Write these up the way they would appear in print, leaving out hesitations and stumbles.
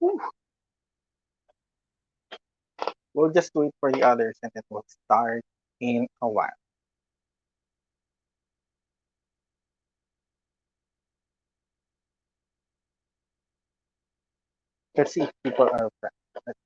Whew. We'll just wait for the others and it will start in a while. Let's see if people are present.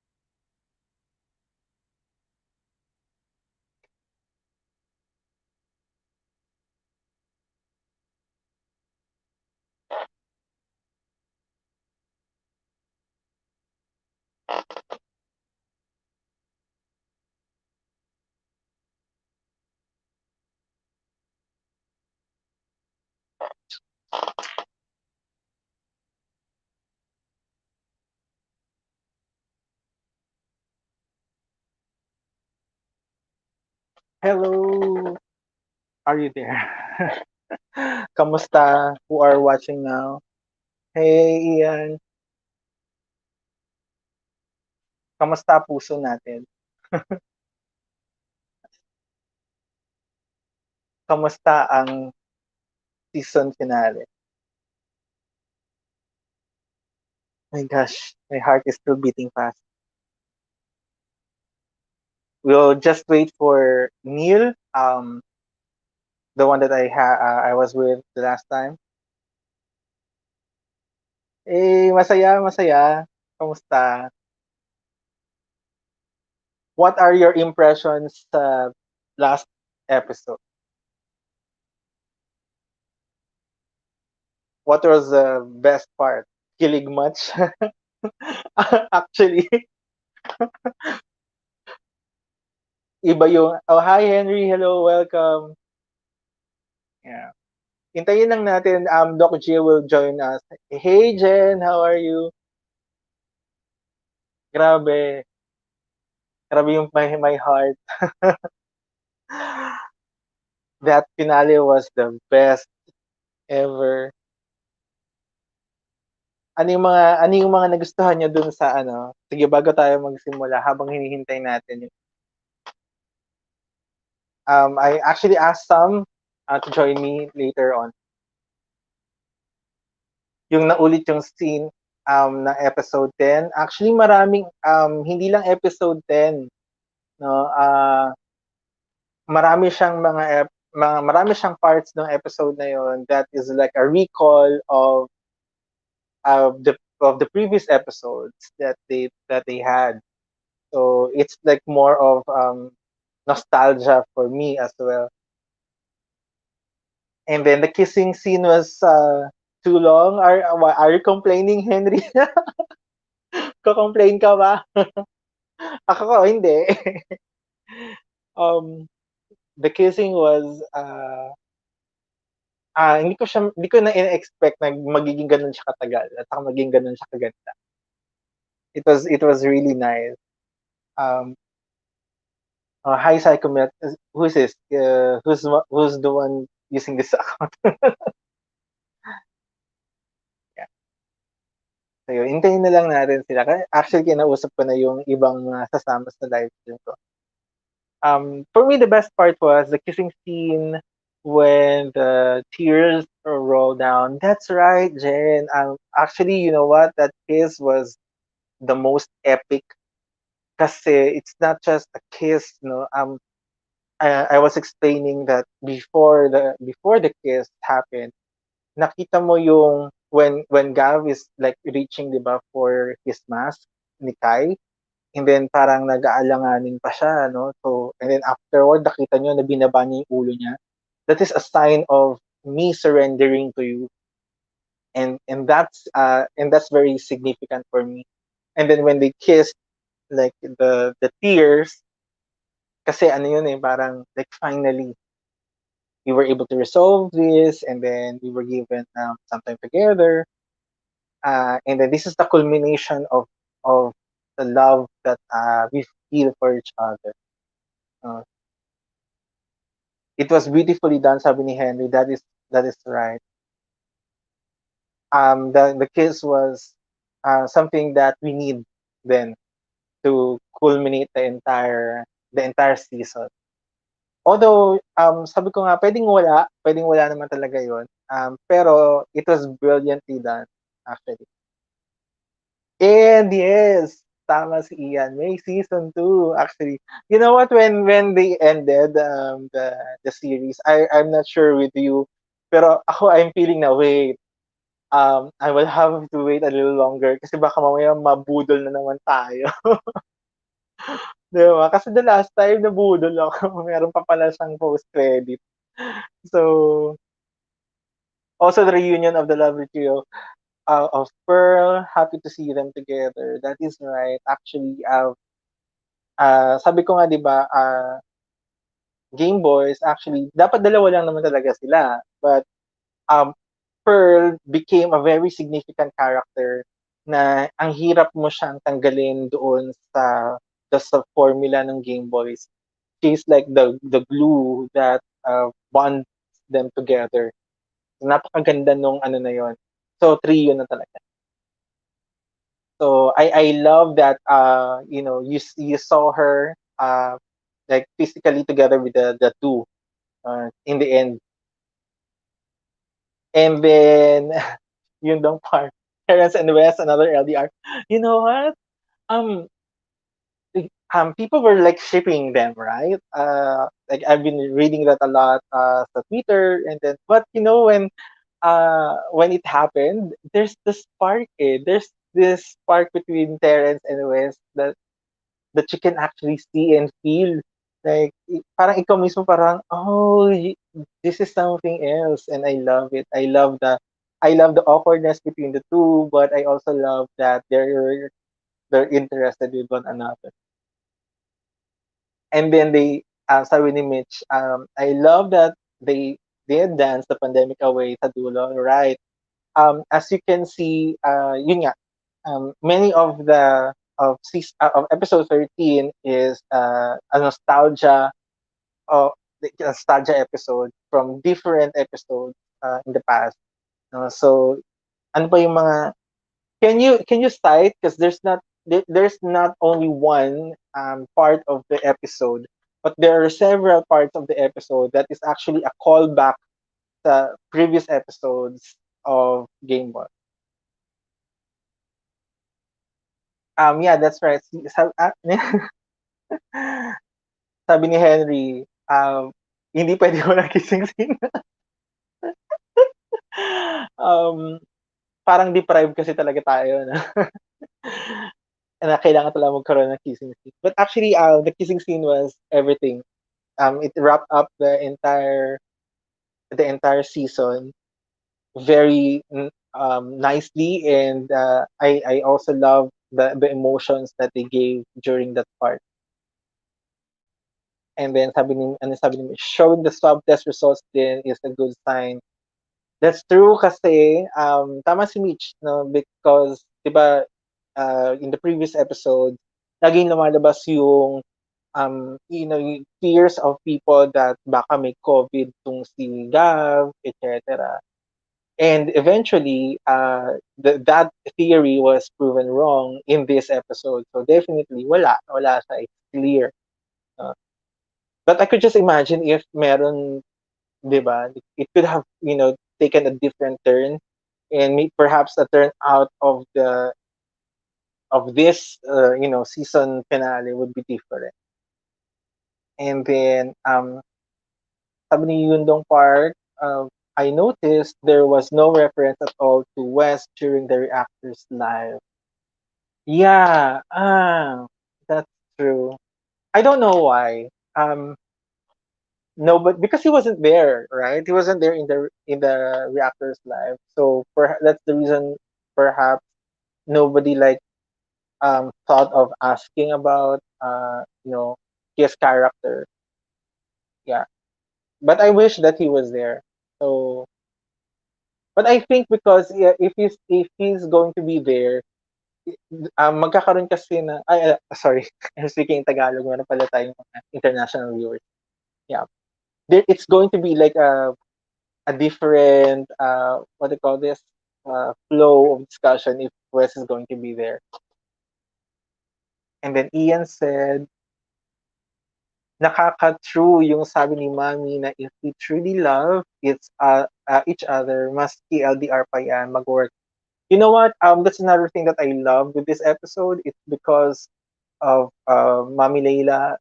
Hello, are you there? Kamusta? Who are watching now? Hey, Ian. Kamusta puso natin? Kamusta ang season finale? My gosh, my heart is still beating fast. We'll just wait for Neil, the one that I was with the last time. Eh, masaya, masaya. Kamusta? What are your impressions sa last episode? What was the best part? Kilig much? Actually, iba yung, oh, hi Henry, hello, welcome. Yeah. Hintayin lang natin, Doc Gio will join us. Hey Jen, how are you? Grabe, grabe yung my heart. That finale was the best ever. Ano yung mga nagustuhan niyo dun sa ano? Sige, bago tayo magsimula, habang hinihintay natin yung I actually asked some to join me later on. Yung naulit yung scene ng episode 10. Actually, maraming, hindi lang episode 10. No? Marami siyang parts ng episode na yon that is like a recall of the previous episodes that they had. So it's like more of nostalgia for me as well. And then the kissing scene was too long. Are you complaining, Henry? Ko-complain ka ba? Ako hindi. um, the kissing was hindi ko na expect na magiging ganun siya katagal at saka magiging ganun siya kaganda. It was really nice. Um, hi Psychomet. Who is this? Who's the one using this account? Yeah. So yun, hintayin na lang natin sila. Actually, kinausap ko na yung ibang mga sasama sa live stream ko. For me, the best part was the kissing scene when the tears roll down. That's right, Jen. Actually, you know what? That kiss was the most epic kasi it's not just a kiss, no. I was explaining that before the kiss happened, nakita mo yung when Gav is like reaching, 'di ba, for his mask ni Kai. And then parang nag-aalanganin pa siya, no? So, and then afterward, nakita niyo na binaba niya yung ulo niya. That is a sign of me surrendering to you. And that's very significant for me. And then when they kissed, like the tears, kasi ano yun eh, parang like finally we were able to resolve this, and then we were given some time together. And then this is the culmination of the love that we feel for each other. Uh, It was beautifully done, sabi ni Henry. That is right. The kiss was something that we need then to culminate the entire season. Although sabi ko nga pwedeng wala naman talaga 'yon. Pero it was brilliantly done actually. And yes, tama si Ian. May season 2 actually. You know what, when they ended the series, I'm not sure with you, pero ako I'm feeling na wait, I will have to wait a little longer kasi baka mamaya mabudol na naman tayo. 'Di ba? Kasi the last time nabudol ako, meron pa pala siyang post-credit. So, also the reunion of the lovely trio of Pearl, happy to see them together. That is right. Actually, sabi ko nga 'di ba, Game Boys actually dapat dalawa lang naman talaga sila. But um Pearl became a very significant character na ang hirap mo siyang tanggalin doon sa formula ng Game Boys. She's like the glue that bonds them together. Napakaganda nung ano na yon. So trio na talaga. So I love that you saw her like physically together with the two in the end. And then yun dong part. Terrence and West, another LDR. You know what? Um, People were like shipping them, right? Like I've been reading that a lot sa Twitter, and then but when it happened, there's the spark. There's this spark between Terrence and West that you can actually see and feel. Like parang ikaw mismo parang this is something else, and I love it. I love the awkwardness between the two, but I also love that they're interested with one another. And then sabi ni Mitch, I love that they did dance the pandemic away sa dulo, right? As you can see, yun nga, many of episode 13 is a nostalgia episode from different episodes in the past. So ano pa yung mga can you cite, because there's not only one part of the episode, but there are several parts of the episode that is actually a callback to previous episodes of Game Boy. Yeah, that's right. Sabi ni Henry, hindi pwede walang kissing scene. um, Parang deprived kasi talaga tayo na, na kailangan talaga magkaroon ng kissing scene. But actually, the kissing scene was everything. It wrapped up the entire season very nicely, and I also love the emotions that they gave during that part. And then sabi ni showing the swab test results din is a good sign. That's true kasi tama si Mitch, no, because 'di ba in the previous episode laging lumalabas yung yung fears of people that baka may COVID tong si Gav, etc. And eventually, that theory was proven wrong in this episode. So definitely, wala siya. It's clear. Uh, but I could just imagine if meron, di ba, it could have, taken a different turn, and perhaps a turn out of this, season finale would be different. And then, sabi ni Yundong Park, I noticed there was no reference at all to West during the Reactor's live. Yeah, that's true. I don't know why. No, but because he wasn't there, right? He wasn't there in the Reactor's live, so that's the reason. Perhaps nobody like thought of asking about his character. Yeah, but I wish that he was there. So, but I think because yeah, if he's going to be there, magkakaroon kasi na sorry, I'm speaking in Tagalog, meron pala tayong mga international viewers. Yeah. It's going to be like a different what do you call this? Flow of discussion if Wes is going to be there. And then Ian said, nakaka-true yung sabi ni Mami na if we truly love each other, mas LDR pa yan, mag-work. You know what? That's another thing that I love with this episode. It's because of Mami Leila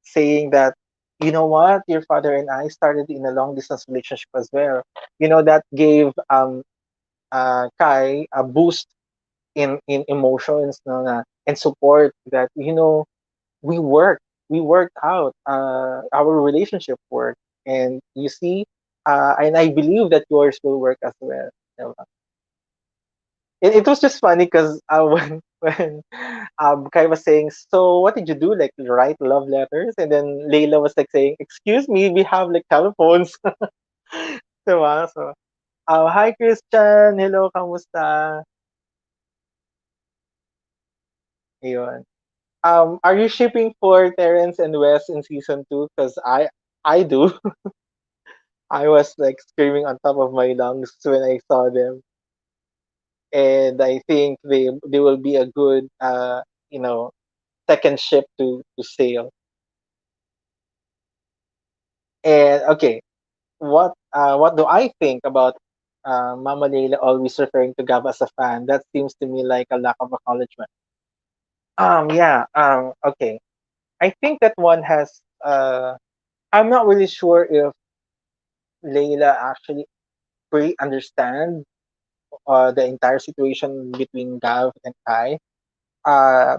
saying that, you know what, your father and I started in a long distance relationship as well. You know, that gave Kai a boost in emotions, no, na, and support that, you know, we worked, we worked out our relationship worked. And you see, and I believe that yours will work as well. Diba? It was just funny because when Kai was saying, "So what did you do? Like write love letters?" And then Layla was like saying, "Excuse me, we have like telephones." Diba? So, hi Christian, hello, kamusta? Ayun. Are you shipping for Terrence and Wes in season 2? Because I do. I was like screaming on top of my lungs when I saw them, and I think they will be a good you know, second ship to sail. And okay, what do I think about Mama Leila always referring to Gav as a fan? That seems to me like a lack of acknowledgement. Yeah. Okay. I think that one has. I'm not really sure if Leila actually fully understand the entire situation between Gav and Kai. Uh,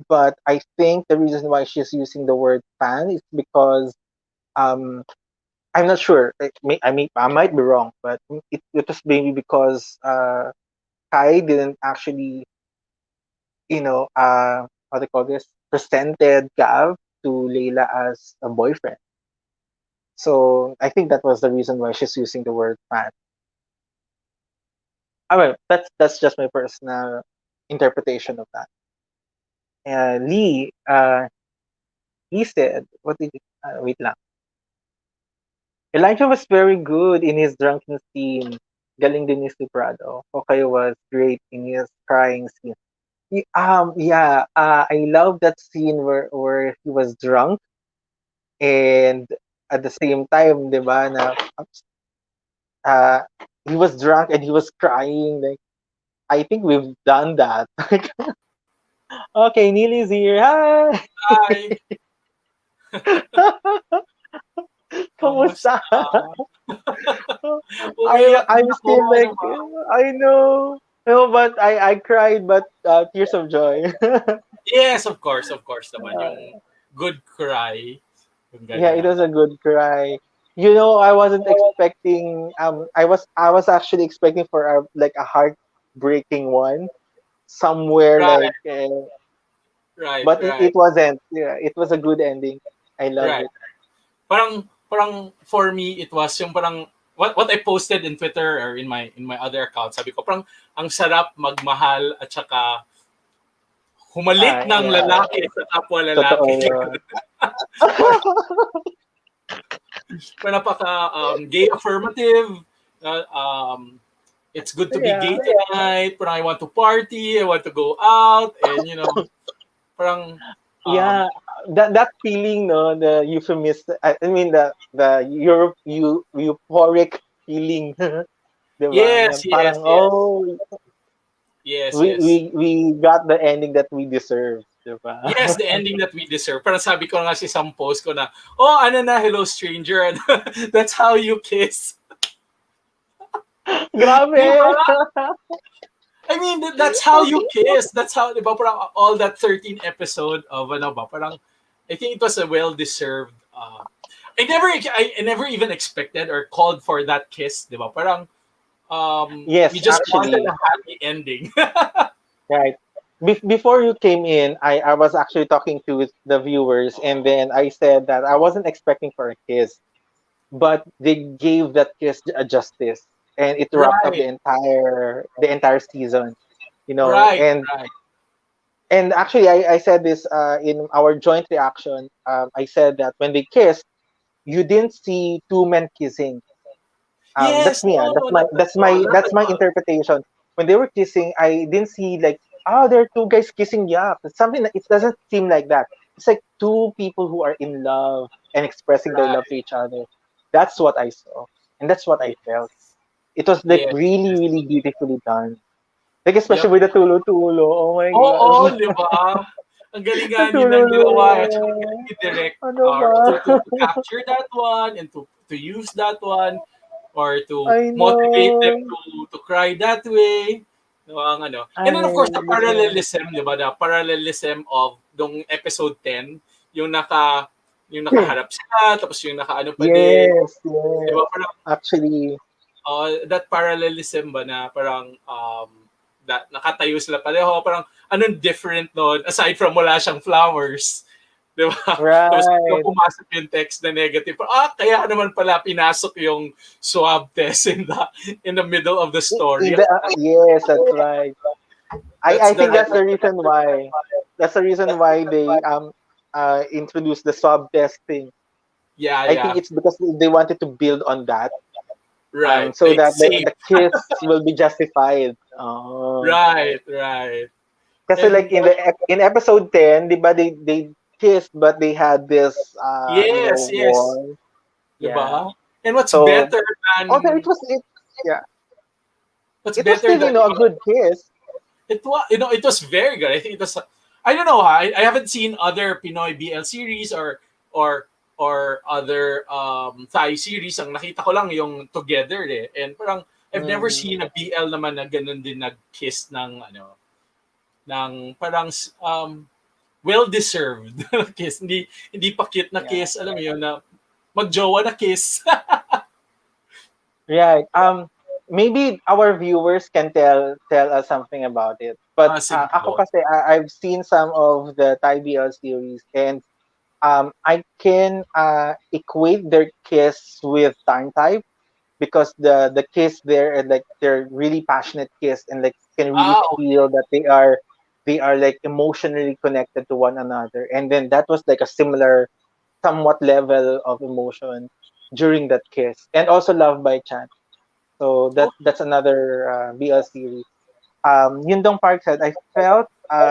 but I think the reason why she's using the word fan is because um, I'm not sure. I might be wrong, but it was maybe because Kai didn't actually, you know, how they call this, presented Gav to Leila as a boyfriend. So I think that was the reason why she's using the word fan. I mean, that's just my personal interpretation of that. Lee, he said, what did wait lang. Elijah was very good in his drunken scene. Galing din ni si Prado. Okay was great in his crying scene. Yeah, I love that scene where he was drunk and at the same time, 'di ba, na uh, he was drunk and he was crying. Like, I think we've done that. Okay, Neely's here. Hi! Hi, kamusta? Kamusta? Umiyak din I'm ako, still ano like, ba? I know. No, but I cried, but tears of joy. Yes, of course naman, Uh, yung good cry, yung yeah, it ganyan. was a good cry. You know, I wasn't expecting. I was actually expecting for a like a heartbreaking one somewhere Right, like, right, but it right, wasn't. Yeah, it was a good ending. I love right. it. Parang for me, it was yung parang, what I posted in Twitter or in my other account, sabi ko, parang, ang sarap magmahal at saka humalik ng Yeah, lalaki sa kapwa totoo lalaki. yun. Parang napaka gay affirmative. Uh, um, it's good to be Yeah. gay tonight. Parang I want to party. I want to go out. And, parang, um, Yeah, that feeling, no, the euphemism. I mean the euphoric feeling, 'di ba? Na yes, yes, parang yes. oh, Yes, we we yes. we got the ending that we deserve, 'di ba? Yes, the ending that we deserve. Parang sabi ko nga si some post ko na, oh, ano na, hello stranger. That's how you kiss. Di ba? Grabe. I mean, that's how you kiss. That's how, di ba, parang all that 13 episode of ano ba, parang, I think it was a well-deserved, I never even expected or called for that kiss, di ba? Parang, we Yes, just wanted actually, a happy ending. right. Before you came in, I was actually talking to the viewers, and then I said that I wasn't expecting for a kiss, but they gave that kiss a justice, and it wrapped up Right, the entire season, you know. right, right, And actually, I said this in our joint reaction. I said that when they kissed, you didn't see two men kissing. That's yes, me. no, no, not at That's all, my not that's at my all. interpretation. When they were kissing, I didn't see like, oh, there are two guys kissing. Yeah, it's something that it doesn't seem like that. It's like two people who are in love and expressing their love Right, to each other. That's what I saw, and that's what I yes, felt. It was like yes, really, yes. really beautifully done. Like especially Yep. with the tulo-tulo. Oh my Oo, gosh. di ba? Ang galing nga Ang nilang tululu ginawa. At ang galing eh. ni Direct Ano ba? to capture that one and to use that one or to I motivate them know. to cry that way. No, ang ano. I And then of course the listen. parallelism, 'di ba? The parallelism of dong episode 10, yung naka yung nakaharap sila tapos yung nakaano pa din, Yes, 'di ba? yes. Parang Actually, that parallelism ba na parang that nakatayo sila pareho, parang anong different noon aside from wala siyang flowers. Di ba? Tapos yung right. pumasok yung text na negative. Kaya naman pala pinasok yung swab test in the middle of the story. In the, yes, that's right. That's I the think that's the reason why. That's the reason why they introduced the swab testing. yeah, I think yeah. it's because they wanted to build on that, Right. so It's that safe. the kiss will be justified. Oh. Right, right. Kasi like And in episode 10, 'di ba they kissed but they had this yes, yes. war. Di Yeah. ba? And what's So better although than yeah, what's it was better still, than a good kiss. it was very good. I think it was. I don't know. I haven't seen other Pinoy BL series or other Thai series. Ang nakita ko lang yung Together eh. And parang I've never Mm, seen a BL naman na ganun din nag-kiss ng parang well deserved kiss. Hindi pa cute na yeah. kiss, alam mo yun na magjowa na kiss. Right. Maybe our viewers can tell us something about it. But Sige ako po. kasi I've seen some of the Thai BL series, and I can equate their kiss with Time Type, because the kiss there, and like they're really passionate kiss, and like can really Okay. feel that they are like emotionally connected to one another, and then that was like a similar somewhat level of emotion during that kiss, and also Love by Chance. So that's another BL series. Yun dong Park said, I felt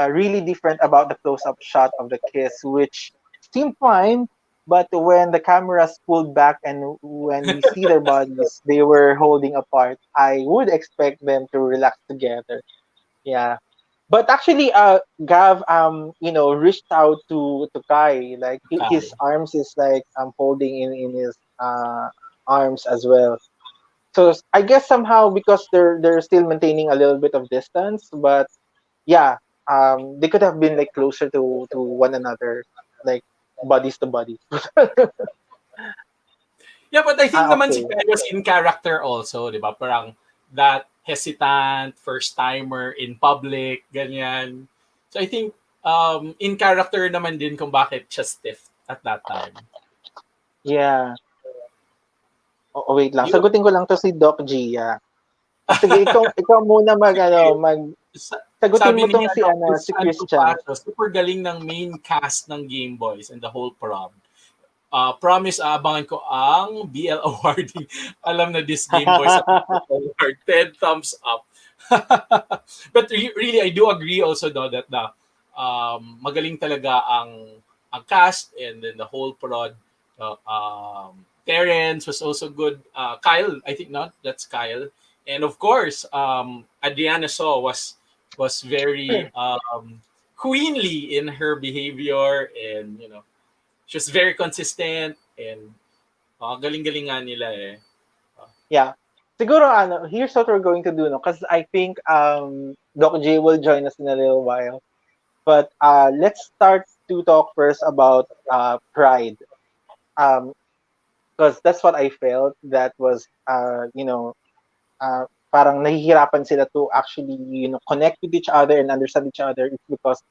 really different about the close-up shot of the kiss, which seemed fine, but when the cameras pulled back and when we see their bodies, they were holding apart. I would expect them to relax together. Yeah. But actually, Gav, reached out to Kai. Like his Okay. arms is like holding in his arms as well. So I guess somehow, because they're still maintaining a little bit of distance, but yeah, they could have been like closer to one another, like bodies to bodies. Yeah, but I think naman si Okay. Kai was in character also, di ba? Parang that hesitant, first-timer in public, ganyan. So I think in character naman din kung bakit siya stiff at that time. Yeah. Oh, wait lang. You, Sagutin ko lang to si Doc Gia. Sige, ikaw muna sagutin sabi mo ni tong si Christian Christian. Tupac, super galing ng main cast ng Gameboys and the whole prom. Promise, abangan ko ang BL awarding. Alam na this Game Boys award. 10 thumbs up. But really, I do agree also though that magaling talaga ang cast and then the whole prod. Terrence was also good. Kyle, I think not. That's Kyle. And of course, Adriana So was very queenly in her behavior, and she was very consistent, and galing-galing nga nila eh. Yeah. Siguro here's what we're going to do, no, because I think Doc J will join us in a little while. But let's start to talk first about pride. Because that's what I felt, that was parang nahihirapan sila to actually connect with each other and understand each other. It's because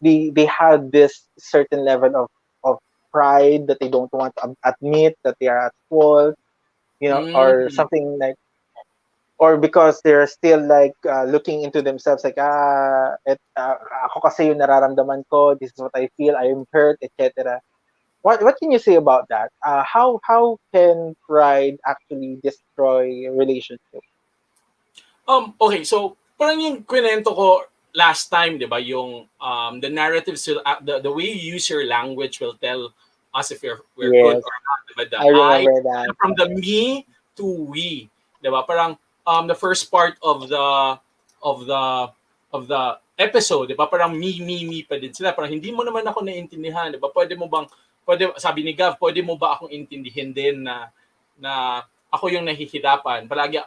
they had this certain level of pride that they don't want to admit that they are at fault, or Mm. something like, or because they're still like looking into themselves, like ako kasi yung nararamdaman ko, this is what I feel, I am hurt, etc. What can you say about that? How can pride actually destroy relationships? Okay, so parang yung kwento ko last time, 'di ba, yung the narratives will the way you use your language will tell us if we're good Yes, or not, 'di ba? The I I remember that. from the me to we, 'di ba? Parang the first part of of the episode, 'di ba? Parang me pa din sila. Parang hindi mo naman ako naiintindihan, 'di ba? Sabi ni Gav, pwede mo ba akong intindihin din na ako yung nahihirapan. Palagi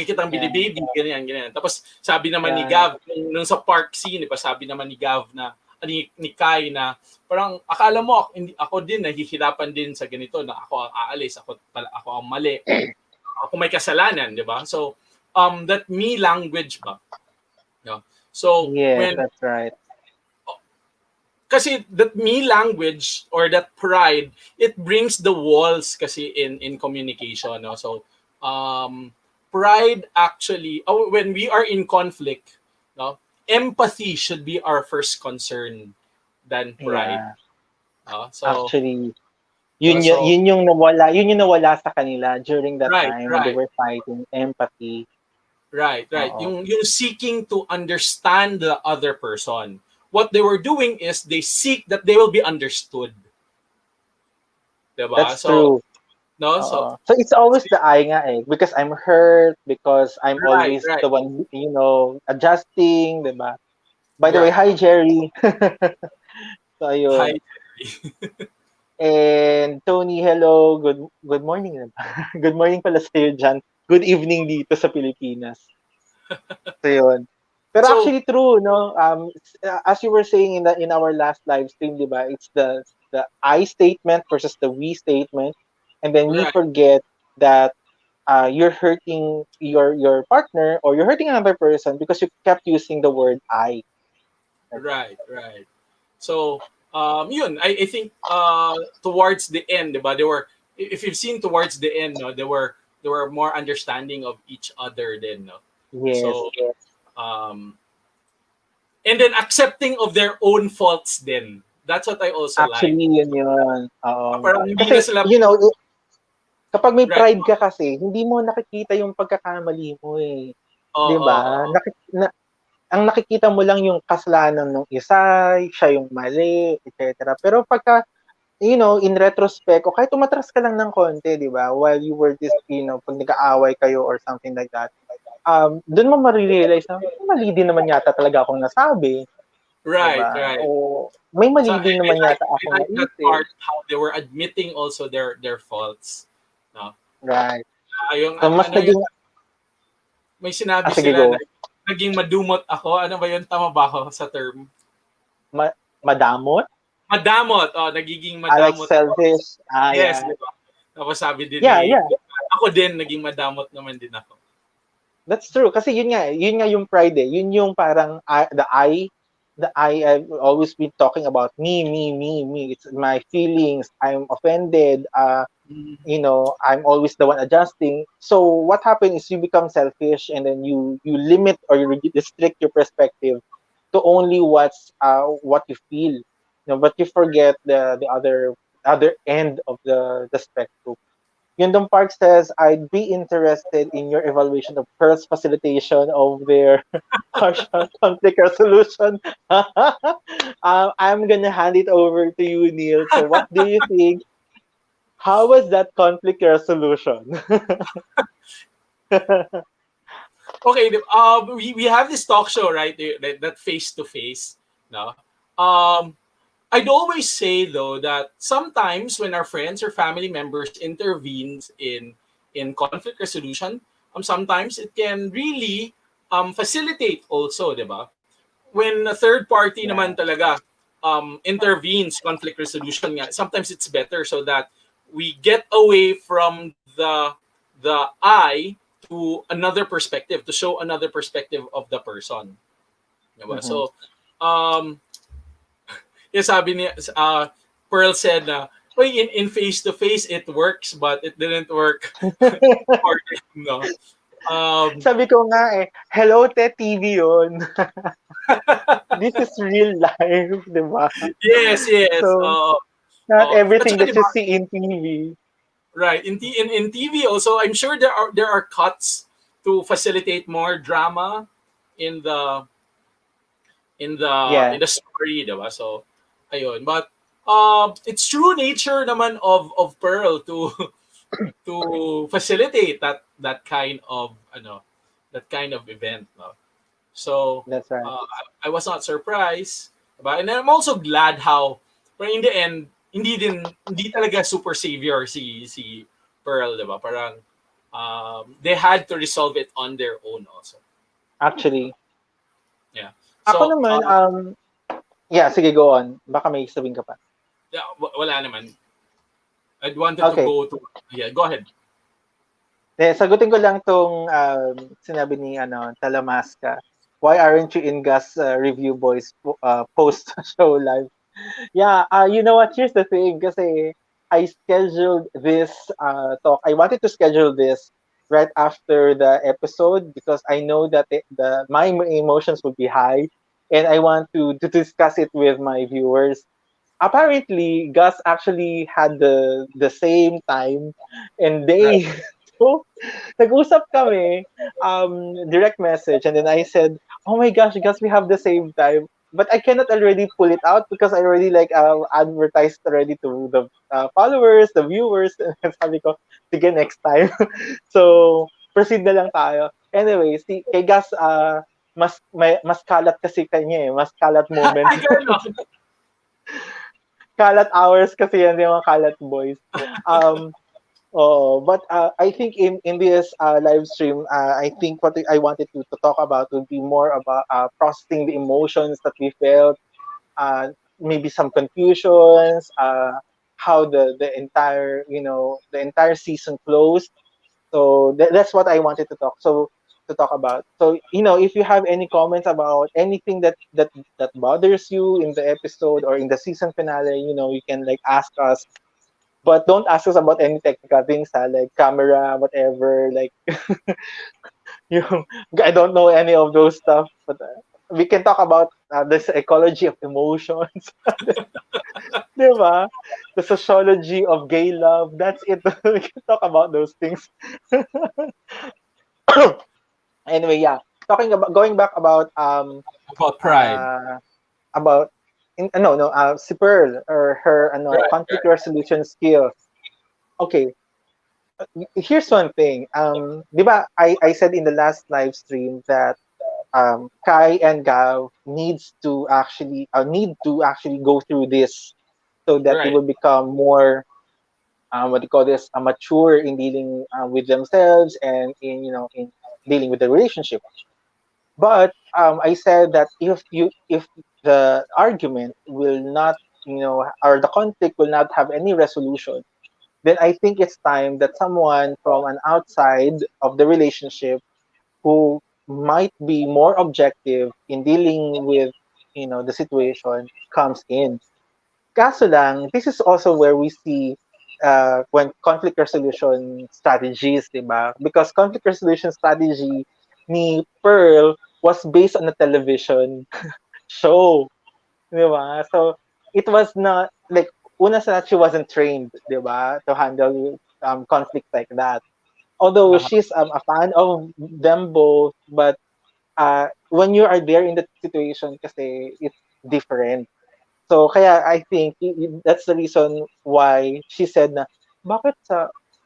kitang Yeah. binibaby, ganyan. Tapos sabi naman ni Right. Gav, nung sa park scene, 'di ba? Sabi naman ni Gav na ni Kai na parang akala mo ako din nahihirapan din sa ganito na ako ang aalis, ako ang mali. Ako may kasalanan, 'di ba? So that me language ba. No? So Yes, when that's right. kasi that me language or that pride, it brings the walls kasi in communication, no? So pride actually, when we are in conflict, no, empathy should be our first concern than pride. Yeah. So Actually, so yun yung nawala sa kanila during that right, time when they right. were fighting, empathy. Right. Oo. Yung seeking to understand the other person. What they were doing is they seek that they will be understood. Diba? That's So, true. no? Oo. So it's always the I nga eh. Because I'm hurt, because I'm Right, always right, the one, adjusting, diba? By the way, right. hi Jerry. So Hi. ayun. And Tony, hello. Good morning. Good morning pala sa'yo dyan. Good evening dito sa Pilipinas. So yun. Pero So, actually true, no? As you were saying in our last live stream, di ba? It's the I statement versus the we statement, and then we right, forget that you're hurting your partner or you're hurting another person because you kept using the word I. right. So, yun, I think towards the end, diba, if you've seen towards the end, no, they were more understanding of each other then, no. Yes. So, and then accepting of their own faults then. That's what I also like. Actually, yun. Parang hindi na Kasi, sila kapag may right. pride ka kasi, hindi mo nakikita yung pagkakamali mo eh. Oo, 'Di ba? oo. Ang nakikita mo lang yung kasalanan ng isa, siya yung mali, etc. Pero pagka, in retrospect, o kahit umatras ka lang ng konti, 'di ba? While you were pag nag-aaway kayo or something like that, doon mo marirealize na mali din naman yata talaga akong nasabi, 'di Right, ba? right. O may So mali din naman yata I akong like that naisip. part how they were admitting also their faults. No? Right. Yung So, mas ano yung naging, may sinabi sige, sila na go. naging madumot ako. Ano ba yun? Tama ba ako sa term? Madamot? Madamot. Oh, nagiging I like madamot ako. selfish. Yes, Yeah. di ba? Tapos sabi din Yeah, ni yeah. ako din naging madamot naman din ako. That's true. Kasi yun nga yung pride eh. Yun yung parang I've always been talking about me. It's my feelings. I'm offended. I'm always the one adjusting. So what happened is you become selfish and then you limit or you restrict your perspective to only what you feel. But you forget the other end of the spectrum. Yundong Park says, I'd be interested in your evaluation of Pearl's facilitation of their partial conflict resolution. I'm gonna hand it over to you, Neil. So what do you think? How was that conflict resolution? Okay, we have this talk show, right? That face to face. No, I'd always say though that sometimes when our friends or family members intervenes in conflict resolution, sometimes it can really facilitate also, diba? When a third party Yeah. naman talaga intervenes conflict resolution nga, sometimes it's better so that we get away from the I to another perspective, to show another perspective of the person. Diba? Mm-hmm. So, yung sabi ni Pearl said na, in face-to-face, it works, but it didn't work for him, no? Sabi ko nga hello te, TV yun. This is real life, di ba? Yes. So, not At everything saka, that you diba, see in TV. right. In TV also, I'm sure there are cuts to facilitate more drama in the Yeah. story, diba? So, ayun. But it's true nature naman of Pearl to to facilitate that kind of event, no? So That's right. I was not surprised. Diba? And I'm also glad how, but in the end, hindi talaga super savior si Pearl, diba? Parang they had to resolve it on their own also. Actually, Yeah. ako So naman, yeah, sige, go on. Baka may sabihin ka pa. yeah, wala naman. I wanted to Okay. go to, yeah, go ahead. Sagutin ko lang tong sinabi ni Talamasca. Why aren't you in Gus Review Boys post show live? Yeah, you know what? Here's the thing. Kasi I scheduled this talk. I wanted to schedule this right after the episode because I know that my emotions would be high, and I want to discuss it with my viewers. Apparently, Gus actually had the same time, and Right. they so nag-usap kami, direct message, and then I said, "Oh my gosh, Gus, we have the same time." But I cannot already pull it out because I already like advertised already to the followers, the viewers, and sabi ko, sige, next time. So, proceed na lang tayo. Anyway, kay Gus, mas kalat kasi kanya eh. Mas kalat moment. Ay, ganon. Kalat hours kasi yan yung mga kalat boys. Um, Oh, but I think in this live stream, I think what I wanted to talk about would be more about processing the emotions that we felt, maybe some confusions, how the entire the entire season closed. So that's what I wanted to talk about. So if you have any comments about anything that bothers you in the episode or in the season finale, you can like ask us, but don't ask us about any technical things, like camera, whatever. Like, you, I don't know any of those stuff, but we can talk about the psychology of emotions, diba? The sociology of gay love. That's it. We can talk about those things. Anyway, yeah. Talking about going back About pride. uh about no no si Pearl or her Right, conflict right. resolution skills. Okay, here's one thing. Di ba, I said in the last live stream that Kai and Gav need to actually go through this so that they Right. will become more what do you call this, mature in dealing with themselves and in dealing with the relationship. But I said that if the argument will not or the conflict will not have any resolution, then I think it's time that someone from an outside of the relationship who might be more objective in dealing with the situation comes in. Kaso lang, this is also where we see when conflict resolution strategies, di ba? Because conflict resolution strategy ni Pearl was based on a television show, di ba? So it was not like una sa lahat, she wasn't trained, di ba, to handle conflict like that. Although Uh-huh. she's a fan of them both, but when you are there in that situation, kasi it's different. So kaya I think that's the reason why she said na bakit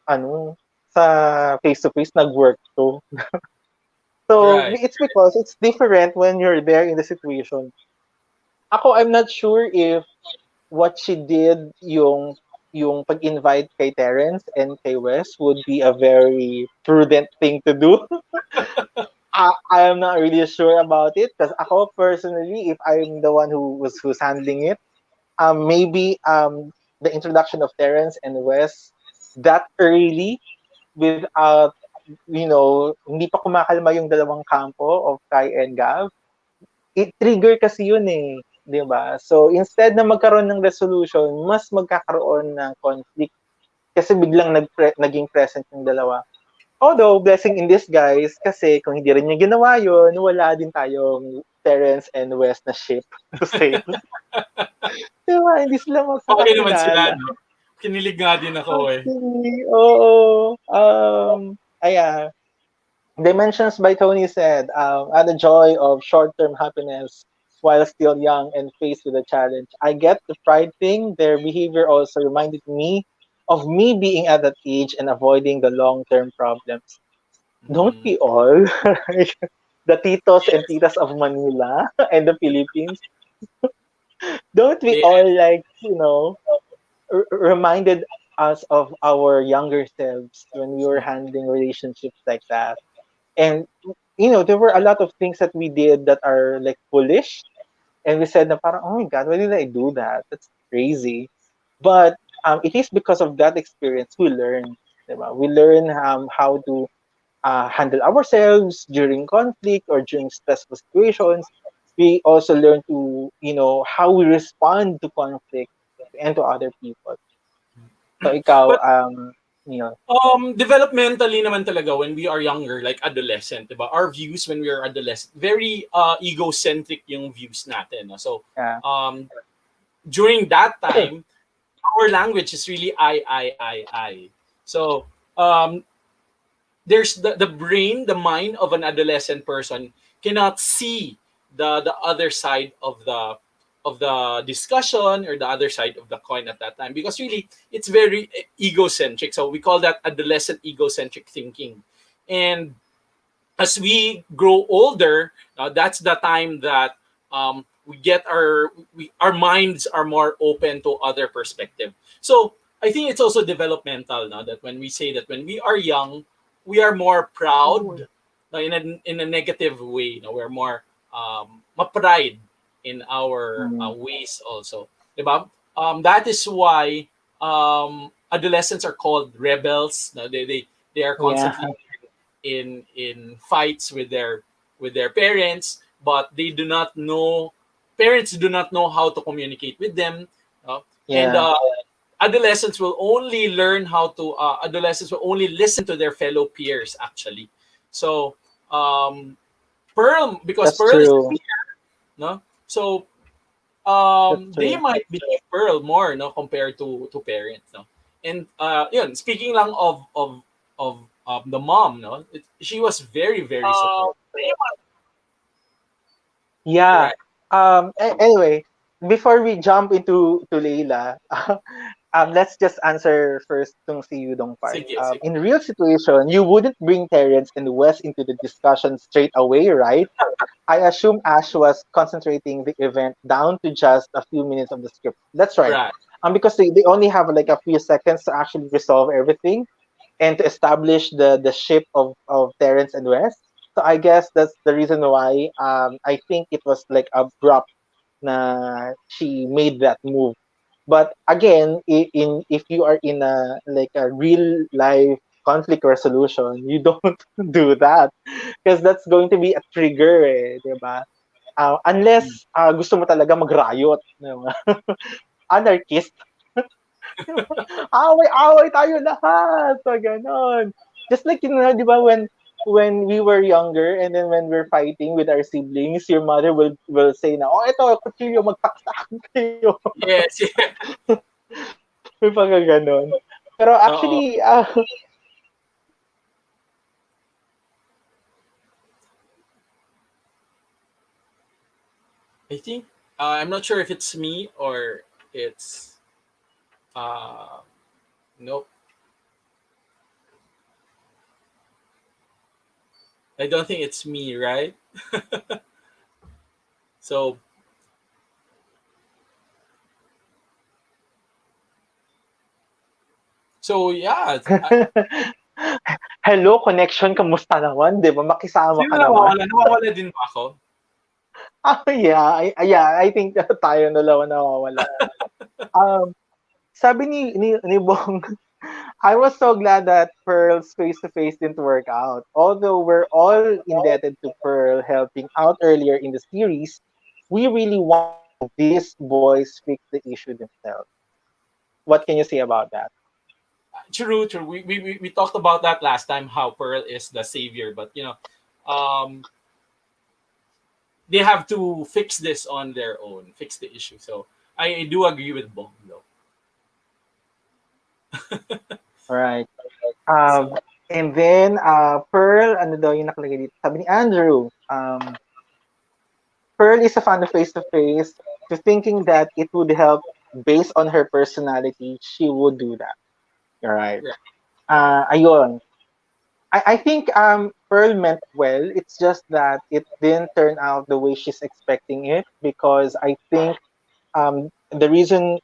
ano sa face to face nag-work to. So Right. it's because it's different when you're there in the situation. Ako, I'm not sure if what she did yung pag-invite kay Terence and kay Wes would be a very prudent thing to do. I am not really sure about it because ako personally, if I'm the one who's handling it, maybe the introduction of Terence and Wes that early without hindi pa kumakalma yung dalawang kampo of Kai and Gav, it trigger kasi yun eh, 'di ba? So instead na magkaroon ng resolution, mas magkakaroon ng conflict kasi biglang naging present yung dalawa. Although, blessing in disguise, kasi kung hindi rin niya ginawa yun, wala din tayong Terence and Wes na ship to sail. Diba? Hindi sila Okay naman sila, magkakakilala. no? Kinilig nga din ako eh. Actually, oo. Ayan. Dimensions by Tony said, add the joy of short-term happiness while still young and faced with a challenge. I get the pride thing. Their behavior also reminded me of me being at that age and avoiding the long-term problems. Don't Mm. we all? the titos and titas of Manila and the Philippines. Don't we Yeah. all like, reminded us of our younger selves when we were handling relationships like that? And there were a lot of things that we did that are like foolish, and we said na parang, oh my god, why did I do that? That's crazy. But it is because of that experience we learn, diba? We learn how to handle ourselves during conflict or during stressful situations. We also learn to, how we respond to conflict and to other people. So ikaw, But Neil. developmentally naman talaga when we are younger, like adolescent, 'di ba? Our views when we are adolescent, very egocentric yung views natin, no? So, Yeah. um during that time, our language is really I. So, um there's the brain, the mind of an adolescent person cannot see the other side of the discussion or the other side of the coin at that time, because really it's very egocentric. So we call that adolescent egocentric thinking. And as we grow older, that's the time that we get our minds are more open to other perspective. So I think it's also developmental now that when we say that when we are young, we are more proud in a negative way. We're more ma-pride in our Mm, ways also. Diba? That is why adolescents are called rebels. No, they are yeah. constantly in fights with their parents, but they do not know parents do not know how to communicate with them. And Yeah. adolescents will only listen to their fellow peers actually. So um Pearl, because That's Pearl is true. no, so That's they true. might believe Pearl more, no, compared to parents, no. And yun, speaking lang of the mom, no, she was very supportive, Yeah. right? Anyway, before we jump into Leila, let's just answer first tong si Yudong part. Sige, sige. In real situation, you wouldn't bring Terrence and Wes into the discussion straight away, right? I assume Ash was concentrating the event down to just a few minutes of the script. That's right. Right. Because they only have like a few seconds to actually resolve everything and to establish the ship of Terrence and Wes. So I guess that's the reason why I think it was like abrupt na she made that move. But again, in if you are in a like a real life conflict resolution, you don't do that because that's going to be a trigger, eh, 'di ba? Unless gusto mo talaga mag-riot, 'di ba? Anarchist. Away-away tayo lahat. So, ganon. Just like, di ba, when we were younger and then when we're fighting with our siblings, your mother will say na, oh, ito, kutsilyo, magtaksakan kayo. Yes, yeah. May pagka ganon. Pero Oo. actually, I think I'm not sure if it's me or it's uh nope. I don't think it's me, right? So yeah, hello, connection, kamusta naman? Di ba? Makisama sino ka naman. nawawala? Nawawala din ba ako? Yeah, I think tayo dalawa nawawala. Um, Sabi ni Bong, I was so glad that Pearl's face-to-face didn't work out. Although we're all indebted to Pearl helping out earlier in the series, we really want to see these boys fix the issue themselves. What can you say about that? True, true. We talked about that last time, how Pearl is the savior, but um, they have to fix this on their own, fix the issue. So I do agree with Bong though. Right. So And then, Pearl, ano daw yung nakalagay dito? Sabi ni Andrew, Pearl is a fan of face-to-face, to thinking that it would help based on her personality, she would do that. Right. yeah. Ayun. I think Pearl meant well. It's just that it didn't turn out the way she's expecting it, because I think the reason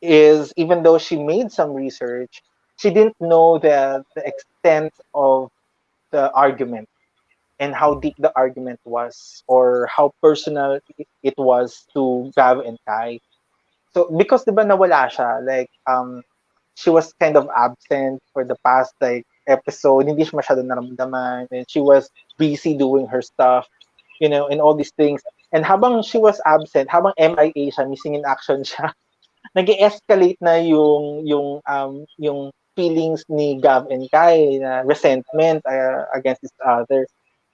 is, even though she made some research, she didn't know the extent of the argument and how deep the argument was, or how personal it was to Gav and Kai. So because 'di ba nawala siya, like she was kind of absent for the past like episode, hindi siya masyado naramdaman, and she was busy doing her stuff, and all these things. And habang she was absent, habang MIA siya, missing in action siya, nag-escalate na yung feelings ni Gav and Kai na resentment against each other.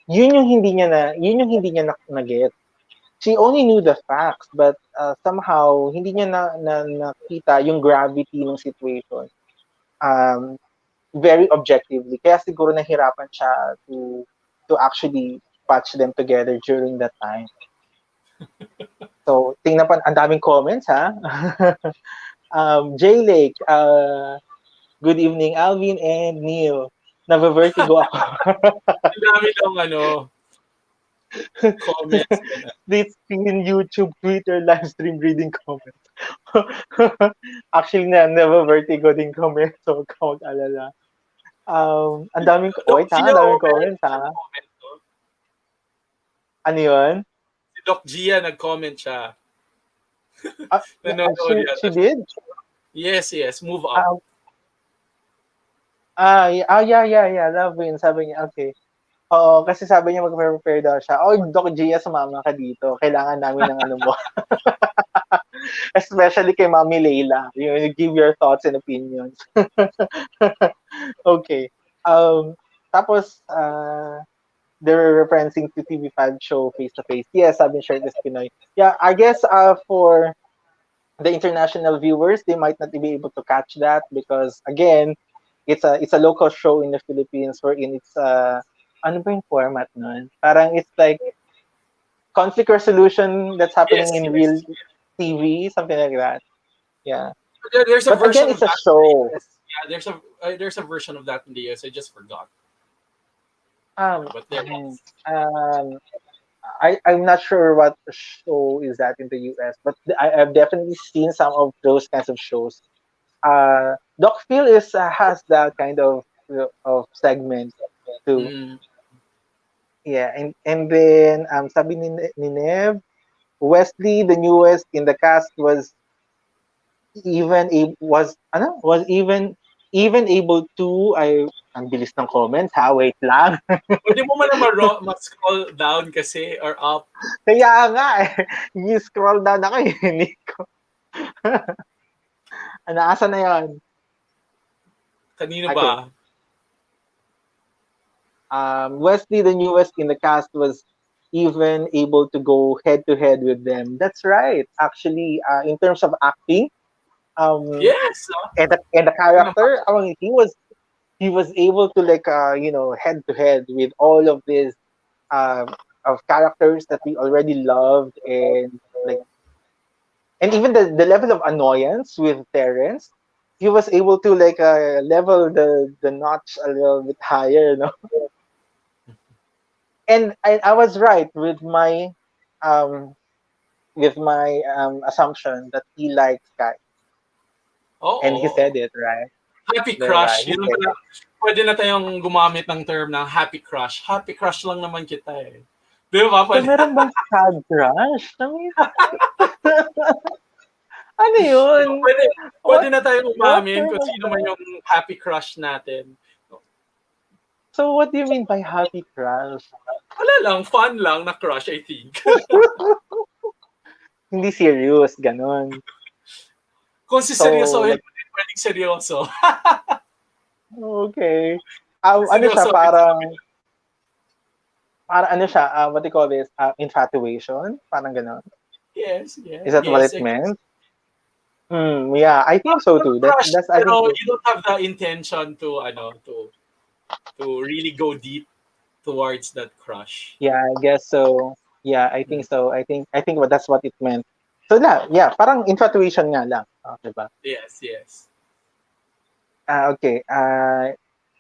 Yun yung hindi niya na get. She only knew the facts, but somehow hindi niya nakita yung gravity ng situation um, very objectively. Kaya siguro nahirapan siya to actually patch them together during that time. So, tingnan pa, ang daming comments, ha? J Lake, good evening, Alvin and Neil. Nava-vertigo ako. Ang dami ng comments. Split screen, YouTube, Twitter, live stream reading comments. Actually, nava-vertigo din kami. So, huwag ka mag-alala. Ang daming, Doc wait ha, Gia, ang daming okay. comments ha. Ano yun? Si Doc Gia nag-comment siya. She did? Yes, move up. Yeah. Love yun. Sabi niya, okay. Oo, kasi sabi niya mag-prepare daw siya. Oh, Doc Gia, sumama ka dito. Kailangan namin ng ano mo. Especially kay Mami Leila. You give your thoughts and opinions. Okay. Tapos, they're referencing to TV5 show Face to Face. Yes, sabi ni Shirtless Pinoy. Yeah, I guess for the international viewers, they might not be able to catch that because, again, it's a local show in the Philippines wherein it's ano ba yung format nun? Parang it's like conflict resolution that's happening in real TV, something like that. Yeah. There's a But version again, it's of a that. show. Yeah, there's a version of that in the US. I just forgot. But there is. I'm not sure what show is that in the US, but I've definitely seen some of those kinds of shows. Doc Phil has that kind of segment too. Yeah, and then sabi ni Nev, Wesley, the newest in the cast, was even able to ang bilis ng comments ha, wait lang. Pwede mo man ma-scroll down kasi or up. Kaya nga you scroll down ako Nico. Asa na yon? Kanino ba? Wesley, the newest in the cast, was even able to go head to head with them. That's right. Actually, in terms of acting, yes, and the character, he was able to head to head with all of these of characters that we already loved, and even the level of annoyance with Terrence, he was able to level the notch a little bit higher, no? And I was right with my assumption that he likes Kai. And he said it, right? Happy Right. crush. Pwede na tayong gumamit ng term na happy crush. Happy crush lang naman kita eh. Di ba? So, meron bang sad crush? Ano yun? Pwede na tayong umamin kung sino man yung happy crush natin. So, what do you mean by happy crush? Wala lang, fun lang na crush, I think. Hindi serious, ganon. Kung si seryoso, pwedeng seryoso. Okay. Ano siya, parang ano siya, what do you call this? Infatuation? Parang ganon. Yes. Is that what it meant? Yeah, I think so too. Crush, that's I think you don't have the intention to really go deep towards that crush. Yeah, I guess so. Yeah, I think so. I think that's what it meant. So yeah, parang infatuation nga lang, diba? Yes. Okay.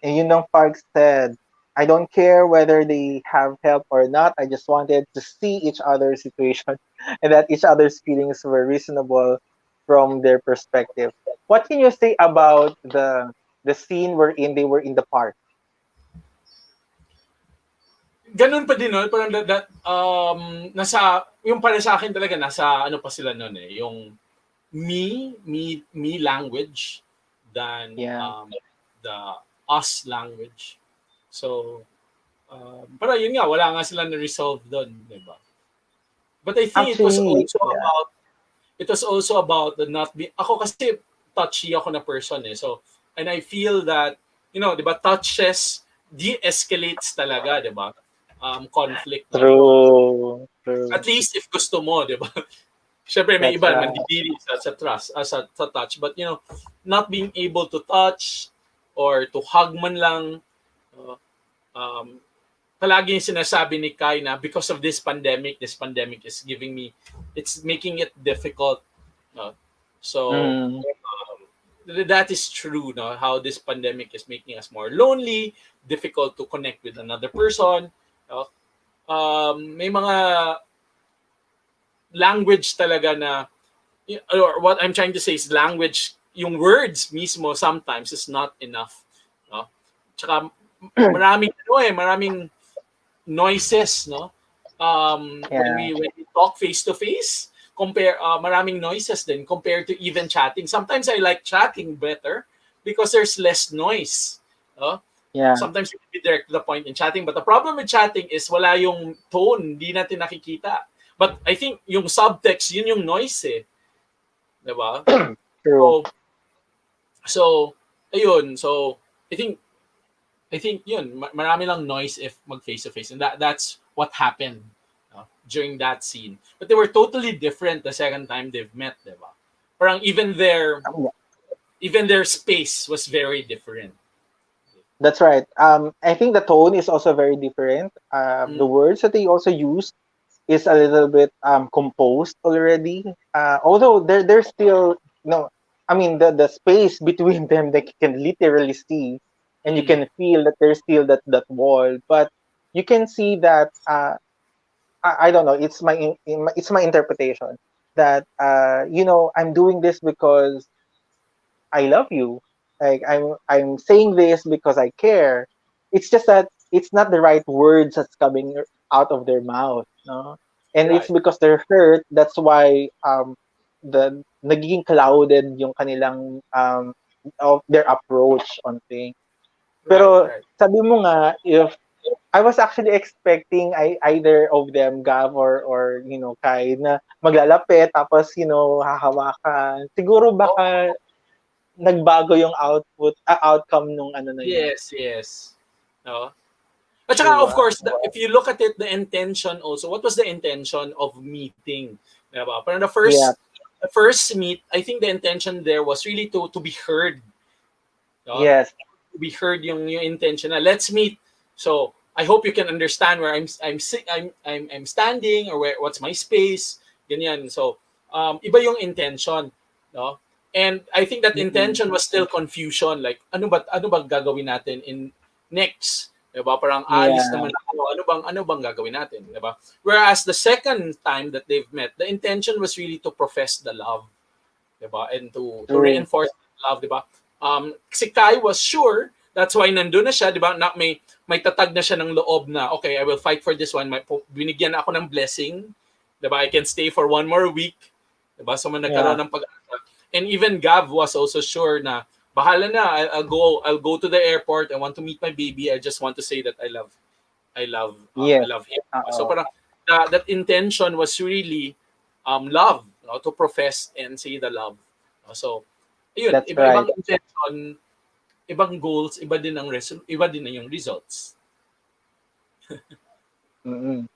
And yun ang Park said, I don't care whether they have help or not. I just wanted to see each other's situation and that each other's feelings were reasonable from their perspective. What can you say about the scene wherein they were in the park? Ganun pa din, no? Parang nasa, yung para sa akin talaga, nasa ano pa sila nun eh, yung me language than Yeah. the us language. So, para yun nga, wala nga sila na-resolve doon, di ba? But I think Actually, yeah. it was also about the not be, ako kasi touchy ako na person eh. So, and I feel that, di ba, touches de-escalates talaga, di ba? Conflict, no? True. True. At least if gusto mo, di ba? Syempre may That's iba right. mandidiri sa trust, sa touch, but not being able to touch or to hug man lang, uh, um, palagi yung sinasabi ni Kai na because of this pandemic is it's making it difficult. No? So, Mm, that is true, no? How this pandemic is making us more lonely, difficult to connect with another person. No? May mga language talaga na, or what I'm trying to say is language, yung words mismo sometimes is not enough. No? Tsaka maraming noises, no? When yeah. we talk face to face, compare maraming noises then compared to even chatting. Sometimes I like chatting better because there's less noise. No? Yeah. Sometimes you can be direct to the point in chatting, but the problem with chatting is wala yung tone, hindi natin nakikita. But I think yung subtext, yun yung noise eh. Diba? True. So, so ayun. So, I think yun, marami lang noise if mag face to face, and that's what happened during that scene. But they were totally different the second time they've met, diba? Parang Yeah. even their space was very different. That's right. I think the tone is also very different. Mm, The words that they also use is a little bit composed already. Although there's still no, I mean the space between them that you can literally see, and you mm, can feel that there's still that wall. But you can see that I don't know. It's my interpretation that I'm doing this because I love you. Like I'm saying this because I care. It's just that it's not the right words that's coming out of their mouth, no? And it's right, because they're hurt. That's why the nagiging clouded yung kanilang of their approach on things. right, Pero right. sabi mo nga, if I was actually expecting either of them, Gav or Kai, na maglalapit tapos hahawakan. Siguro Oh, baka nagbago yung outcome nung ano na yun, yes, yes. No? At 'di saka, of ba? course, if you look at it, the intention also, what was the intention of meeting? Diba? Parang Yeah. the first meet, I think the intention there was really to be heard. No? Yes. To be heard yung intention na let's meet. So I hope you can understand where I'm standing or what's my space. Ganyan. So iba yung intention, no? And I think that Mm-mm. intention was still confusion, like ano ba gagawin natin in next? 'Di ba? Parang aalis Yeah. naman ako. Ano bang gagawin natin, 'di ba? Whereas the second time that they've met, the intention was really to profess the love, 'di ba? And to True. reinforce love, 'di ba? Si Kai was sure, that's why nandun na siya, 'di ba? Na may tatag na siya ng loob na, okay, I will fight for this one. Binigyan na ako ng blessing, 'di ba? I can stay for one more week, 'di ba? So man Yeah. nagkaroon ng pag-asa. And even Gav was also sure na bahala na, I'll go to the airport. I want to meet my baby. I just want to say that I Yes. love him. So Oo. parang that intention was really love, no? To profess and say the love. So ayun, That's right. iba-ibang intention, ibang goals, iba din na yung results. Mm-mm.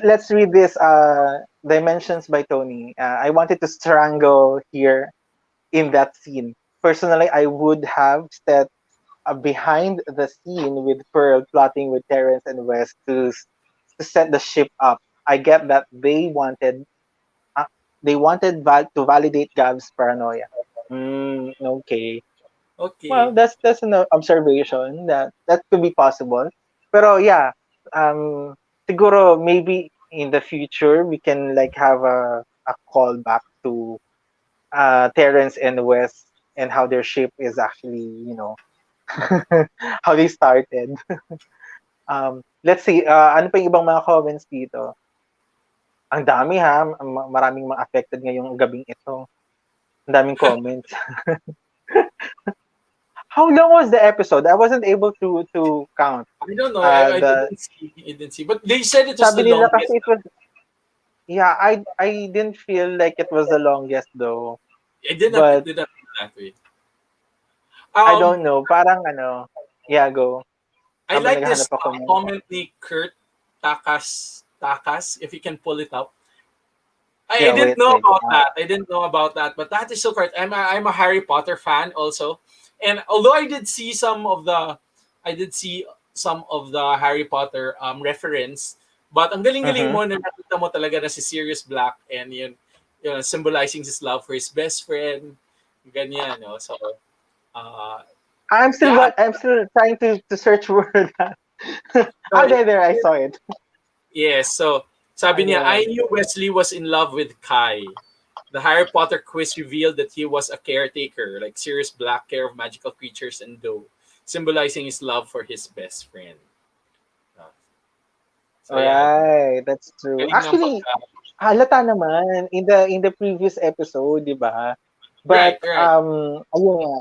Let's read this Dimensions by Tony. I wanted to strangle here in that scene. Personally, I would have stepped behind the scene with Pearl plotting with Terrence and West to set the ship up. I get that uh, they wanted to validate Gav's paranoia. Okay. Well, Okay. that's an observation that could be possible. Pero yeah, siguro maybe in the future we can like have a callback to Terrence and Wes and how their ship is actually, how they started. Let's see, ano pa yung ibang mga comments dito? Ang dami ha, maraming mga affected ngayong gabing ito. Ang daming comments. How long was the episode? I wasn't able to count. I don't know. I The didn't see. I didn't see. But they said it was sabi the nila kasi longest. it was, yeah, I didn't feel like it was the longest though. It But did not feel that way. I Um, don't know, parang ano, yeah, go. I Habang like naghahanap this ako ng comment ni Kurt Takas, if you can pull it up. I yeah, didn't wait, know wait. about that. I didn't know about that, but that is so correct. I'm a Harry Potter fan also, and although I did see some of the Harry Potter reference, but ang galing-galing Mhm. mo na nakita mo talaga na si Sirius Black and yun symbolizing his love for his best friend, ganyan, no? So, uh, yeah, I'm still trying to search for that. so, Oh, there, I saw it. yes. So, sabi niya, I Ayun. knew Wesley was in love with Kai. The Harry Potter quiz revealed that he was a caretaker, like Sirius Black, care of magical creatures and Doe, symbolizing his love for his best friend. Uh, So yeah, Right, that's true. galing ng Actually, halata naman in the previous episode, 'di ba? But right, right. ayun nga.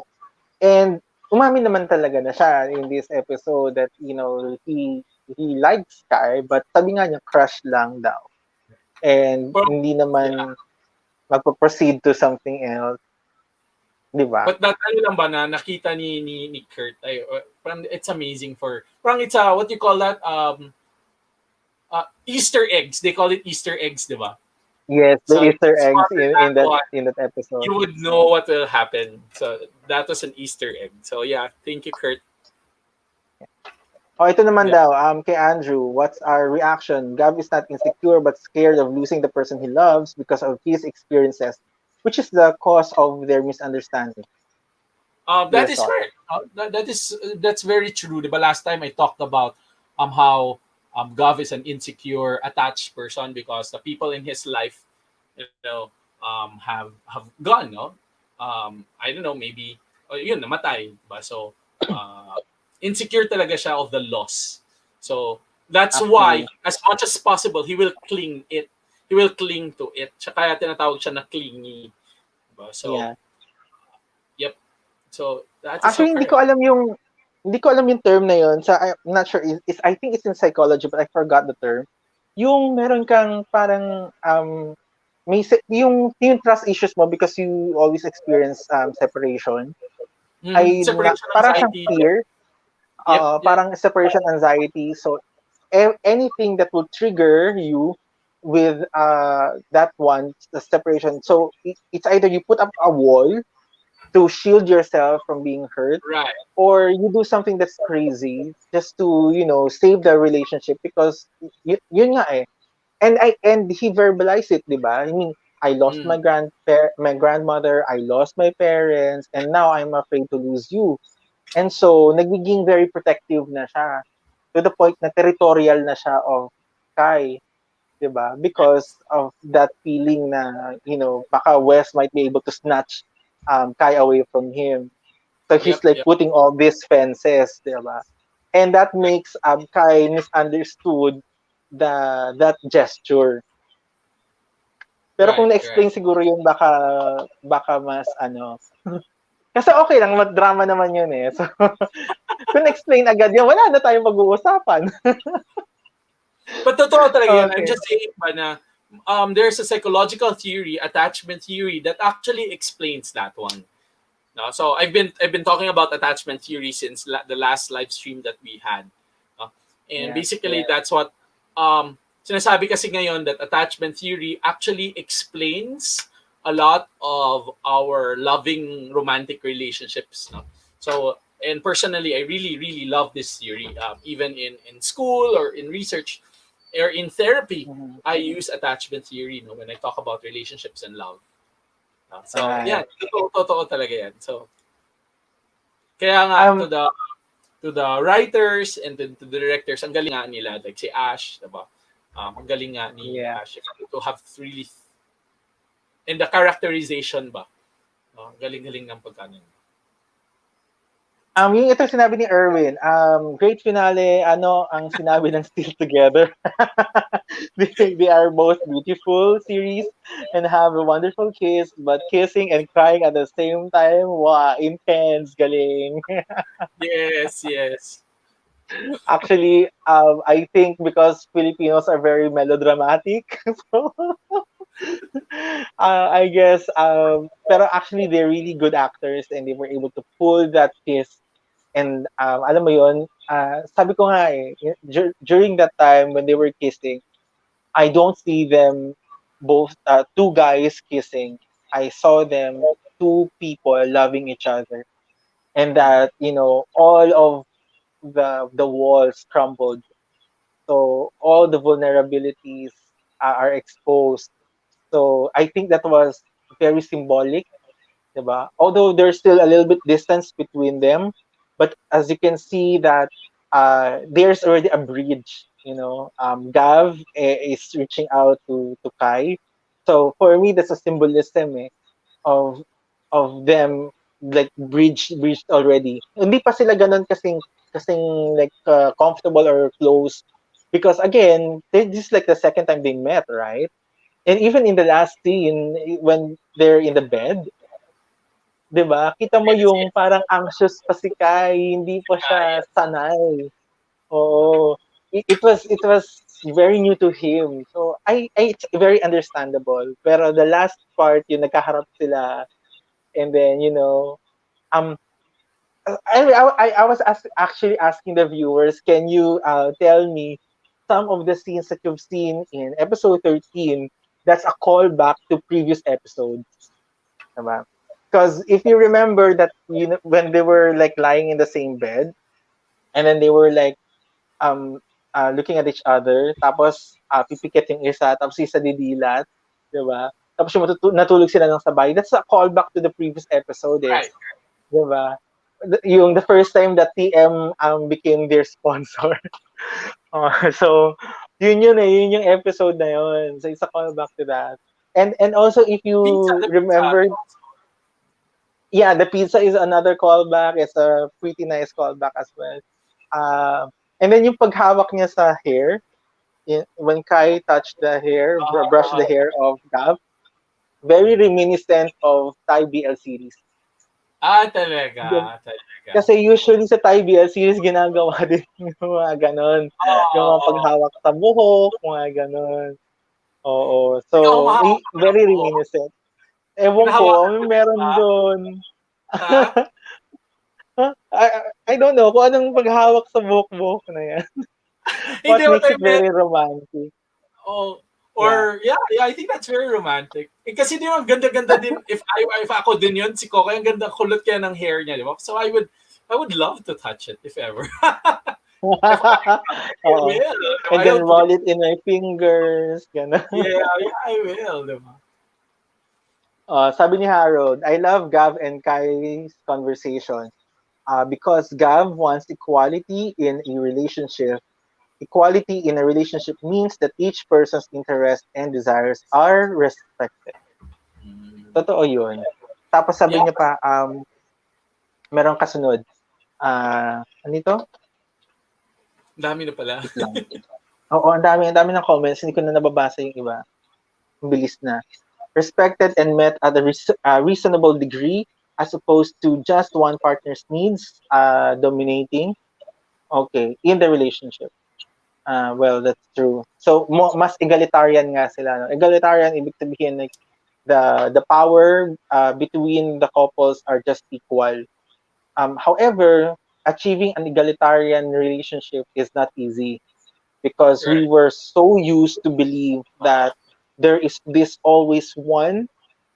And umamin naman talaga na siya in this episode that he likes Sky but sabi nga niya crush lang daw. And But, hindi yeah, naman magpo-proceed to something else, 'di ba? but that ano lang ba na nakita ni Kurt ay parang it's amazing for parang it's what you call that Easter eggs. They call it Easter eggs, di ba? Yes, the So Easter it's eggs part of that one. in that episode. You would know what will happen. So that was an Easter egg. So yeah, thank you, Kurt. Oh, ito naman Yeah. daw, kay Andrew, what's our reaction? Gav is not insecure but scared of losing the person he loves because of his experiences, which is the cause of their misunderstanding. Your That is thought? correct. That's very true. Diba last time I talked about how Gov is an insecure, attached person because the people in his life, have gone. No, I don't know, maybe yun namatay. Diba? So insecure talaga siya of the loss. So that's why, Actually, as much as possible, he will cling it. He will cling to it. Kaya tinatawag siya na clingy. Diba? So yeah. yep. So that is so Actually, correct. hindi ko alam yung term na yun. Sa I'm not sure I think it's in psychology but I forgot the term. Yung meron kang parang yung trust issues mo because you always experience separation ay Separation parang siyang anxiety. fear, Yep, yep, parang separation anxiety. So anything that will trigger you with that one, the separation. So it's either you put up a wall to shield yourself from being hurt, right. or you do something that's crazy just to save the relationship because yun nga eh. And he verbalized it, 'di ba? I mean, I lost Mm, my grandmother, I lost my parents, and now I'm afraid to lose you. And so nagiging very protective na siya to the point na territorial na siya of Kai, 'di ba? Because of that feeling na, baka Wes might be able to snatch Kai away from him. So he's yep, like yep. putting all these fences, 'di ba? And that makes Kai misunderstood that gesture. Pero kung Right, right. na-explain siguro yun baka mas ano. Kasi okay lang mag-drama naman yun eh. So kung na-explain agad yun, wala na tayong pag-uusapan. But totoo talaga yan. I'm Okay. just saying ba na there's a psychological theory, attachment theory, that actually explains that one. No? So I've been talking about attachment theory since the last live stream that we had. No? And Yeah. basically that's what sinasabi kasi ngayon, that attachment theory actually explains a lot of our loving romantic relationships. No? So and personally, I really really love this theory. Even in school or in research or in therapy, Mhm. I use attachment theory. No, when I talk about relationships and love. So yeah, Right. totoo talaga yan. So Kaya nga Um, to the writers and then to the directors, ang galing nga nila like si Ash, diba? Ang galing nga ni yeah. Ash to have really and the characterization ba. No? Galing-galing ng pagkano. Yung ito sinabi ni Erwin, great finale, ano ang sinabi ng Still Together? They are both beautiful series and have a wonderful kiss, but kissing and crying at the same time, wow, intense, galing. Yes, yes. Actually, I think because Filipinos are very melodramatic, so I guess, pero actually they're really good actors and they were able to pull that kiss. And alam mo yun, sabi ko nga eh, during that time when they were kissing, I don't see them both, two guys kissing. I saw them two people loving each other. And that, all of the walls crumbled. So all the vulnerabilities are exposed. So I think that was very symbolic, diba? Although there's still a little bit distance between them, but as you can see that there's already a bridge. Gav is reaching out to Kai. So for me, that's a symbolism of of them like bridged already. Hindi pa sila ganun kasing like comfortable or close because again, this is like the second time they met, right? And even in the last scene when they're in the bed, 'di ba? Kita mo Yes, yung yes. parang anxious pa si Kai, hindi pa siya Kaya. sanay. Oo. It was very new to him. So it's very understandable. Pero the last part yung nagkaharap sila and then um I was actually asking the viewers, can you tell me some of the scenes that you've seen in episode 13 that's a callback to previous episodes? Diba? Because if you remember that when they were like lying in the same bed and then they were like um looking at each other tapos pipikit yung isa tapos isa didilat, 'di ba? Tapos yung natulog sila ng sabay. That's a callback to the previous episode 'di ba? Yung the first time that TM became their sponsor. So yun yung episode na yun. So it's a callback to that. And also if you The pizza. remember, yeah, the pizza is another callback. It's a pretty nice callback as well. Uh, and then yung paghawak niya sa hair, when Kai touched the hair, brushed the hair of Gav, very reminiscent of Thai BL series. Talaga. Talaga. Kasi usually sa Thai BL series, ginagawa din yung mga ganon. Yung mga Oo. paghawak sa buhok, mga ganon. Oo. So, Ikaw humahawak ka ba ng very buhok? reminiscent. Ewan ko, Hinahawakan mo meron ba? doon. Ha? I don't know kung anong paghawak sa buhok-buhok na yan. Hindi, What what makes I it meant, very romantic. oh, Yeah. or yeah, I think that's very romantic. Kasi di ba, ang ganda-ganda din, if ako din yun, si Kokoy, ang ganda kulot kaya ng hair niya, di ba? So I would love to touch it if ever. If I Oo. will. And I then don't roll it in my fingers. Gano'n. yeah, I will, di ba? Sabi ni Harold, I love Gav and Kai's conversation because Gav wants equality in a relationship. Equality in a relationship means that each person's interests and desires are respected. Totoo yun. Tapos sabi Yeah, niya pa, merong kasunod. Ano ito? dami na pala. Wait lang. Oo, ang dami ng comments. Hindi ko na nababasa yung iba. Ang bilis na. Respected and met at a reasonable degree as opposed to just one partner's needs dominating. Okay, in the relationship. Well, that's true. So, mas egalitarian nga sila. No? Egalitarian, ibig sabihin, like, the power between the couples are just equal. However, achieving an egalitarian relationship is not easy because we Right. were so used to believe that there is this always one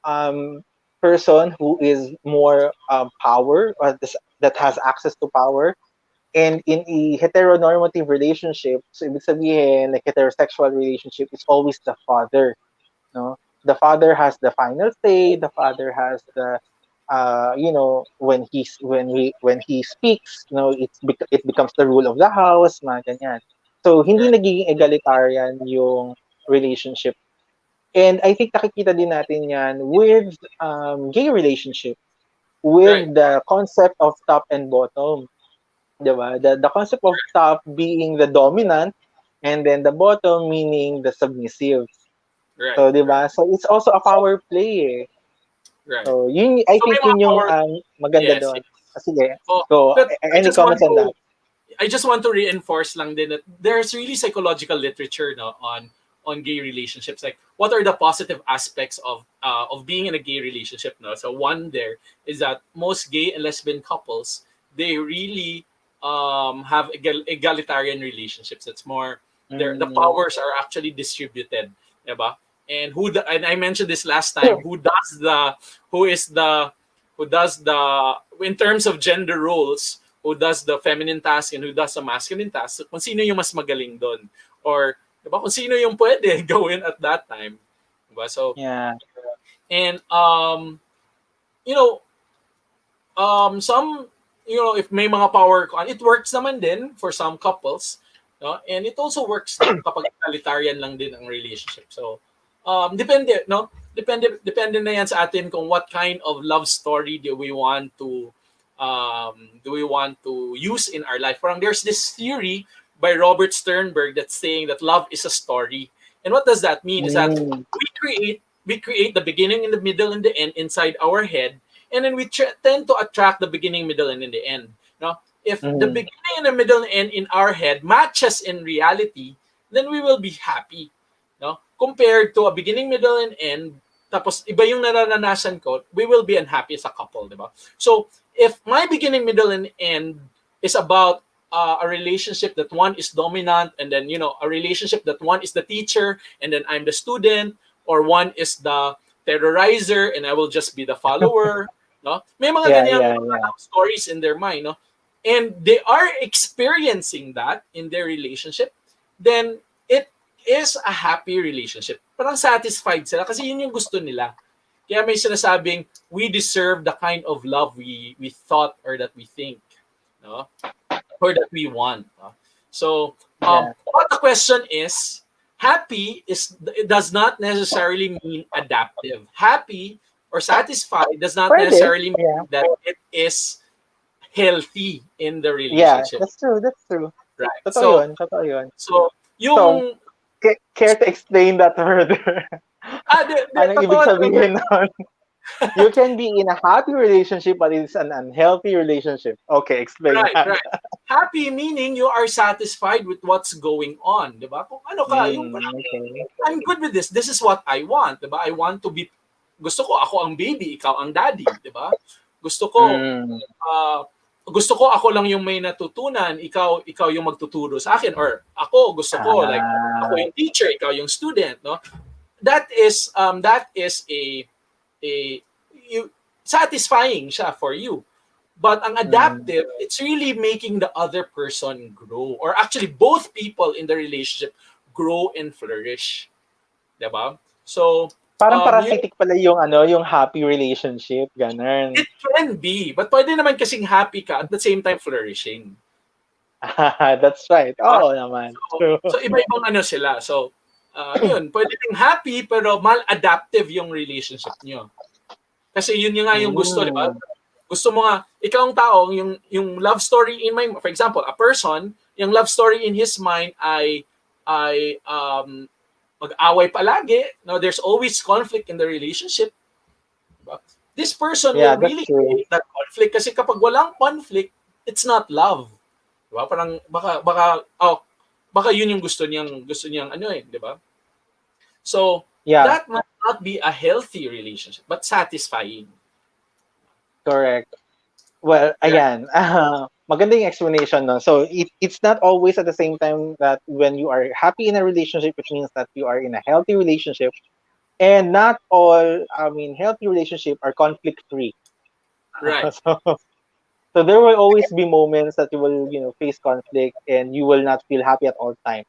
um, person who is more power or that Yeah. has access to power. And in a heteronormative relationship, so ibig sabihin, like heterosexual relationship, it's always the father. No? The father has the final say. The father has when he speaks, it becomes the rule of the house, mga ganyan. So hindi Right. nagiging egalitarian yung relationship. And I think nakikita din natin yan with gay relationship, with Right. the concept of top and bottom. Diba? The concept of top being the dominant and then the bottom meaning the submissive. Right. So, Right. 'di ba? So it's also a power play eh. Right. So, yun I So may think mga yun yung power. maganda Yes. doon. Yes. Sige. Oh, So, but any comments on that? I just want to reinforce lang din that there's really psychological literature no on gay relationships. Like what are the positive aspects of being in a gay relationship? No, so one there is that most gay and lesbian couples they really have egalitarian relationships. It's more the Mm. powers are actually distributed, diba? And and I mentioned this last time. Who is the who does the in terms of gender roles, who does the feminine task and who does the masculine task, kung sino yung mas magaling doon. Or, di ba, kung sino yung pwede gawin at that time. Diba? So, Yeah. and, you know, some, if may mga power, it works naman din for some couples. No? And it also works no, kapag egalitarian lang din ang relationship. So, depende, no? Depende na yan sa atin kung what kind of love story do we want to use in our life. Parang there's this theory by Robert Sternberg that's saying that love is a story. And what does that mean? Is that Mm. we create the beginning and the middle and the end inside our head, and then we tend to attract the beginning, middle, and in the end. No, if the Mm. beginning and the middle and end in our head matches in reality, then we will be happy. No, compared to a beginning, middle, and end, tapos iba yung nararanasan ko, we will be unhappy as a couple, di ba? So if my beginning, middle, and end is about a relationship that one is dominant, and then a relationship that one is the teacher and then I'm the student, or one is the terrorizer and I will just be the follower. No, may mga Yeah, ganyang yeah, mga yeah. stories in their mind, no, and they are experiencing that in their relationship. Then it is a happy relationship. Parang satisfied sila kasi yun yung gusto nila. Kaya may sinasabing we deserve the kind of love we thought or that we think, no, or that we want. No? So, Yeah. what the question is, happy it does not necessarily mean adaptive. Happy or satisfied does not Pwede. necessarily Yeah. mean that it is healthy in the Yeah, relationship, that's true. That's true. right? Totoo So, 'yun, totoo 'yun. so So, yung care to explain that further? Anong ibig totoo naman. sabihin nun? You can be in a happy relationship, but it's an unhealthy relationship. Okay, explain Right, that. right. Happy meaning you are satisfied with what's going on, 'di ba? Kung ano ka, yung Okay. I'm good with this. This is what I want, 'di ba? I want to be gusto ko ako ang baby, ikaw ang daddy, 'di ba? Gusto ko Mm. uh, gusto ko ako lang yung may natutunan, ikaw yung magtuturo sa akin, or ako gusto ko like ako Ah. yung teacher, ikaw yung student, no? That is a you satisfying siya for you. But ang Mm. adaptive, it's really making the other person grow. Or actually, both people in the relationship grow and flourish. Diba? So, Parang yun, parasitic pala yung yung happy relationship, ganun. it can be. But pwede naman kasing happy ka at the same time flourishing. That's right. Diba? Oo naman. True. So iba-ibang ano sila. So, yun, pwede ding happy pero maladaptive yung relationship nyo. Kasi yun yung nga yung gusto, di ba? Mm. Gusto mo nga, ikaw ang taong, yung love story in mind, for example, a person, yung love story in his mind ay mag-away palagi. No, there's always conflict in the relationship. Diba? This person Yeah, will that's really true. create that conflict kasi kapag walang conflict, it's not love. Diba? Parang baka yun yung gusto niyang ano eh, di ba? So, Yeah, that might not be a healthy relationship, but satisfying. correct. Well, Right. ayan, maganda yung explanation, no? So, it's not always at the same time that when you are happy in a relationship, it means that you are in a healthy relationship. And not all, healthy relationship are conflict-free. Right. So, so there will always be moments that you will, face conflict and you will not feel happy at all times.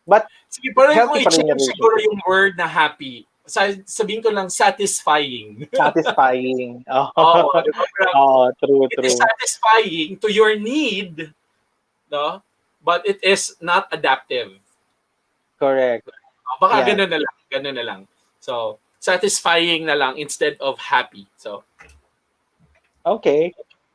But Sige, parang kung healthy pa rin yung i-change siguro relationship. yung word na happy, sabihin ko lang satisfying. Satisfying. Oo, di ba? Parang, Oh, true, it is true. satisfying to your need, no? But it is not adaptive. Correct. Baka Yeah. ganun na lang, ganun na lang. So, satisfying na lang instead of happy. So, Okay.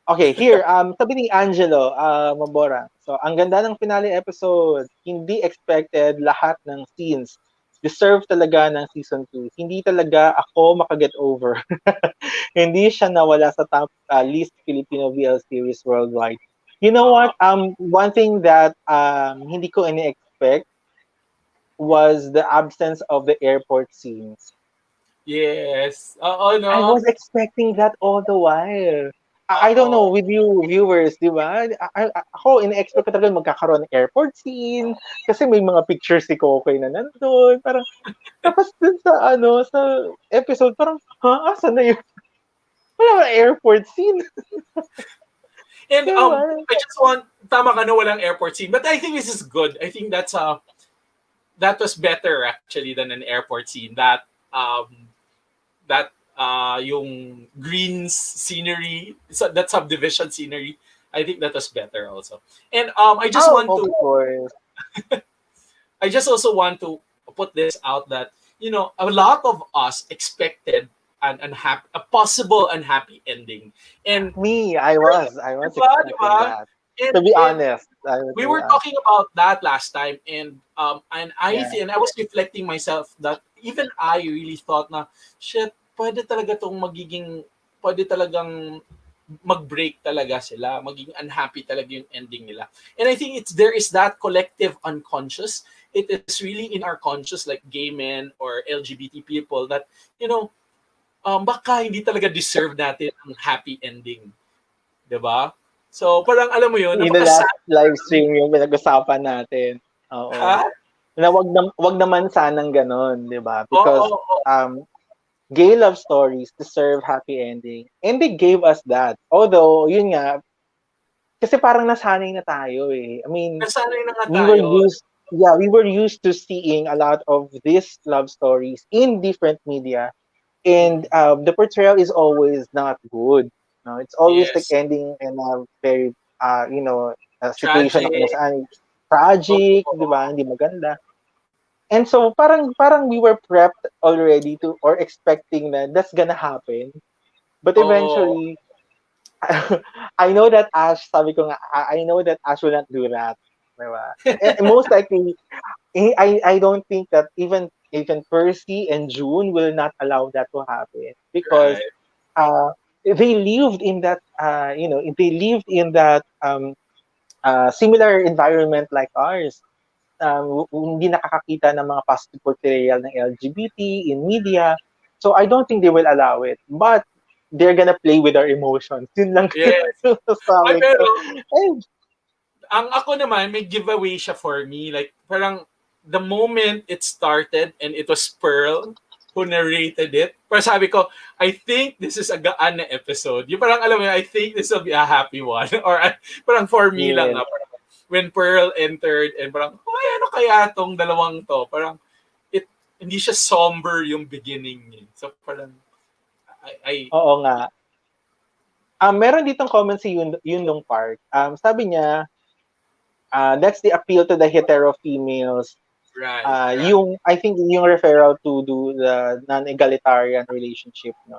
Okay, here, sabi ni Angelo, Mabora. So, ang ganda ng finale episode. Hindi expected lahat ng scenes. Deserve talaga ng season 2. Hindi talaga ako makaget over. Hindi siya nawala sa top list Filipino VL series worldwide. You know uh, what? One thing that hindi ko ini-expect was the absence of the airport scene. yes. Oo, I no? was expecting that all the while. I don't Oo. know with you viewers, di ba? Ako, in-expect ko talaga magkakaroon ng airport scene kasi may mga pictures si Kokoy na nandun. Parang, tapos dun sa, sa episode, parang, ha? Asan na yun? Wala na airport scene. And Di ba? I just want, tama ka na walang airport scene. But I think this is good. I think that was better actually than an airport scene. That yung green scenery, that subdivision scenery, I think that was better also. And Oh, of course. I just also want to put this out that a lot of us expected an unhappy, a possible unhappy ending, and I was expecting diba? that. To be And honest, I would we say were that. talking about that last time, and Yeah. I was reflecting myself that even I really thought na shit, pwede talagang mag-break talaga sila, maging unhappy talaga yung ending nila. And I think there is that collective unconscious. It is really in our conscious, like gay men or LGBT people, that baka hindi talaga deserve natin ang happy ending, 'di ba? So parang alam mo yun, In the last napaka-sad. live stream yung pinag-usapan natin. Oo. Ha? Na wag naman sanang gano'n, 'di ba? Oo, Because oo. gay love stories deserve happy ending. And they gave us that. Although, yun nga, kasi parang nasanay na tayo eh. I mean, Nasanay na nga we were tayo. used yeah, we were used to seeing a lot of these love stories in different media, and Mm. the portrayal is always not good. No, it's always like Yes. ending in a very a situation na kung Tragic. saan Oo, tragic, 'di oo. ba? Hindi maganda. And so parang we were prepped already to or expecting that that's gonna happen. But Oo. eventually, I know that Ash, sabi ko nga, I know that Ash will not do that. Diba? And most likely, I don't think that even Percy and June will not allow that to happen because Right. they lived in that they lived in that similar environment like ours. Hindi nakakakita ng mga positive portrayal ng LGBT in media. So I don't think they will allow it. But they're gonna play with our emotions. Yun lang Yes. yung Ay, sabi ko. pero And, ang ako naman, may giveaway siya for me. Like, parang the moment it started and it was Pearl who narrated it, parang sabi ko, I think this is a gaan na episode. Yung parang alam mo, I think this will be a happy one. Or parang for me lang yes. na, parang when Pearl entered and parang, ano kaya tong dalawang to? Parang, hindi siya somber yung beginning niya. So parang, Oo nga. Meron ditong comment si Yunlong Park. Sabi niya, that's the appeal to the hetero females. right, right. I think yung referral to do the non-egalitarian relationship, no.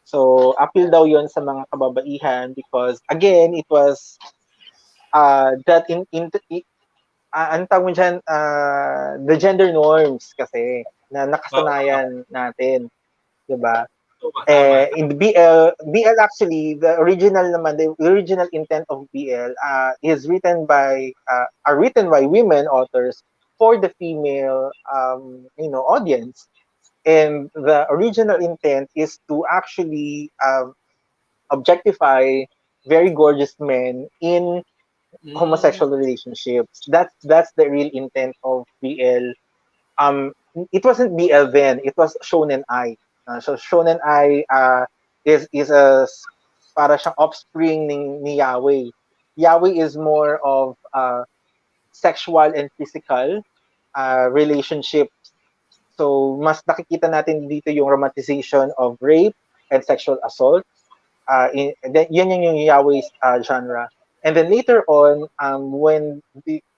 So appeal daw 'yon sa mga kababaihan because again, it was that ang tawag mo dyan, the gender norms kasi na Oo, nakasanayan natin, 'di ba? tama. In BL actually, the original intent of BL is are written by women authors for the female audience, and the original intent is to actually objectify very gorgeous men in Mm, homosexual relationships. That's the real intent of BL. It wasn't BL then, it was Shonen Ai. So Shonen Ai is para siyang offspring ni Yaoi. Yaoi is more of sexual and physical relationship So, mas nakikita natin dito yung romanticization of rape and sexual assault. Yan yung yaoi genre. And then later on, when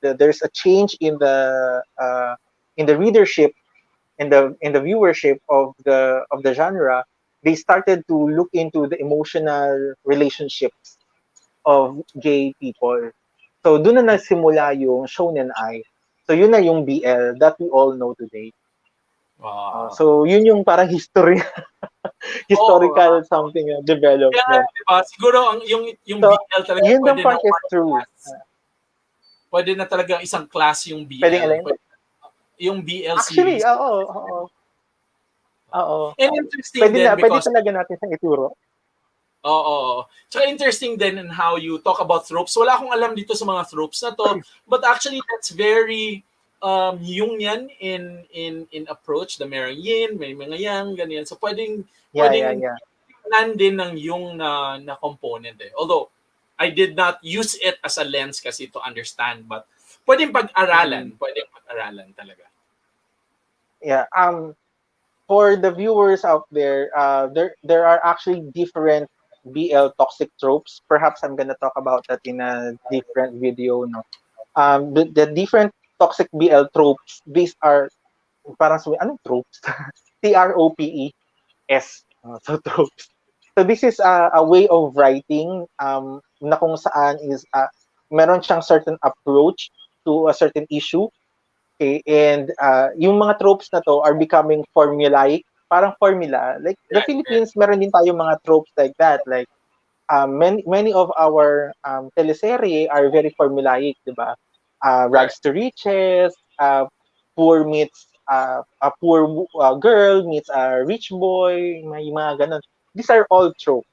there's a change in the readership, in the viewership of the genre, they started to look into the emotional relationships of gay people. So doon na nagsimula yung shonen ai. So yun na yung BL that we all know today. Wow. So yun yung parang history, Oo. historical something Kaya, development. di ba, siguro yung So BL talaga yun pwede bang na part is one true. class. Pwede na talaga isang class yung Pwedeng BL. alin? Yung BL Actually, series. oo. And interesting din Pwede because talaga natin siyang ituro. oo. Tsaka interesting din in how you talk about tropes. Wala akong alam dito sa mga tropes na to, but actually that's very Jungian in approach. The merong yin, may mga yang, ganyan. So pwedeng Yeah. din ng yung na component eh. Although I did not use it as a lens kasi to understand, but pwedeng pag-aralan talaga. Yeah. For the viewers out there, there are actually different BL toxic tropes. Perhaps I'm gonna talk about that in a different video. No, the different toxic BL tropes. These are parang sabi, anong tropes? TROPES. So tropes. So this is a way of writing na kung saan is meron siyang certain approach to a certain issue. Okay, and yung mga tropes na to are becoming formulaic, parang formula. Like the Right. Philippines, meron din tayo mga tropes like that. Like many of our teleserye are very formulaic, di ba? Right. Rags to riches, poor meets a poor girl meets a rich boy, may mga ganun. These are all tropes.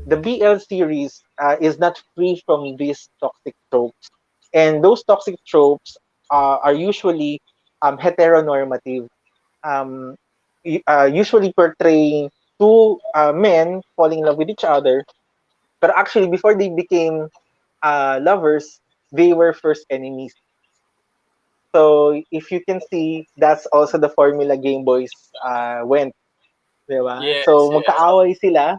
The BL series is not free from these toxic tropes. And those toxic tropes are usually heteronormative, um, usually portraying two men falling in love with each other. But actually, before they became lovers, they were first enemies. So if you can see, that's also the formula Game Boys went. Diba? So Yes. magkaaway sila,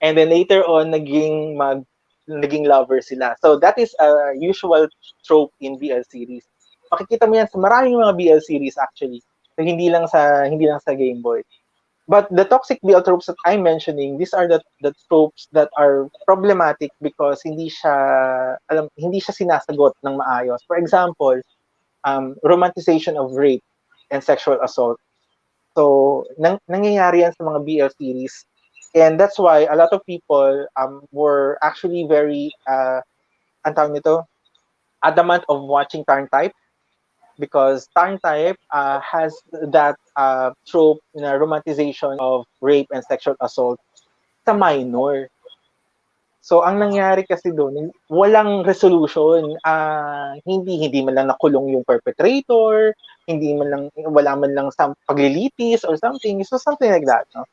and then later on naging lover sila. So that is a usual trope in BL series. Makikita mo yan sa maraming mga BL series actually. So hindi lang sa Game Boy. But the toxic BL tropes that I'm mentioning, these are the tropes that are problematic because hindi siya sinasagot ng maayos. For example, romanticization of rape and sexual assault. So, nangyayari yan sa mga BL series. And that's why a lot of people were actually very, ang tawag nito, adamant of watching Tarn Type because Tarn Type has that trope na romanticization of rape and sexual assault sa minor. So, ang nangyari kasi doon, walang resolution. Hindi man lang nakulong yung perpetrator, wala man lang paglilitis or something. So, something like that. No?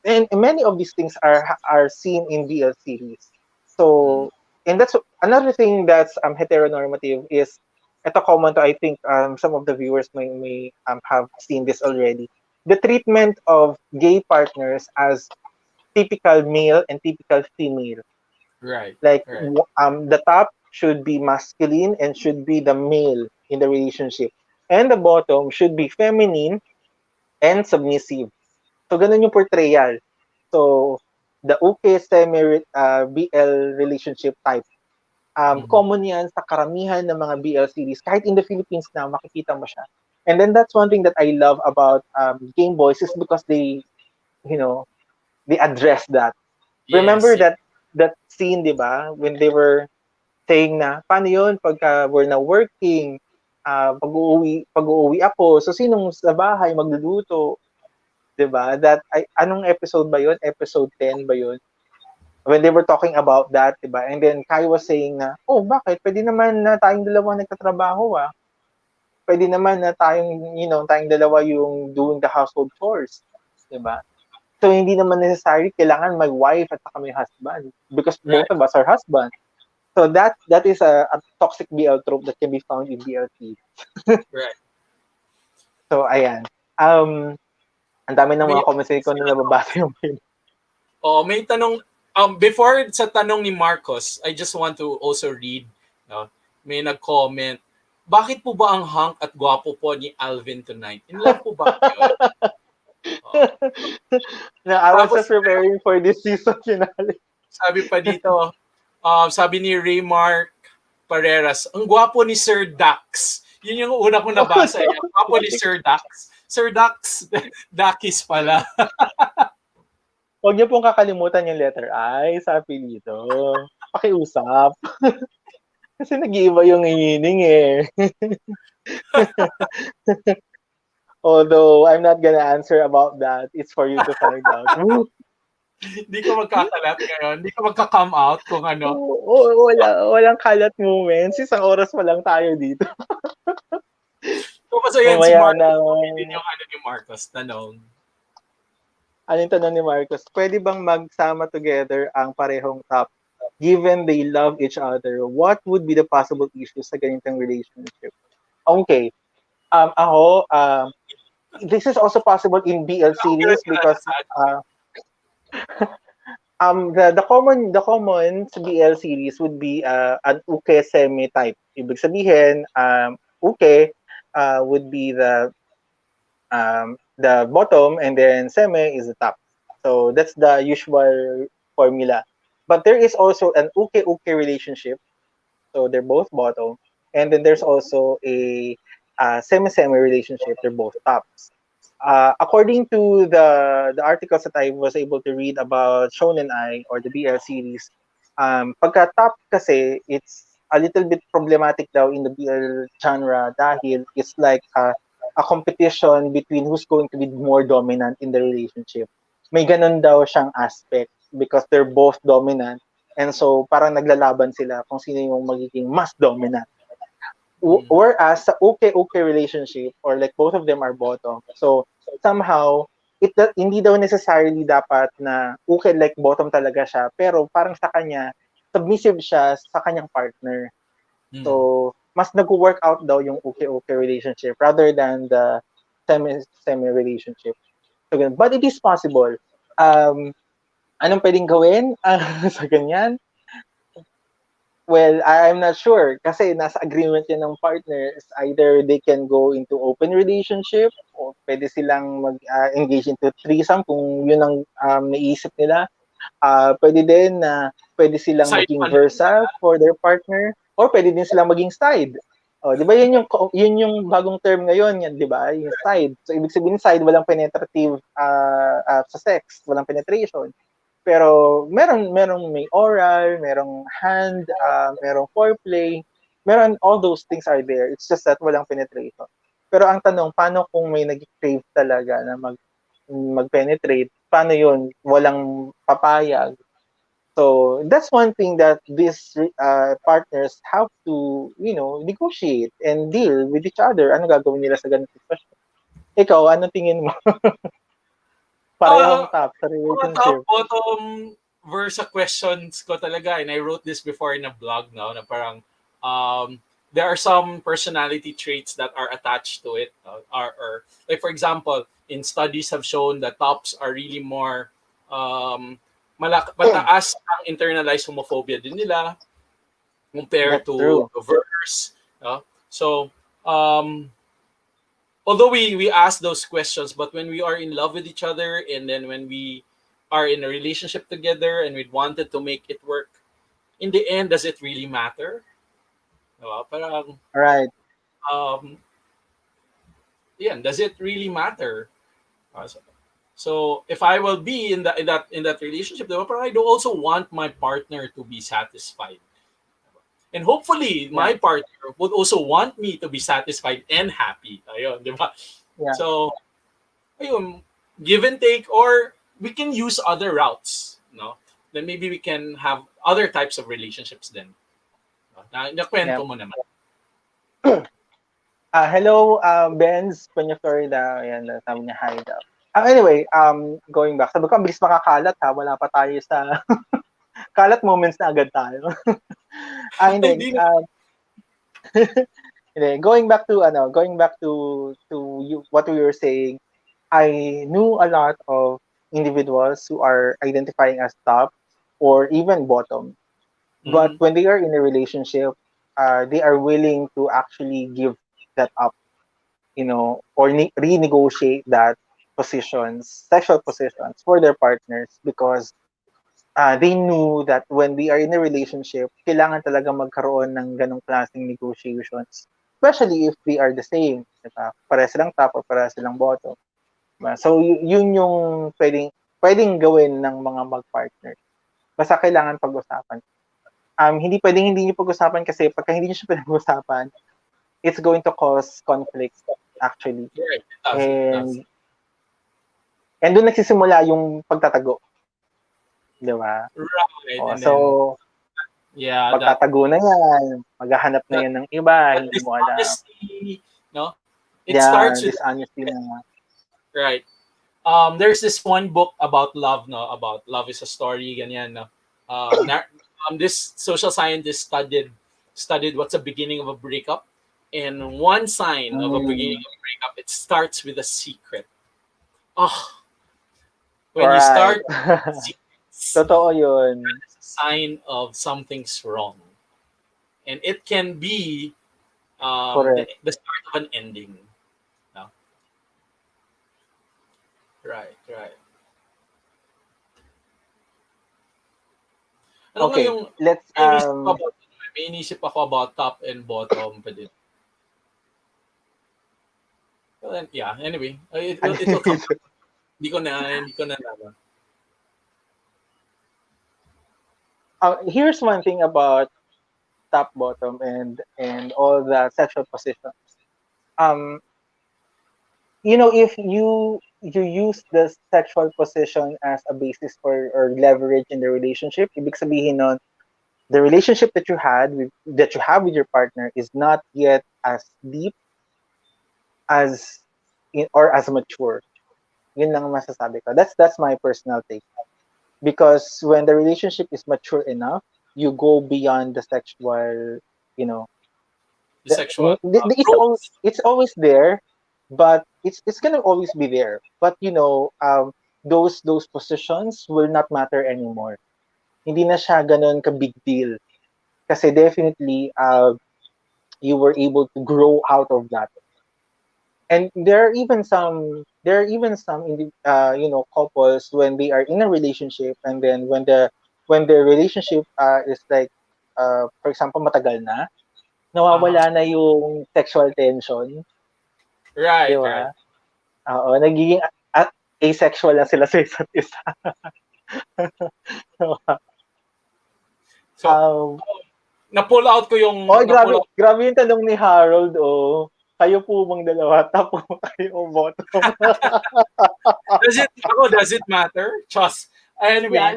And many of these things are seen in BL series. So, and that's another thing that's heteronormative is ito common to I think some of the viewers may have seen this already. The treatment of gay partners as typical male and typical female. Right. Like Right. the top should be masculine and should be the male in the relationship, and the bottom should be feminine and submissive. So ganun yung portrayal. So the okay semi BL relationship type. Common yan sa karamihan ng mga BL series. Kahit in the Philippines na, makikita mo siya. And then that's one thing that I love about Game Boys is because you know, they address that. Remember Yes. that scene, di ba? When they were saying na, paano yun pagka we're na working, pag-uuwi ako, so sinong sa bahay magluluto? Di ba? Anong episode ba yun? Episode 10 ba yun? When they were talking about that, di ba? And then Kai was saying na, oh, bakit? Pwede naman na tayong dalawa nagtatrabaho, ah. Pwede naman na tayong dalawa yung doing the household chores. Di ba? So, hindi naman necessary kailangan may wife at saka may husband because both Right. of us are husband. So, that is a toxic BL trope that can be found in BLT. Right. So, ayan. Ang dami ng May, mga comments ko na nababasa yung may tanong, before sa tanong ni Marcos, I just want to also read, no? May nag-comment, bakit po ba ang hunk at gwapo po ni Alvin tonight? In love po ba kayo? Oh. na I was Tapos, just preparing for this season finale. sabi pa dito, sabi ni Raymark Pareras, ang gwapo ni Sir Dax. Yun yung una kong nabasa. Ang gwapo ni Sir Dax. Sir Dax, Dakis pala. Huwag niyo pong kakalimutan yung letter I sa apelyido. Pakiusap. Kasi nag-iiba yung meaning eh. Although, I'm not gonna answer about that. It's for you to find out. Hindi ko magkakalat ngayon. Hindi ko magka-come out kung ano. Walang kalat moments. Isang oras pa lang tayo dito. So, kasi yan si Mamaya Marcos. na. Din yung ano ni Marcos. Tanong. Anong tanong ni Marcos? Pwede bang magsama together ang parehong top given they love each other? What would be the possible issues sa ganitong relationship? Okay. Ako, this is also possible in BL series because the common sa BL series would be an uke semi type. Ibig sabihin, uke would be the bottom and then semi is the top. So that's the usual formula. But there is also an uke-uke relationship. So they're both bottom. And then there's also a semi-semi relationship. They're both tops. According to the articles that I was able to read about Shonen Ai or the BL series, pagka top kasi, it's a little bit problematic daw in the BL genre dahil it's like a competition between who's going to be more dominant in the relationship. May ganun daw siyang aspect because they're both dominant and so parang naglalaban sila kung sino yung magiging mas dominant. Whereas sa okay relationship or like both of them are bottom. So somehow hindi daw necessarily dapat na okay like bottom talaga siya pero parang sa kanya submissive siya sa kanyang partner. So mas nag-work out daw yung okay relationship rather than the semi relationship. So, but it is possible. Anong pwedeng gawin sa ganyan? Well, I'm not sure kasi nasa agreement yan ng partners. Either they can go into open relationship o pwede silang mag-engage into threesome kung yun ang naisip nila. Pwede din na pwede silang Side maging versa for their partner or pwede din silang maging side. Oh, 'di ba yun yung bagong term ngayon, yan 'di ba? Yung side. So ibig sabihin side walang penetrative sa sex, walang penetration. Pero merong may oral, merong hand, merong foreplay, meron all those things are there. It's just that walang penetration. Pero ang tanong, paano kung may nag-crave talaga na mag-penetrate? Paano yun? Walang papayag. So that's one thing that these partners have to, negotiate and deal with each other. Ano gagawin nila sa ganung sitwasyon? Ikaw, ano tingin mo? Parehong top sa relationship. Top, bottom versa questions ko talaga. And I wrote this before in a blog now na parang there are some personality traits that are attached to it. Or like for example, in studies have shown that tops are really more mataas ang internalized homophobia din nila compared to reverse. So, although we ask those questions, but when we are in love with each other and then when we are in a relationship together and we wanted to make it work, in the end, does it really matter? Parang, right. Does it really matter? So if I will be in that relationship, I do also want my partner to be satisfied. And hopefully, my partner would also want me to be satisfied and happy. Ayun, di ba? Yeah. So, ayun, give and take, or we can use other routes. No? Then maybe we can have other types of relationships then. Nakwento mo naman. Hello, Benz, Peña Florida. Ayan, sabi niya hi daw. Anyway, going back. Sabi ko, ang bilis makakalat ha. Wala pa tayo sa kalat moments na agad tayo. Hindi. Going back to you, what we were saying. I knew a lot of individuals who are identifying as top or even bottom, but Mm-hmm. when they are in a relationship, they are willing to actually give that up, or renegotiate that sexual positions for their partners because they knew that when they are in a relationship, kailangan talaga magkaroon ng ganong klaseng negotiations. Especially if they are the same, diba? Pares silang top or pares silang bottom. Diba? So, yun yung pwedeng gawin ng mga mag-partner. Basta kailangan pag-usapan. Hindi pwedeng hindi niyo pag-usapan kasi pagka hindi niyo siya pag-usapan, it's going to cause conflict actually. Right. It does. It does. And doon nagsisimula yung pagtatago. Di ba? Right. O, And so, then yeah, magtatago na yan. Maghahanap na that yan ng iba. that Hindi mo alam. dishonesty, no, it starts Yeah, with dishonesty na. right. There's this one book about love, no, about love is a story, ganyan, no. This social scientist studied what's the beginning of a breakup, and one sign of a beginning Mm, of a breakup, it starts with a secret. Oh, when you right. start secrets, Totoo yun. it's a sign of something's wrong, and it can be Correct. the start of an ending. No? Right, right. Ano nga Okay, yung let's, may inisip ko about may inisip ako about top and bottom pa din. Well, yeah, anyway, ano it will come back. Hindi ko na naman. here's one thing about top, bottom, and all the sexual positions. Um, if you use the sexual position as a basis for or leverage in the relationship, ibig sabihin nun, the relationship that you have with your partner is not yet as deep as or as mature. Yun lang ang masasabi ko. That's my personal take. Because when the relationship is mature enough, you go beyond the sexual, you know, The sexual it's roles. it's always there, but it's gonna always be there. But those positions will not matter anymore. Hindi na siya ganun ka big deal. Kasi definitely, you were able to grow out of that. And there are even some couples when they are in a relationship, and then when the relationship is like, for example, matagal na, Uh-huh. nawawala na yung sexual tension, di Right, right. ba? Oo, nagiging asexual na sila sa isa't isa. So, um, na-pull out ko yung grabe, na-pull out. grabe yung tanong ni Harold, oh. Kayo po bang dalawa? Tapo kayo o bottom? Does it matter? Just anyway, Yan.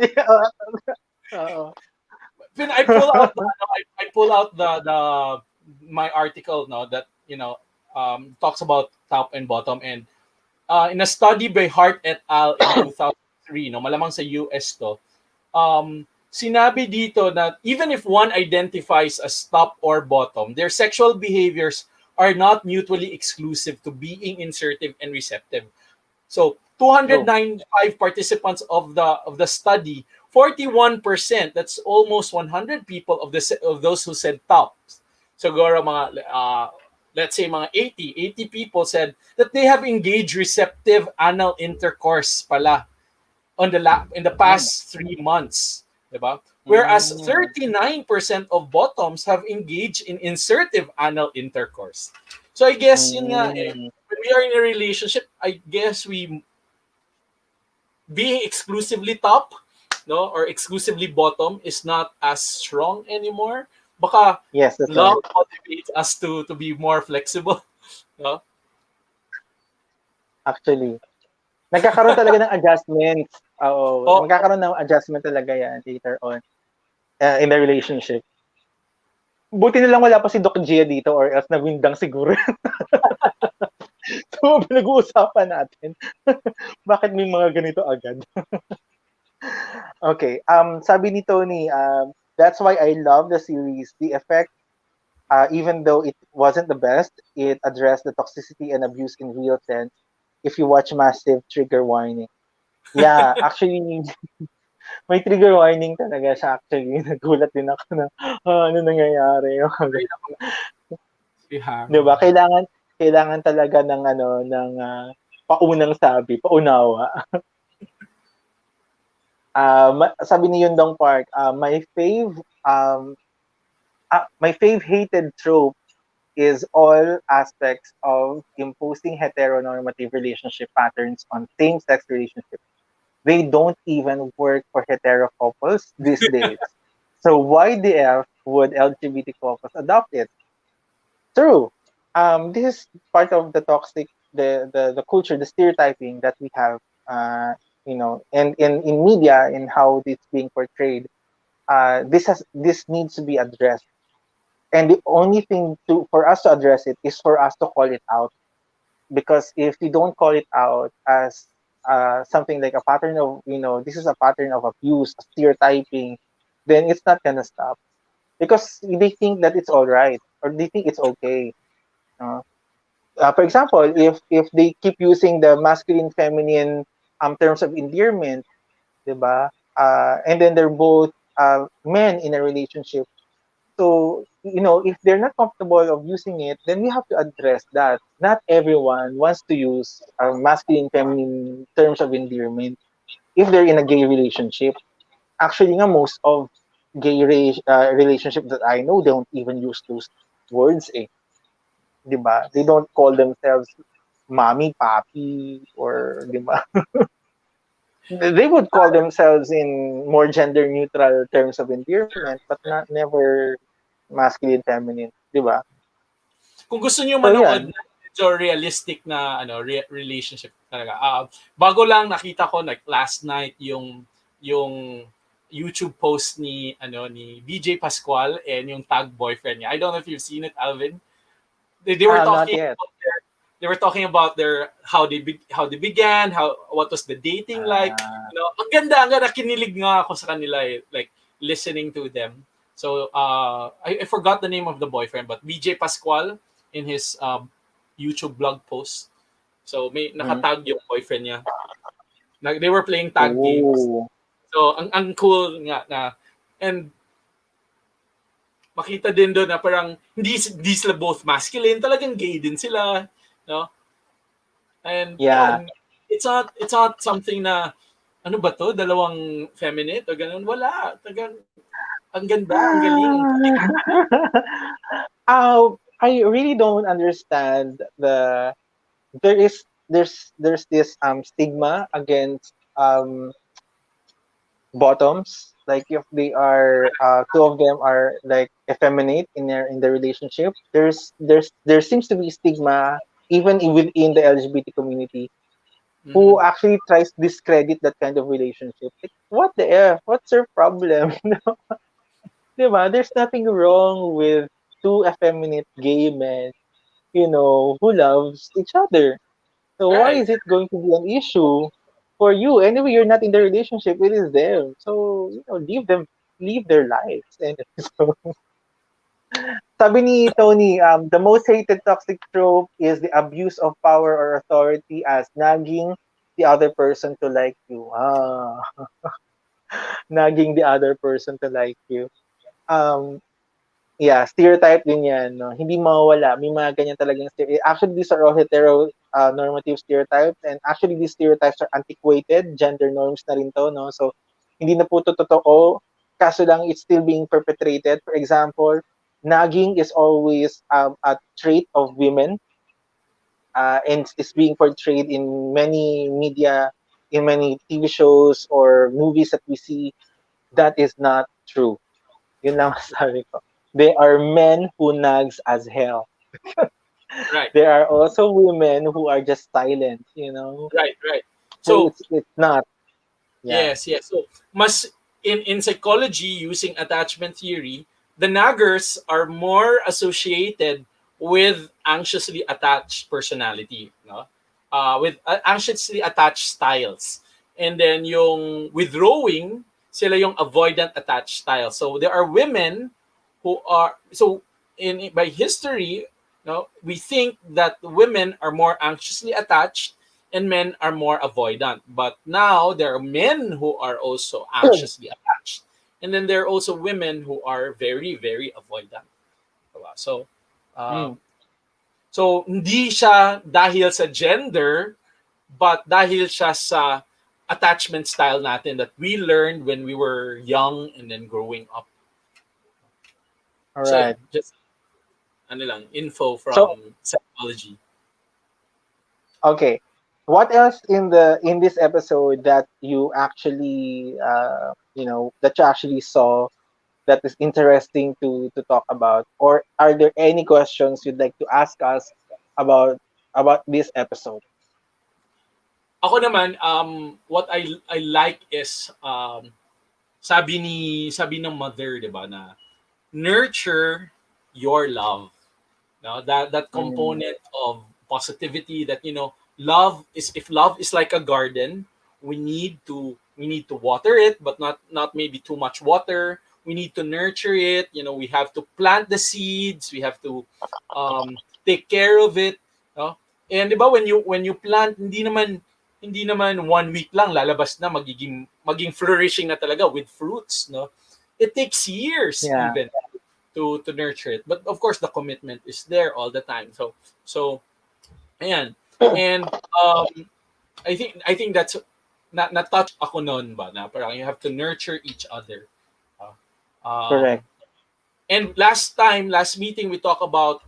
Oo. when I pull out I pull out the my article, no, that talks about top and bottom, and in a study by Hart et al. In 2003, no, malamang sa US to, sinabi dito na even if one identifies as top or bottom, their sexual behaviors are not mutually exclusive to being insertive and receptive. So True. 295 participants of the study, 41%, that's almost 100 people of those who said top. Siguro mga let's say mga 80 people said that they have engaged receptive anal intercourse pala in the Mm. past 3 months, diba? Whereas Mm. 39% of bottoms have engaged in insertive anal intercourse. So I guess yun nga Mm. when we are in a relationship, I guess we being exclusively top, no, or exclusively bottom is not as strong anymore. Baka Yes, that's right. love motivates us to be more flexible, no? Actually, nagkakaroon talaga ng adjustments. Oo, Oh, magkakaroon ng adjustment talaga yan later on in the relationship. Buti na lang wala pa si Doc Gia dito or else nagwindang siguro. So, pinag-uusapan natin. Bakit may mga ganito agad? Okay, sabi ni Tony, that's why I love the series. The effect Even though it wasn't the best, it addressed the toxicity and abuse in real sense. If you watch Massive, trigger warning. Yeah, actually, may trigger warning talaga siya actually. Nagulat din ako na, ano nangyayari? Si 'Di ba? Harry. Kailangan talaga ng ano, ng paunang sabi, paunawa. Sabi ni Yundong Park, my fave hated trope is all aspects of imposing heteronormative relationship patterns on same-sex relationships. They don't even work for hetero couples these days. So why the F would LGBT couples adopt it? True. This is part of the toxic, the culture, the stereotyping that we have, and in media and how it's being portrayed. This needs to be addressed, and the only thing for us to address it is for us to call it out. Because if we don't call it out as something like a pattern of, this is a pattern of abuse, stereotyping, then it's not gonna stop because they think that it's all right or they think it's okay. Uh, for example, if they keep using the masculine feminine terms of endearment, 'di ba? And then they're both men in a relationship. So, if they're not comfortable of using it, then we have to address that. Not everyone wants to use masculine feminine terms of endearment if they're in a gay relationship. Actually, nga, most of relationships that I know don't even use those words, eh. 'Di ba? They don't call themselves mommy, papi, or 'di ba? They would call themselves in more gender neutral terms of endearment, but not never masculine, feminine, 'di ba? Kung gusto niyo So manood yan. na medyo realistic na relationship talaga. Bago lang nakita ko like last night yung YouTube post ni BJ Pascual and yung tag boyfriend niya. I don't know if you've seen it, Alvin. They were Not talking yet. about their how they began, how what was the dating like. Ah, Ang ganda kinilig nga ako sa kanila like listening to them. So I forgot the name of the boyfriend, but BJ Pascual in his YouTube blog post. So may mm. nakatag yung boyfriend niya. They were playing tag games. Oh. So ang cool nga na, and makita din doon na parang hindi sila both masculine, talagang gay din sila, no? And Yeah. yun, it's not something na ano ba to, dalawang feminine o ganun, wala. Tagang ang ganda, ang galing. I really don't understand there's this stigma against bottoms, like if they are two of them are like effeminate in their relationship. There seems to be stigma even within the LGBT community Mm-mm. who actually tries to discredit that kind of relationship. Like, what the F? What's your problem? Diba? There's nothing wrong with two effeminate gay men, who loves each other. So why Right. is it going to be an issue for you? Anyway, you're not in the relationship, it is them. So, leave their lives. And so, sabi ni Tony, the most hated toxic trope is the abuse of power or authority as nagging the other person to like you. Nagging the other person to like you. Um, yeah, stereotype din yan, no? Hindi mawawala. May mga ganyan talagang stereotype. Actually, these are all normative stereotypes, and actually these stereotypes are antiquated. Gender norms na rin to, no? So, hindi na po to totoo. Kaso lang, it's still being perpetrated. For example, nagging is always a trait of women, and it's being portrayed in many media, in many TV shows or movies that we see. That is not true. Yun lang masabi ko. They are men who nags as hell. Right. There are also women who are just silent. Right. So So it's not. Yeah. yes. So mas in psychology using attachment theory, the naggers are more associated with anxiously attached personality, no? With anxiously attached styles. And then yung withdrawing, sila yung avoidant attached style. So there are women who are so in by history, we think that women are more anxiously attached and men are more avoidant. But now there are men who are also anxiously attached, and then there are also women who are very, very avoidant. Diba? So, Mm. hindi siya dahil sa gender, but dahil siya sa attachment style natin that we learned when we were young and then growing up. All So right. yeah, just info So, from psychology. okay. What else in this episode that you actually that you actually saw that is interesting to talk about, or are there any questions you'd like to ask us about this episode? Ako naman, what I like is sabi ng mother, 'di ba, na nurture your love. No, that Mm, component of positivity, that love is, if love is like a garden, we need to water it, but not maybe too much water. We need to nurture it. We have to plant the seeds. We have to take care of it. No? And 'di ba, when you plant, hindi naman 1 week lang lalabas na, maging flourishing na talaga with fruits, no? It takes years yeah. even to nurture it. But of course, the commitment is there all the time. So ayan. And I think that's na touch ako noon ba, na parang you have to nurture each other. Uh, Correct. Um, and last meeting, we talk about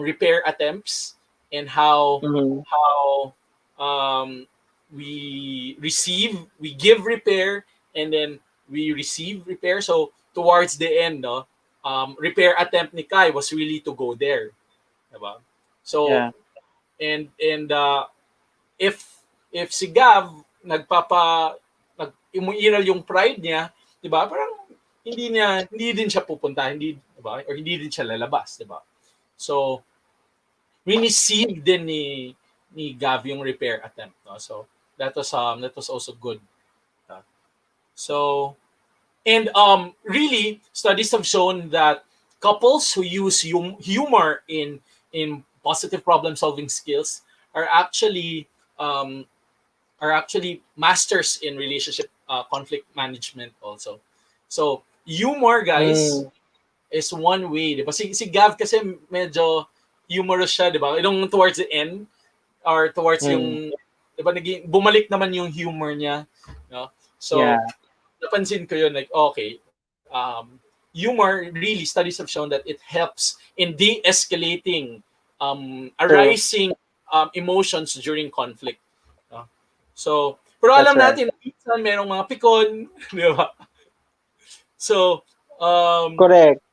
repair attempts, and Mm-hmm. how um, we give repair, and then we receive repair. So towards the end, no, repair attempt ni Kai was really to go there, diba? So Yeah. and if si Gav umuiral yung pride niya, 'di ba? Parang hindi din siya pupunta, hindi, 'di ba? Or hindi din siya lalabas, 'di ba? So receive din ni Gav yung repair attempt, no? So that was also good. Uh, So and really, studies have shown that couples who use humor in positive problem solving skills are actually um, masters in relationship conflict management also. So humor, guys, Mm, is one way, 'di ba? Si Gav kasi medyo humorous siya, 'di ba? Yung towards the end, or towards mm, yung, 'di ba, naging bumalik naman yung humor niya, no? So yeah. napansin ko yun, like, okay, humor, really, studies have shown that it helps in de-escalating True. arising emotions during conflict, no? So pero That's alam right. natin, minsan merong mga pikon, di ba? So um, Correct.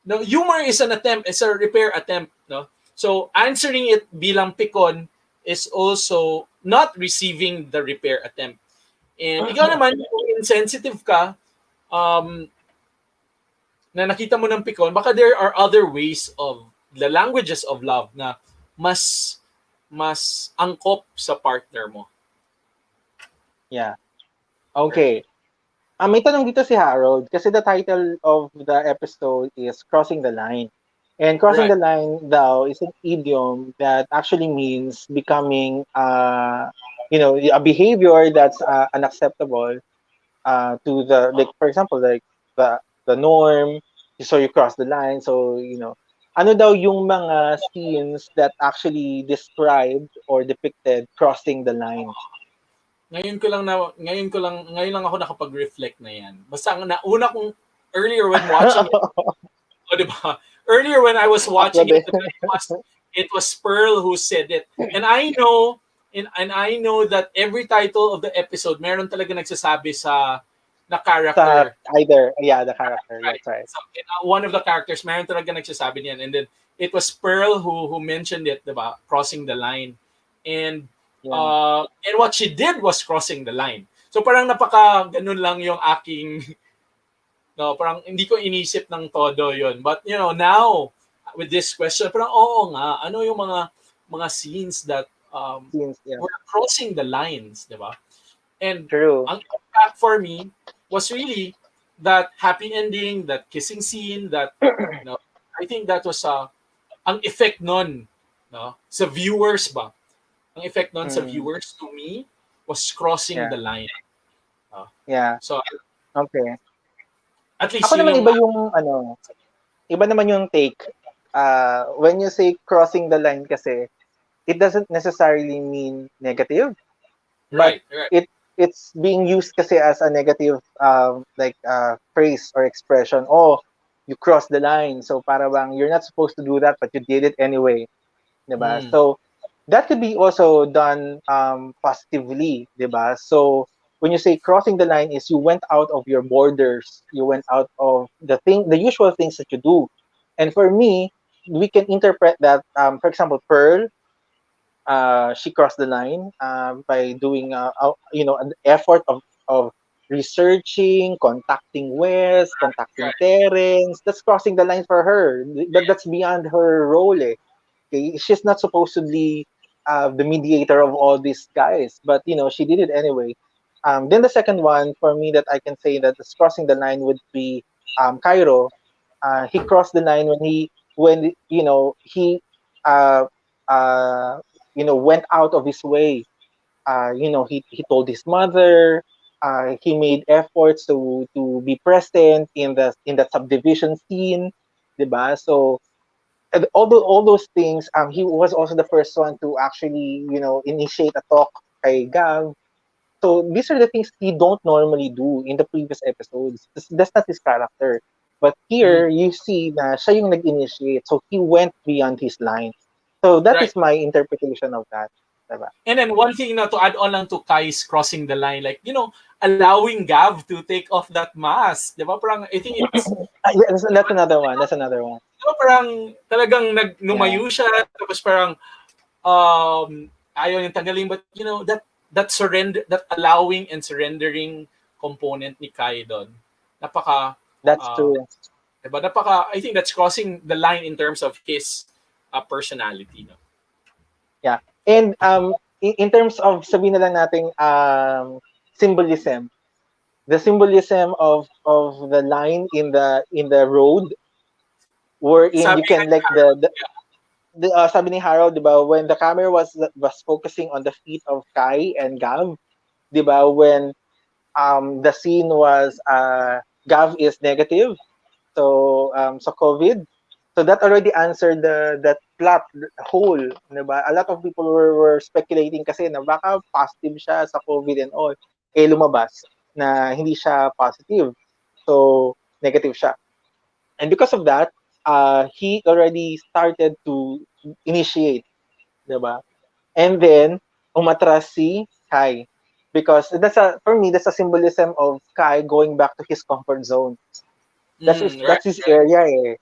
no, humor is an attempt, it's a repair attempt, no? So answering it bilang pikon is also not receiving the repair attempt. And ikaw naman, kung insensitive ka, um, na nakita mo ng pikon, baka there are other ways of the languages of love na mas mas angkop sa partner mo. Yeah. Okay. May tanong dito si Harold kasi the title of the episode is Crossing the Line. And crossing Right. the line daw is an idiom that actually means becoming a behavior that's unacceptable to the, like, for example, like the norm. So you cross the line. So, ano daw yung mga scenes that actually described or depicted crossing the line? Ngayon lang ako nakapag-reflect na yan. Basta ang nauna kong earlier when watching it, o, di ba? Earlier when I was Ako watching it, din. it was Pearl who said it. And I know that every title of the episode meron talaga nagsasabi na Sa character. either, yeah, the character. Right. That's right. So, one of the characters, meron talaga nagsasabi niyan. And then, it was Pearl who mentioned it, diba? Crossing the line. And, Yeah. and what she did was crossing the line. So, parang ganun lang yung aking, no, parang hindi ko inisip ng todo yon. But, now, with this question, parang, oo nga, ano yung mga scenes that Scenes, yeah. were crossing the lines, diba? And True. ang impact for me was really that happy ending, that kissing scene, that I think that was ang effect nun, no, sa viewers ba? Ang effect nun sa Mm, viewers to me was crossing yeah, the line. No? yeah, So okay. at least Ako yun naman yung iba naman yung take. When you say crossing the line kasi, it doesn't necessarily mean negative, but right, right. it's being used kasi as a negative phrase or expression. Oh, you crossed the line. So para bang you're not supposed to do that, but you did it anyway. Diba? Mm, So that could be also done positively, diba? So when you say crossing the line is you went out of your borders, you went out of the usual things that you do. And for me, we can interpret that, for example, Pearl, she crossed the line by doing an effort of researching, contacting Wes, contacting right, Terence. That's crossing the line for her. That's beyond her role. Eh. Okay? She's not supposedly the mediator of all these guys, but she did it anyway. Then the second one for me that I can say that is crossing the line would be Cairo. He crossed the line when he uh, uh, went out of his way. He told his mother. He made efforts to be present in the subdivision scene, diba? So and all those things, he was also the first one to actually, initiate a talk kay Gav. So these are the things he don't normally do in the previous episodes. That's not his character. But mm, here, you see na siya yung nag-initiate. So he went beyond his line. So that right. is my interpretation of that. Diba? And then one thing na to add on lang to Kai's crossing the line, like, allowing Gav to take off that mask. Di ba? Parang, I think it's, Yeah, that's another one. That's another one. di ba, parang talagang Yeah. numayo siya, tapos parang, ayaw niyang tanggalin, but, that surrender, that allowing and surrendering component ni Kai doon, napaka, That's uh, true. diba? Napaka, I think that's crossing the line in terms of his personality. No? Yeah. And in terms of sabihin na lang nating symbolism, the symbolism of the line in the road wherein you Sabi nga can ni like Harold, sabi ni Harold, 'di ba, when the camera was focusing on the feet of Kai and Gav, 'di ba, when the scene was Gav is negative, so COVID. So that already answered that plot hole, 'di ba? A lot of people were speculating kasi na baka positive siya sa COVID and all. Eh lumabas na hindi siya positive. So negative siya. And because of that, he already started to initiate, 'di ba? And then umatras si Kai because for me that's a symbolism of Kai going back to his comfort zone. right, That's his right, area eh.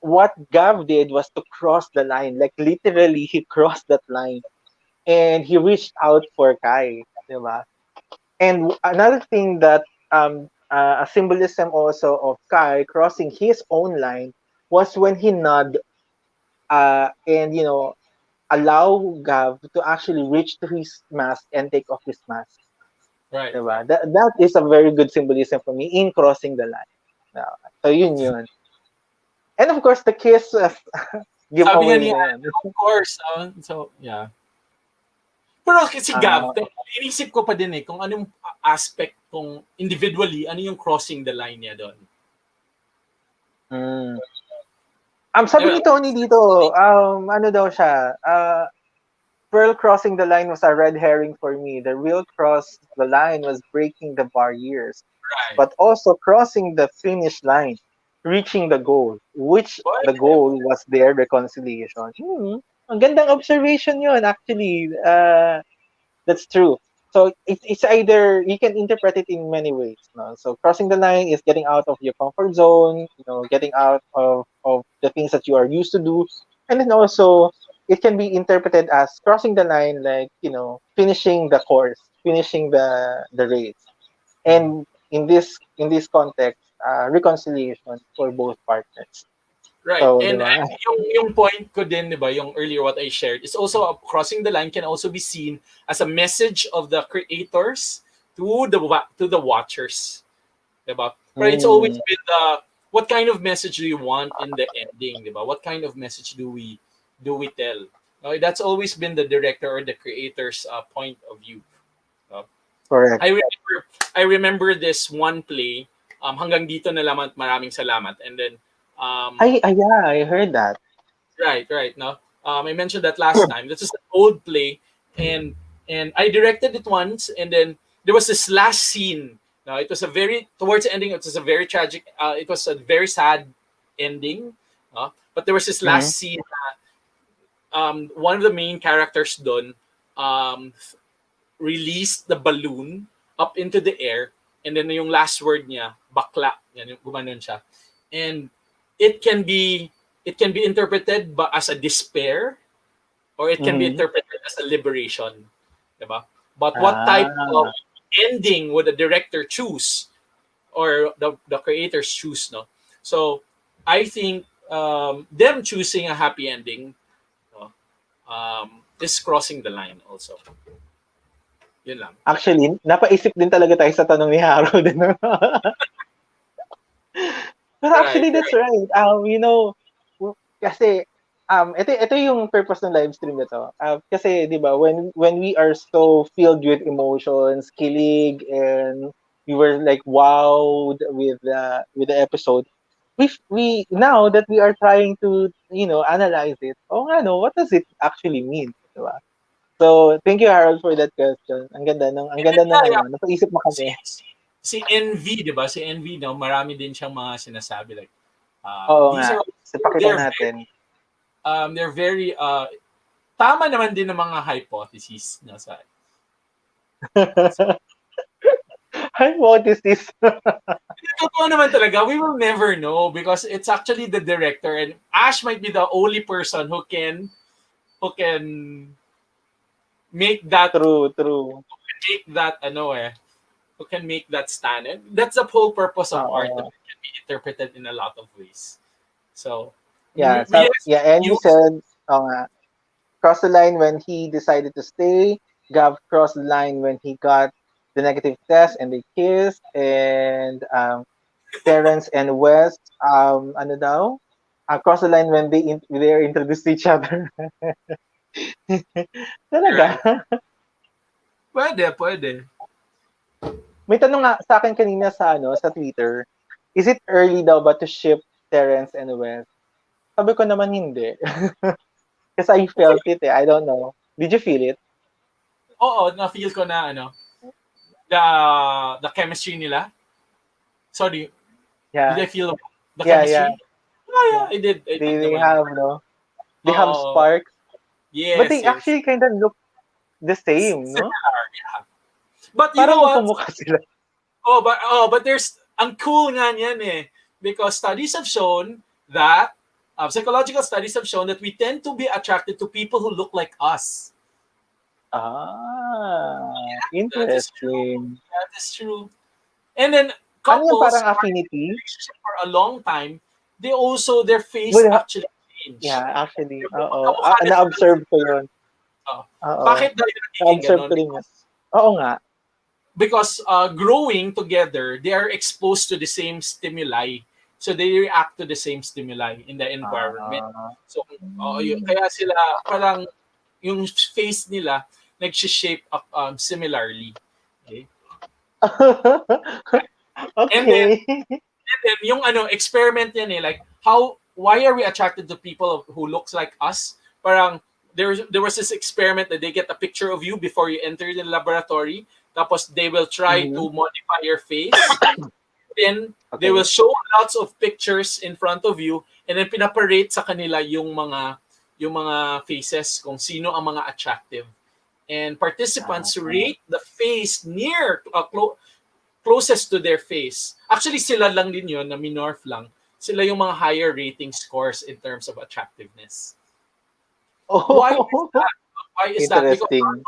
What Gav did was to cross the line. Like literally he crossed that line and he reached out for Kai, 'di ba? And another thing that a symbolism also of Kai crossing his own line was when he nod and allow Gav to actually reach to his mask and take off his mask. right, right. Diba? That is a very good symbolism for me in crossing the line. Yeah. So yun. And of course the kiss Sabi nga giveaway ni na yun. Ana, of course. So, yeah. Pero kasi Gav, Uh, inisip ko pa din kung anong aspect, kung individually, ano yung crossing the line niya doon. mm. Sabi Diba? ni Tony dito, ano daw siya, Pearl crossing the line was a red herring for me. The real cross the line was breaking the barriers, Right. but also crossing the finish line, reaching the goal, which But, the goal was their reconciliation. Ang gandang observation yun, actually. That's true. So it's either you can interpret it in many ways. No? So crossing the line is getting out of your comfort zone, getting out of the things that you are used to do. And then also it can be interpreted as crossing the line like, finishing the course, finishing the race. And in this context, reconciliation for both partners. right. So, di And ba? yung point ko din, di ba, yung earlier what I shared, is also crossing the line can also be seen as a message of the creators to the watchers. diba? But it's always Mm, been the what kind of message do you want in the ending, diba? What kind of message do we tell? That's always been the director or the creator's point of view. Uh, correct. I remember this one play. Hanggang dito na lang at maraming salamat. And then Yeah, I heard that. right. No, I mentioned that last time. This is an old play, and I directed it once, and then there was this last scene. Now it was a very towards the ending. It was a very tragic. It was a very sad ending. But there was this Mhm. last scene. One of the main characters done um, released the balloon up into the air, and then yung last word niya, bakla. Yan, yung gumanon siya. And it can be it can be interpreted as a despair, or it can be Mhm. interpreted as a liberation, diba? But what type of Ah, ending would the director choose, or the creators choose, no? So I think them choosing a happy ending, no, is crossing the line also. Yun lang. actually, napaisip din talaga tayo sa tanong ni Harold, ano? Pero Right, actually, that's right. right. Kasi, ito yung purpose ng live stream na to. Kasi, di ba, when we are so filled with emotions, kilig, and we were like wowed with the episode, we now that we are trying to, analyze it, nga, no, what does it actually mean? Di ba? So, thank you, Harold, for that question. Ang And then, ganda ng yeah, napaisip mo si kami. si si NV, 'di ba? Si NV, no, marami din siyang mga sinasabi like Oo nga. these are So, pakinggan they're very natin. they're very tama naman din ng mga hypotheses na sa Hypothesis. totoo naman talaga. We will never know because it's actually the director, and Ash might be the only person who can make that True, true. who can make that stand. And that's the whole purpose of art, that Oo. it can be interpreted in a lot of ways. So Yeah, yes, we can and he use. said, nga, cross the line when he decided to stay. Gav crossed the line when he got the negative test and they kissed. And Terrence and Wes, ano daw? Cross the line when they are introduced to each other. Talaga? Right. Pwede. May tanong nga sa akin kanina sa Twitter, is it early daw ba to ship Terrence and Wes? Sabi ko naman hindi. Because I felt it eh. I don't know. Did you feel it? Oo, na-feel ko na the the chemistry nila. Sorry, did Yeah. I feel the Yeah, yeah, chemistry? Oh, yeah, yeah. I did They naman. have, no? They have Oo, sparks. But yes, they yes. actually kind of look the same, no? Similar, yeah. But you Parang know what? magkamukha sila. But there's ang cool nga niyan eh, because studies have shown that psychological studies have shown that we tend to be attracted to people who look like us. Ah, That is true. interesting. That is true. And then Ano yung couples parang who are in a affinity? relationship for a long time, they also their face Well, actually change. yeah, actually. Oo. Magkamukha na sila. Na-observe ko yun. Oh. Oo. Bakit daw yung nagiging Na-observe ganun? ko rin yun. Oo nga. Because growing together, they are exposed to the same stimuli. So they react to the same stimuli in the environment. Ah. So kaya sila parang yung face nila nag-shape up similarly. Okay? And then Okay. yung experiment yan eh, like why are we attracted to people who looks like us? Parang there was this experiment that they get a picture of you before you enter the laboratory, tapos they will try to Mhm. modify your face, then they will Okay. show lots of pictures in front of you, and then pinaparate sa kanila yung mga faces kung sino ang mga attractive, and Ah. participants rate the face near closest to their face. Actually, sila lang din yun, na minorf lang. Sila yung mga higher rating scores in terms of attractiveness. Why is Oh, that? Why is that? Because interesting.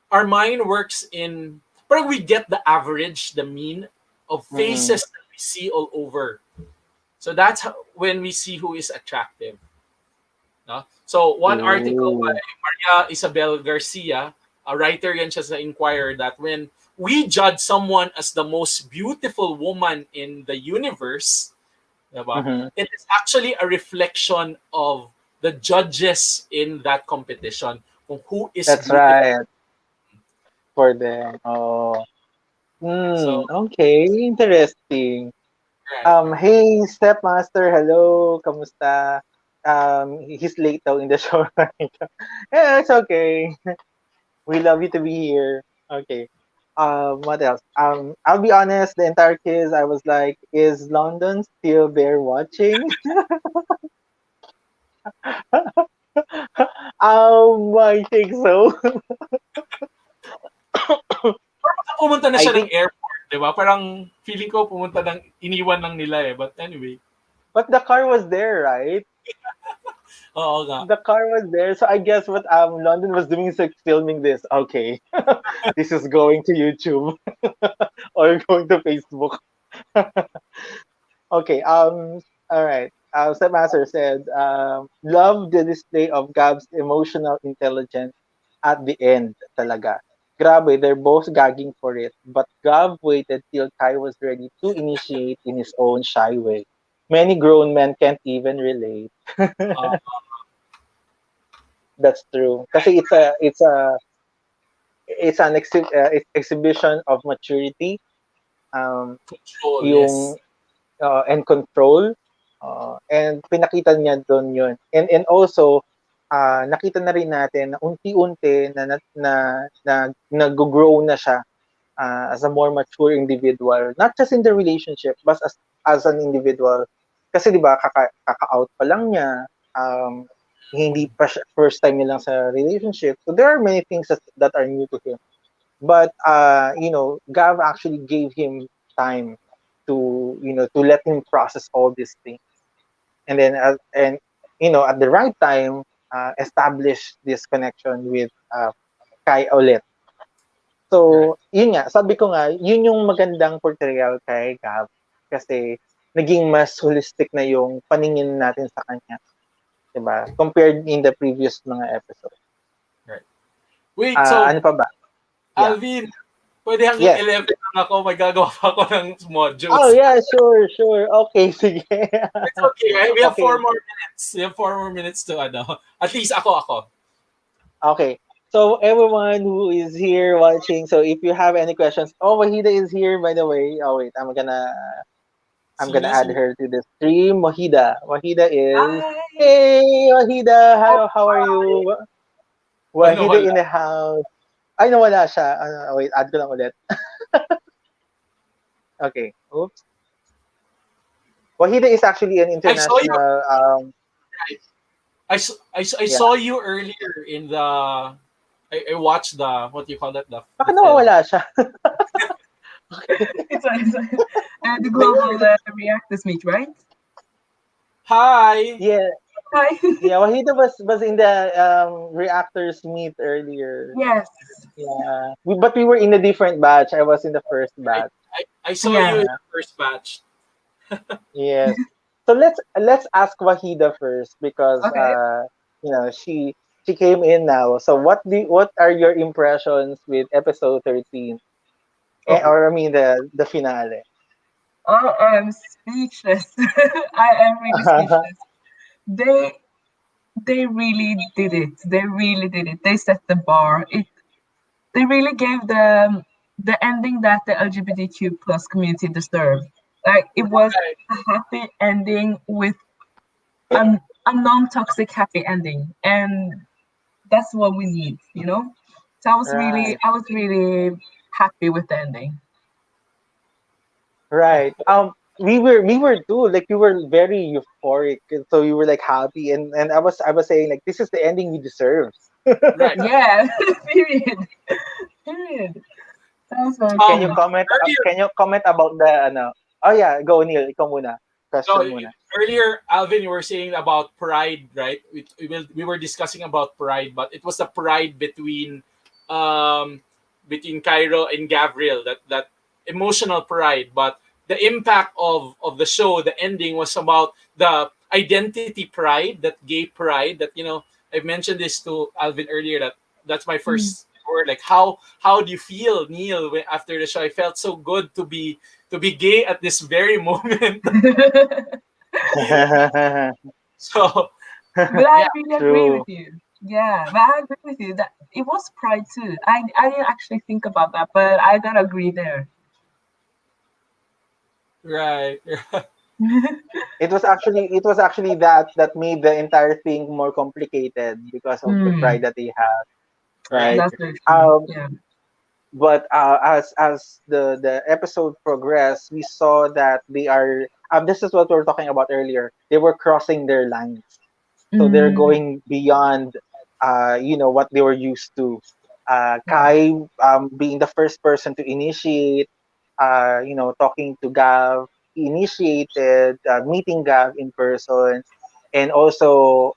our mind works in, but we get the average, the mean of Mm-mm. faces that we see all over. So that's when we see who is attractive. No? So one article by Ooh. Maria Isabel Garcia, a writer yan siya sa Inquirer, that when we judge someone as the most beautiful woman in the universe, diba? Mhm. It is actually a reflection of the judges in that competition on who is That's beautiful. right. For them. Oh. So, Okay. Interesting. right. Hey, Stepmaster. Hello. Kamusta? He's late though in the show right now. Yeah, it's okay. We love you to be here. Okay. What else? I'll be honest, the entire quiz, I was like, is London still there watching? I think so. Pumunta na I siya ng think, airport, di ba? Parang feeling ko pumunta ng, iniwan lang nila eh. But anyway, but the car was there, right? oo nga. The car was there, so I guess what London was doing is like filming this. Okay, this is going to YouTube or going to Facebook. Okay. All right. Master said, love the display of Gab's emotional intelligence at the end. Talaga. Grabe, they're both gagging for it. But Gab waited till Kai was ready to initiate in his own shy way. Many grown men can't even relate. Uh, That's true. Kasi it's an exhibition of maturity. Um, control, yung yes. and control. And pinakita niya doon yun. And also, nakita na rin natin na unti-unti na nag-grow na siya as a more mature individual. Not just in the relationship, but as an individual. Kasi di ba, kaka-out pa lang niya. Hindi pa siya, first time niya lang sa relationship. So there are many things that are new to him. But Gav actually gave him time to let him process all these things, and then at the right time, establish this connection with Kai ulit. Right. So yun nga, sabi ko nga, yun yung magandang portrayal kay Gav kasi naging mas holistic na yung paningin natin sa kanya, diba? Compared in the previous mga episodes. Right. Wait, so, Ano pa ba? Yeah. Alvin, pwede hanggang Yes. 11 lang ako, may gagawa pa ako ng Oh modules. yeah, sure. Okay, sige. It's okay, right? We have Okay. 4 more minutes. We have 4 more minutes to, at least ako. Okay. So everyone who is here watching, so if you have any questions, oh, Wahida is here by the way. Oh wait, I'm gonna add Sino? her to the stream. Wahida is, Hi. hey Wahida, Oh, how are hi. you? Oh, no, Wahida wala. in the house. Ay, nawala siya. Wait, add ko lang ulit. Okay. Oops. Wahida is actually an I saw you, international. right? I Yeah. saw you earlier in the, I watched the, what do you call that? The Bakit film. nawawala siya? It's the global reactors meet, right? Hi. Yeah. Hi. Yeah, Wahida was in the reactors meet earlier. Yes. Yeah, but we were in a different batch. I was in the first Right. batch. I saw you Yeah. in Yeah. the first batch. Yes. So let's ask Wahida first because Okay. she came in now. So what are your impressions with episode 13? Oh, Or I mean the finale. Oh, I'm speechless. I am really speechless. They they really did it. They really did it. They set the bar. They really gave the ending that the LGBTQ plus community deserved. Like it was right. a happy ending with a non-toxic happy ending, and that's what we need, you know. So Right. I was really happy with the ending. Right. We were too, like we were very euphoric, and so we were like happy, and I was saying like this is the ending we deserve. Right. Yeah, period, period. That was very Can you cool. comment? Earlier, Can you comment about the ano? Oh yeah, go Neil. Ikaw muna. no, Question muna. earlier, Alvin, you were saying about pride, right? We were discussing about pride, but it was the pride um, between Cairo and Gabriel, that emotional pride. But the impact of the show, the ending was about the identity pride, that gay pride. That I mentioned this to Alvin earlier. That's my Mm. first afterward? Like how do you feel, Neil, after the show? I felt so good to be gay at this very moment. So But I yeah, really agree with True. you. Yeah, but I agree with you that it was pride too. I didn't actually think about that, but I gotta agree there. right. It was actually that made the entire thing more complicated because of the pride Mm, that they have, Right. right? that's very true. Um, Yeah. but as the episode progressed, we saw that they are. This is what we were talking about earlier. They were crossing their lines, so they're Mm, going beyond, what they were used to. yeah. Kai, being the first person to initiate, talking to Gav, he initiated meeting Gav in person, and also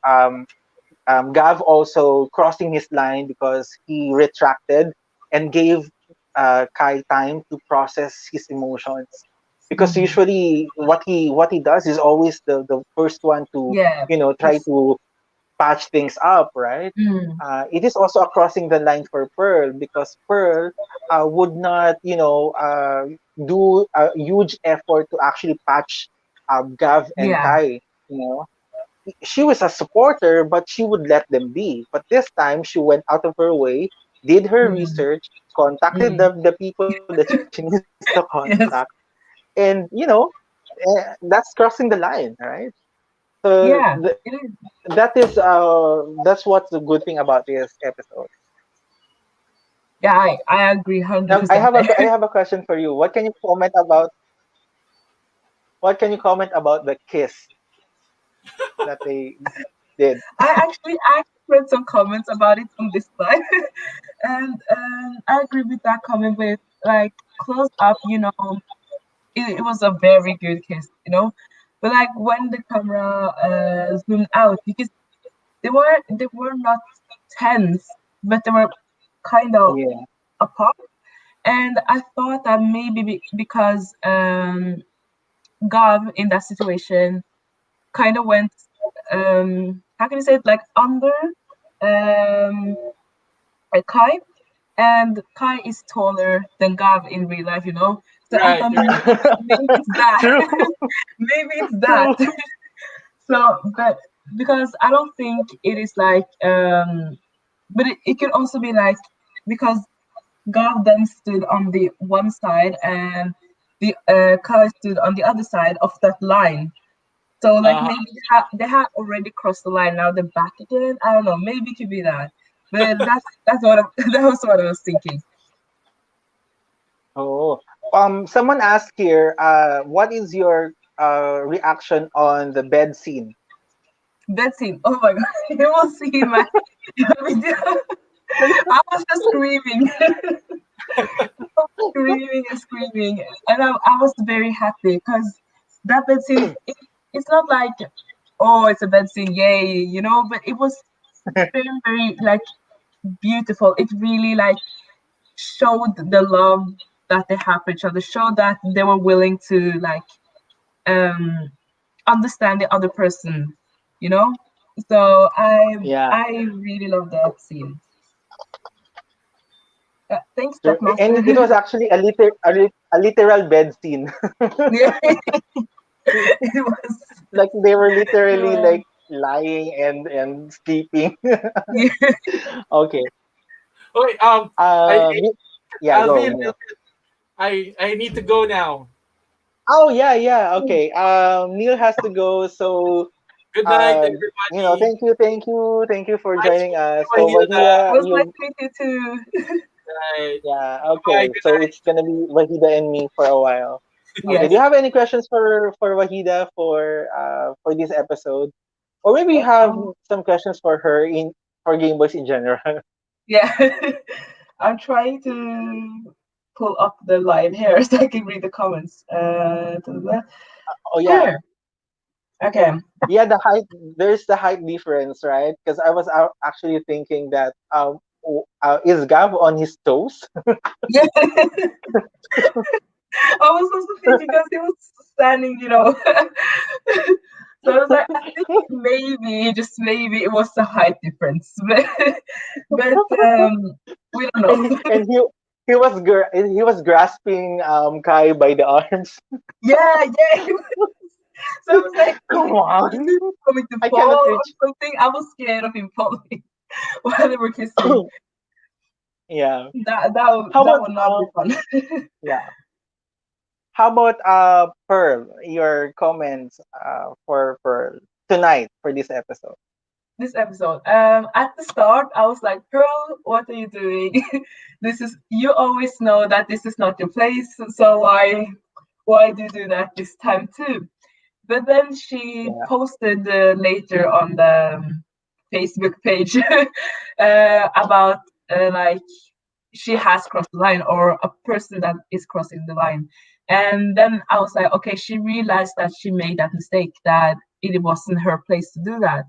Gav also crossing his line because he retracted and gave Kai time to process his emotions. Because Mm, usually what he does is always the first one to yeah. try Just to patch things up, right? mm, It is also a crossing the line for Pearl because Pearl would not, do a huge effort to actually patch Gav and yeah. Kai. You know, she was a supporter, but she would let them be. But this time, she went out of her way, did her Mm, research, contacted mm. the people that she needs to contact, Yes. and that's crossing the line, right? So Yeah. It is. that's what's the good thing about this episode. Yeah, I agree hundred Now, I percent have a I have a question for you. What can you comment about the kiss that they did? I read some comments about it on this slide, and I agree with that comment. With like close up, it was a very good kiss, but like when the camera zoomed out, because they were not tense, but they were kind of Yeah, apart, and I thought that maybe because Gav in that situation kind of went how can you say it, like under um Kai, and Kai is taller than Gav in real life, so I Right. thought Right. maybe it's that. true, Maybe it's that. true. So but because I don't think it is like but it could also be like because Gav then stood on the one side and the Kai stood on the other side of that line. So like Uh, maybe they had already crossed the line. Now they're back again. I don't know. Maybe it could be that. But that's what that was what I was thinking. Oh, someone asked here, what is your reaction on the bed scene? That scene. Oh my god! You will see my video. I was just screaming, screaming and screaming, and I was very happy because that bed scene. It's not like oh, it's a bed scene, yay, but it was very very like beautiful. It really like showed the love that they have for each other, showed that they were willing to like um understand the other person, you know. So I Yeah, I really love that scene. Thanks, true. Jackmaster. And it was actually a literal bed scene. Yeah, it was. Like they were It literally was. like lying and sleeping. Yeah. Okay. okay. Um, y- yeah, go Alvin, Neil. I need to go now. Oh yeah, yeah. Okay. Neil has to go, so Good night, everybody. thank you for Nice joining meeting us. you, So Wahilda. It Wahida, was nice you to meet you too. Right. yeah, Bye. okay. Good So night. it's gonna be Wahida and me for a while. Okay. Do Yes. you have any questions for Wahida for this episode? Or maybe you have Oh, some questions for her in for Game Boys in general. yeah. I'm trying to pull up the line here so I can read the comments. Oh yeah. Here. Okay. Yeah, there's the height difference, right? Because I was actually thinking that is Gav on his toes? Yeah. I was also thinking because he was standing. So I was like, I think maybe, just maybe, it was the height difference. But We don't know. and he was grasping Kai by the arms. Yeah, yeah. So I was like, Come is on, he going to I fall cannot or reach. something? I was scared of him falling while they were kissing. Yeah. How That about would not be fun. yeah? How about Pearl? Your comments for Pearl tonight for this episode. This episode. At the start, I was like, Pearl, what are you doing? This is you always know that this is not your place, so why do you do that this time too? But then she Yeah. posted later on the Facebook page about like she has crossed the line or a person that is crossing the line. And then I was like, okay, she realized that she made that mistake, that it wasn't her place to do that.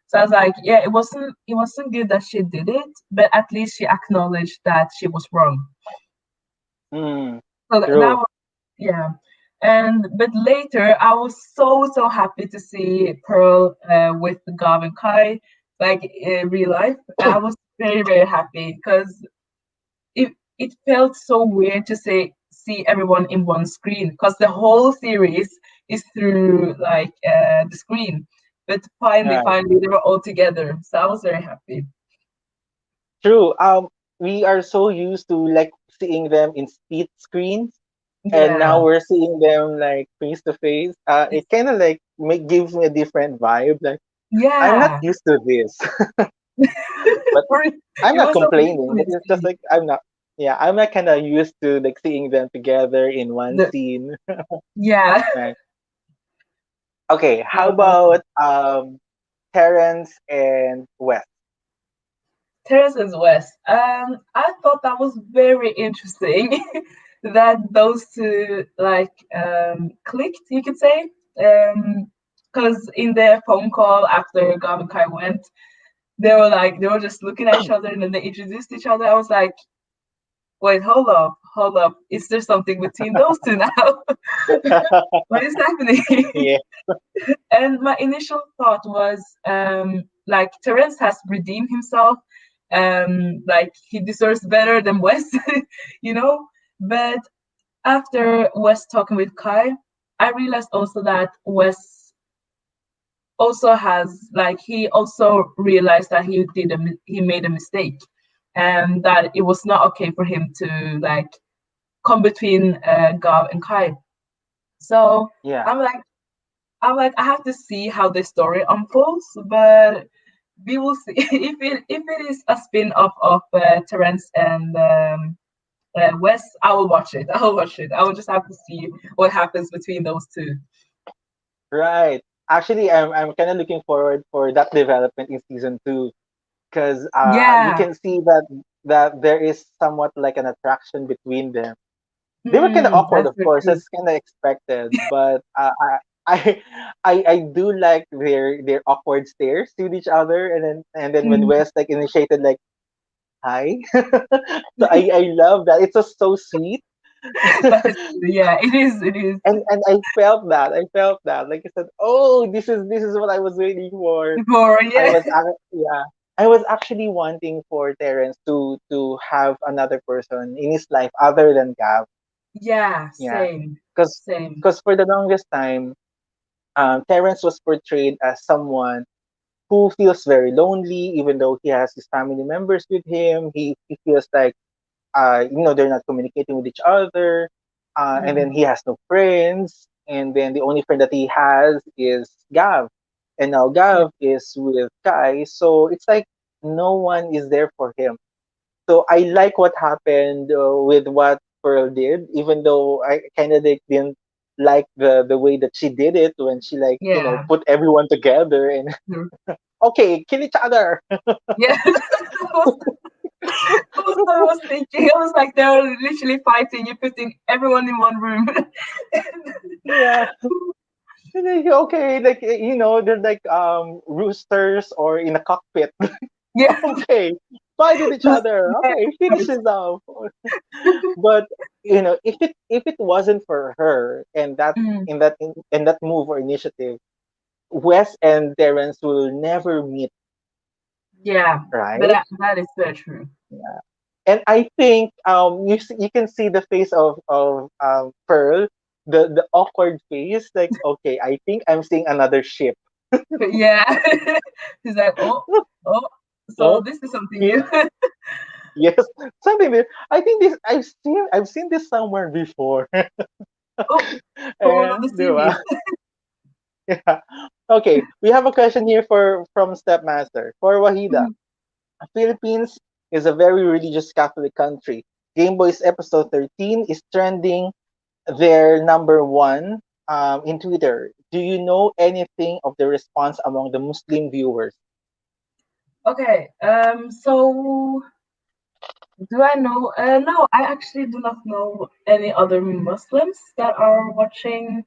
So I was like, yeah, it wasn't good that she did it, but at least she acknowledged that she was wrong. Mm, So that true. was yeah. And but later I was so happy to see Pearl with Gav and Kai like in real life. I was very happy because it felt so weird to see everyone in one screen because the whole series is through like the screen. But Right. finally they were all together. So I was very happy. True. We are so used to like seeing them in split screens, and Yeah. now we're seeing them like face to face. It kind of like gives me a different vibe. Like I'm not Yeah. used to this, but I'm It not was so complaining. beautiful But to it's just see. like I'm not. Yeah, I'm not kind of used to like seeing them together in one The, scene. yeah. Right. Okay. How No, that was about Terrence and Wes? Terrace is West. I thought that was very interesting that those two like clicked, you could say. Because in their phone call after Gav and Kai went, they were just looking at each other and then they introduced each other. I was like, wait, hold up. Is there something between those two now? What is happening? Yeah. And my initial thought was like Terence has redeemed himself, like he deserves better than Wes, you know. But after Wes talking with Kai, I realized also that Wes also has like he also realized that he made a mistake, and that it was not okay for him to like come between Gav and Kai. So Yeah. I'm like I have to see how the story unfolds, but we will see if it is a spin-off of Terence and Wes. I will watch it. I will watch it. I will just have to see what happens between those two. Right. Actually, I'm kind of looking forward for that development in season two, because you Yeah. can see that there is somewhat like an attraction between them. They were kind of awkward, That's of very course. true. That's kind of expected, but I I do like their awkward stares with each other, and then when Mm, Wes like initiated like hi, so I love that. It's just so sweet. that is true. Yeah, it is. It is. And I felt that. I felt that. Like I said, oh, this is what I was waiting for. Before, yeah, Yeah. I was actually wanting for Terence to have another person in his life other than Gav. yeah, Yeah. same, Because same. because for the longest time, Terence was portrayed as someone who feels very lonely, even though he has his family members with him. He feels like they're not communicating with each other, and then Mm, he has no friends, and then the only friend that he has is Gav, and now yeah, Gav is with Kai, so it's like no one is there for him. So I like what happened with what Pearl did, even though I kind of like didn't like the way that she did it when she like yeah, put everyone together and mm, okay, kill each other. yeah. That's what I was thinking. I was like, they're literally fighting. You're putting everyone in one room. Yeah. And then, okay, like they're like roosters or in a cockpit. Yeah, Okay, fight with each just other. yeah, Okay, finish this off. But if it wasn't for her and that mm, in that move or initiative, Wes and Terence will never meet, yeah. But right? that is very true. Yeah. And I think you can see the face of Pearl, the awkward face, like, okay, I think I'm seeing another ship. Yeah. He's like, oh, so Oh, this is something he, new. yes, something that I think this I've seen this somewhere before. Oh, from one of the Di ba? series. Yeah. Okay, we have a question here from Stepmaster. For Wahida, Mhm. Philippines is a very religious Catholic country. Game Boys episode 13 is trending their number one in Twitter. Do you know anything of the response among the Muslim viewers? Okay, so do I know? No, I actually do not know any other Muslims that are watching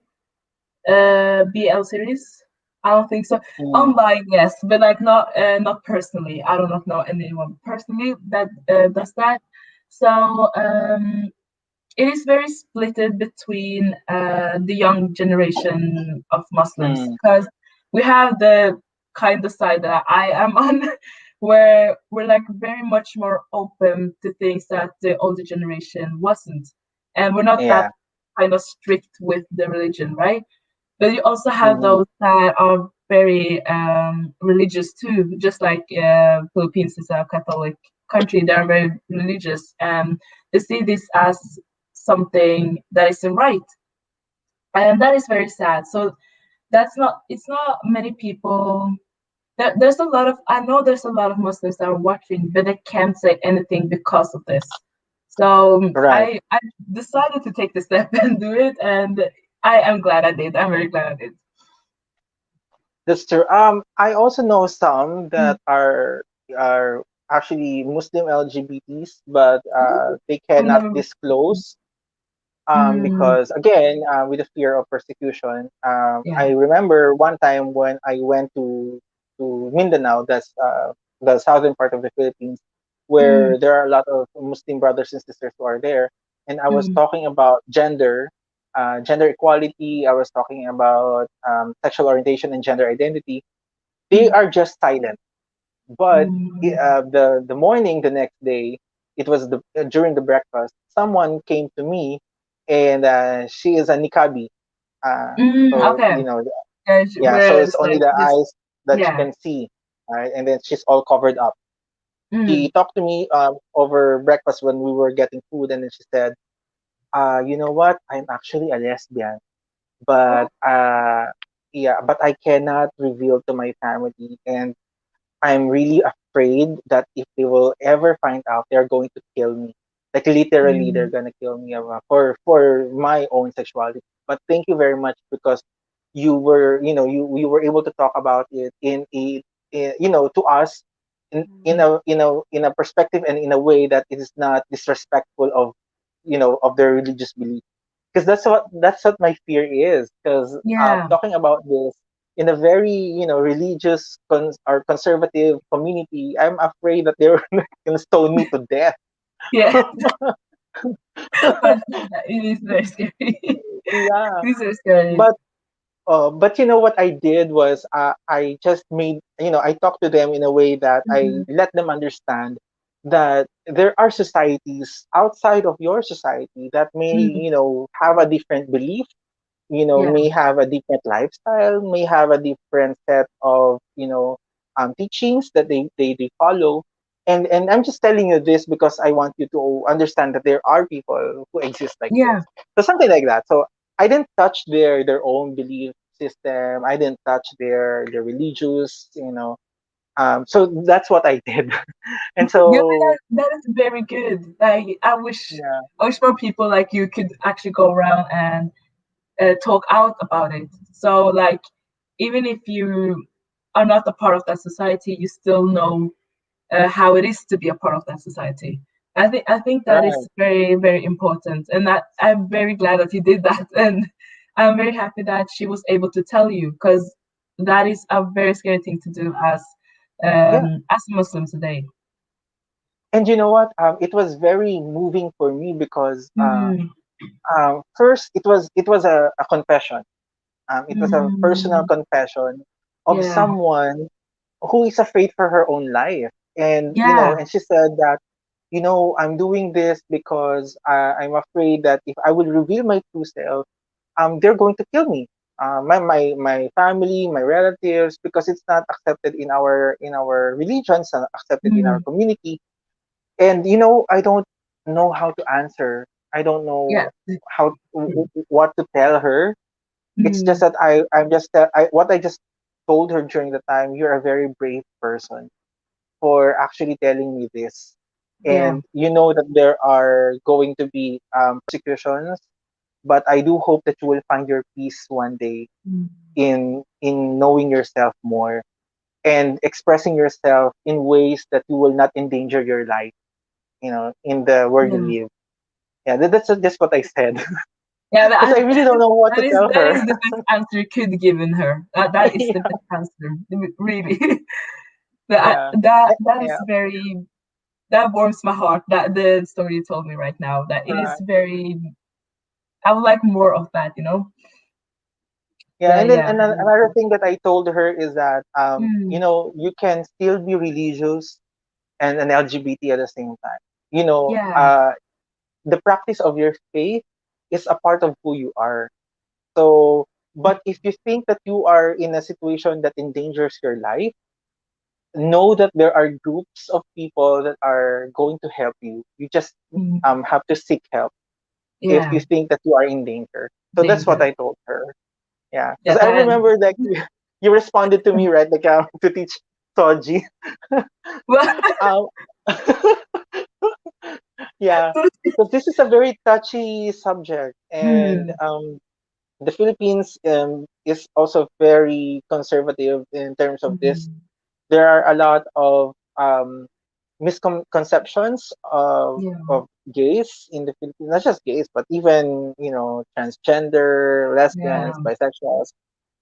BL series. I don't think so. Mm, Online, yes, but like not personally. I do not know anyone personally that does that. So it is very splitted between the young generation of Muslims mm, because we have the kind of side that I am on, where we're like very much more open to things that the older generation wasn't, and we're not that yeah. kind of strict with the religion, right? But you also have Mm, those that are very religious too, just like Philippines is a Catholic country. They are very religious, and they see this as something that isn't right, and that is very sad. So that's not. It's not many people. There's a lot of. I know there's a lot of Muslims that are watching, but they can't say anything because of this. So right. I decided to take the step and do it, and I am glad I did. I'm very glad I did. That's true. I also know some Mm. that are actually Muslim LGBTs, but Ooh, they I've cannot never. disclose Mm, because again, with the fear of persecution. yeah. I remember one time when I went to Mindanao, that's the southern part of the Philippines, Mm, where there are a lot of Muslim brothers and sisters who are there, and I was mm, talking about gender equality. I was talking about sexual orientation and gender identity. They mm, are just silent. But mm, the morning the next day, it was during the breakfast. Someone came to me, and she is a niqabi. So okay. yeah. So Whereas it's only like the this, eyes that you yeah. can see, right? And then she's all covered up. Mm, She talked to me over breakfast when we were getting food, and then she said, you know what? I'm actually a lesbian, but oh, yeah, but I cannot reveal to my family, and I'm really afraid that if they will ever find out, they're going to kill me. Like literally, they're mm, gonna kill me for my own sexuality. But thank you very much because you were able to talk about it to us in a perspective and in a way that it is not disrespectful of their religious belief, because that's what my fear is, because yeah. talking about this in a very religious or conservative community, I'm afraid that they're gonna stone me to death. Yeah. But it is very scary. It Yeah, is very scary. but what I did was, I just made I talked to them in a way that I Mm, let them understand that there are societies outside of your society that may mm, have a different belief, yeah. may have a different lifestyle, may have a different set of teachings that they follow. And I'm just telling you this because I want you to understand that there are people who exist like this. Yeah. So something like that. So I didn't touch their own belief system. I didn't touch their religious. So that's what I did. And Yeah, so that is very good. Like yeah, I wish more people like you could actually go around and talk out about it. So like even if you are not a part of that society, you still know how it is to be a part of that society. I think that right. is very very important, and that I'm very glad that you did that, and I'm very happy that she was able to tell you because that is a very scary thing to do Yeah. as a Muslim today. And you know what? It was very moving for me because Mm, first it was a confession. It was a personal mm, confession of yeah, someone who is afraid for her own life, and yeah, and she said that. I'm doing this because I'm afraid that if I will reveal my true self, they're going to kill me. My family, my relatives, because it's not accepted in our religion, it's not accepted in our Mm, community. And I don't know how to answer. I don't yeah. know what to tell her. It's just Mm, that what I just told her during the time. You're a very brave person for actually telling me this, yeah. and you know that there are going to be persecutions, but I do hope that you will find your peace one day Mm, in knowing yourself more and expressing yourself in ways that you will not endanger your life, in the where you yeah. live. Yeah, that's just what I said. Yeah, Because I really don't know what to tell that her. is the best answer you could given her. That is the Yeah, best answer, really. yeah, That is yeah. very, that warms my heart. That the story you told me right now. That it is Right. very. I would like more of that. Yeah, But and then yeah, another thing that I told her is that mm, you can still be religious and an LGBT at the same time. You know, yeah, uh, the practice of your faith is a part of who you are. So, but if you think that you are in a situation that endangers your life, know that there are groups of people that are going to help you. You just mm, have to seek help if yeah, you think that you are in danger. So that's what danger. I told her. Yeah, Yeah, because I that. remember that you responded to me, right, like to teach Soji. Well, um, yeah, because this is a very touchy subject, and mm, the Philippines is also very conservative in terms of this. mm, There are a lot of misconceptions yeah, of gays in the Philippines, not just gays, but even transgender, yeah, lesbians, bisexuals.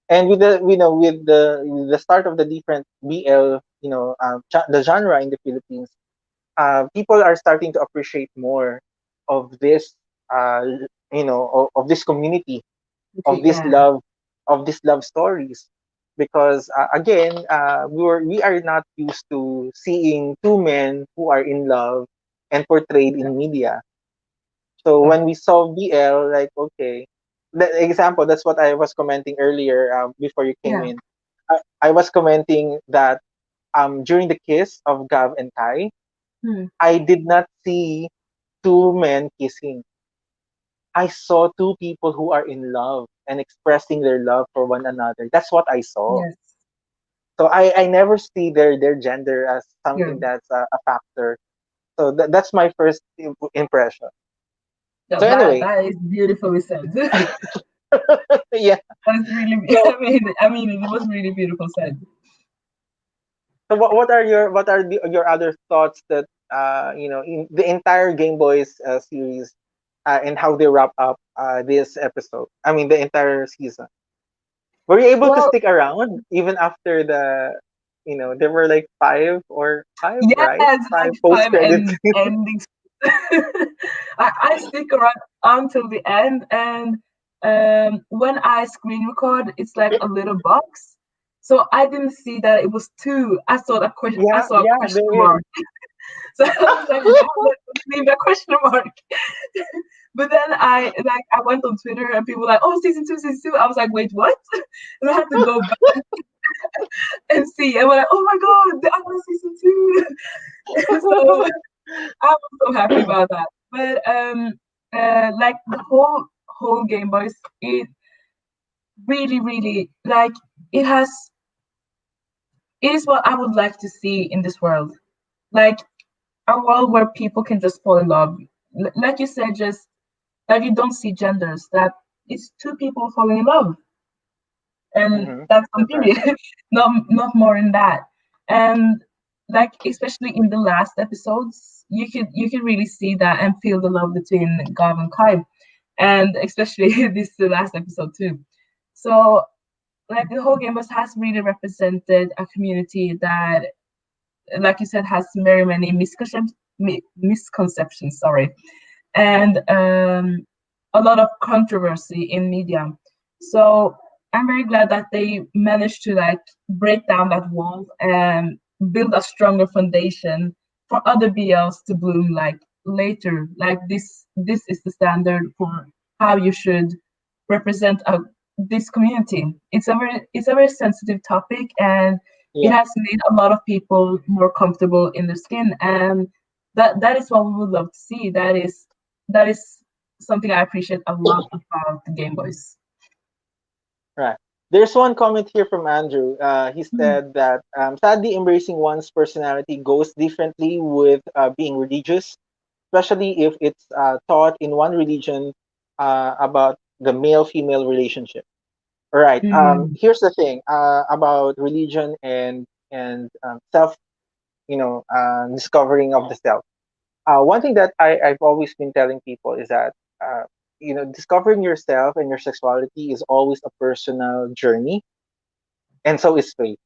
And with the start of the different BL, the genre in the Philippines, people are starting to appreciate more of this, of this community, of this yeah, love stories, because again, we are not used to seeing two men who are in love and portrayed in media. So exactly. when we saw BL, like, okay, the example, that's what I was commenting earlier, before you came Yeah. in. I was commenting that during the kiss of Gav and Kai, Mm, I did not see two men kissing. I saw two people who are in love and expressing their love for one another. That's what I saw. yes. So I never see their gender as something Good. that's a factor. So that's my first impression. No, So anyway, that is beautifully said. That yeah. is really. So I mean, it was really beautiful said. so what are your other thoughts that in the entire Game Boys series, and how they wrap up this episode? I mean the entire season. Were you able to Well, stick around even after there were like five, yeah, right? it's Five like post five credits. endings. I stick around until the end, and when I screen record, it's like a little box. So I didn't see that it was two. I Yeah, saw a yeah, question there is. mark. So I was like, wow, let's leave a question mark. But then I went on Twitter and people were like, oh, season two, season two. I was like, wait, what? And I had to go back and see. And we're like, oh my god, the other season two. So I was so happy about that. But like the whole Game Boys, it really, really like it has. It is what I would like to see in this world. Like a world where people can just fall in love. Like you said, just that you don't see genders. That it's two people falling in love, and Hmm. that's on That's right. period. Not more than that. And like especially in the last episodes, you can really see that and feel the love between Gav and Kai, and especially this the last episode too. So like the whole game has really represented a community that, like you said, has very many misconceptions. Sorry, and a lot of controversy in media. So I'm very glad that they managed to like break down that wall and build a stronger foundation for other BLs to bloom like later. Like this is the standard for how you should represent this community. It's a very sensitive topic, and it Yeah, has made a lot of people more comfortable in their skin, and that is what we would love to see. That is something I appreciate a lot about the Game Boys. right. There's one comment here from Andrew. He Mm. said that sadly, embracing one's personality goes differently with being religious, especially if it's taught in one religion about the male-female relationship. All right. Mm. Here's the thing about religion and self, discovering of the self. One thing that I've always been telling people is that discovering yourself and your sexuality is always a personal journey, and so is faith.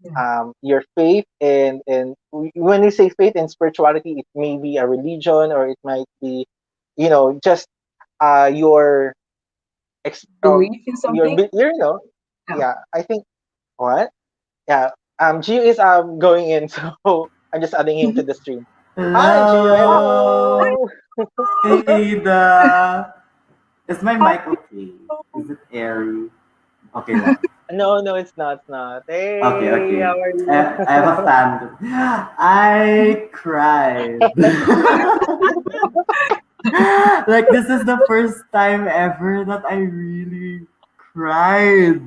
Yeah. Your faith and when we say faith and spirituality, it may be a religion or it might be, just your ex Belief in something. Yeah. yeah. I think what yeah. Gio is going in, so I'm just adding him to the stream. Hi, Hello. Gio. Hey, the. Is my Hi. mic okay? Is it airy? Okay lang. No, it's not. It's not. Okay, Hey, okay. how are you? I have a fan. I cried. Like, this is the first time ever that I really cried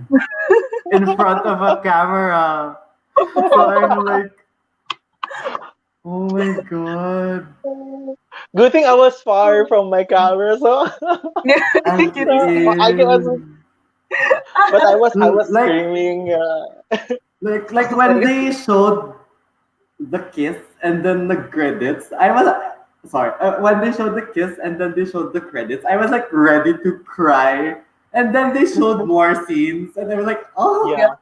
in front of a camera. So I'm like, oh my god. Good thing I was far from my camera, so As You I was, in, but I was like, screaming. like when they showed the kiss and then the credits, I was sorry. When they showed the kiss and then they showed the credits, I was like ready to cry. And then they showed more scenes, and I was like, oh, Yeah.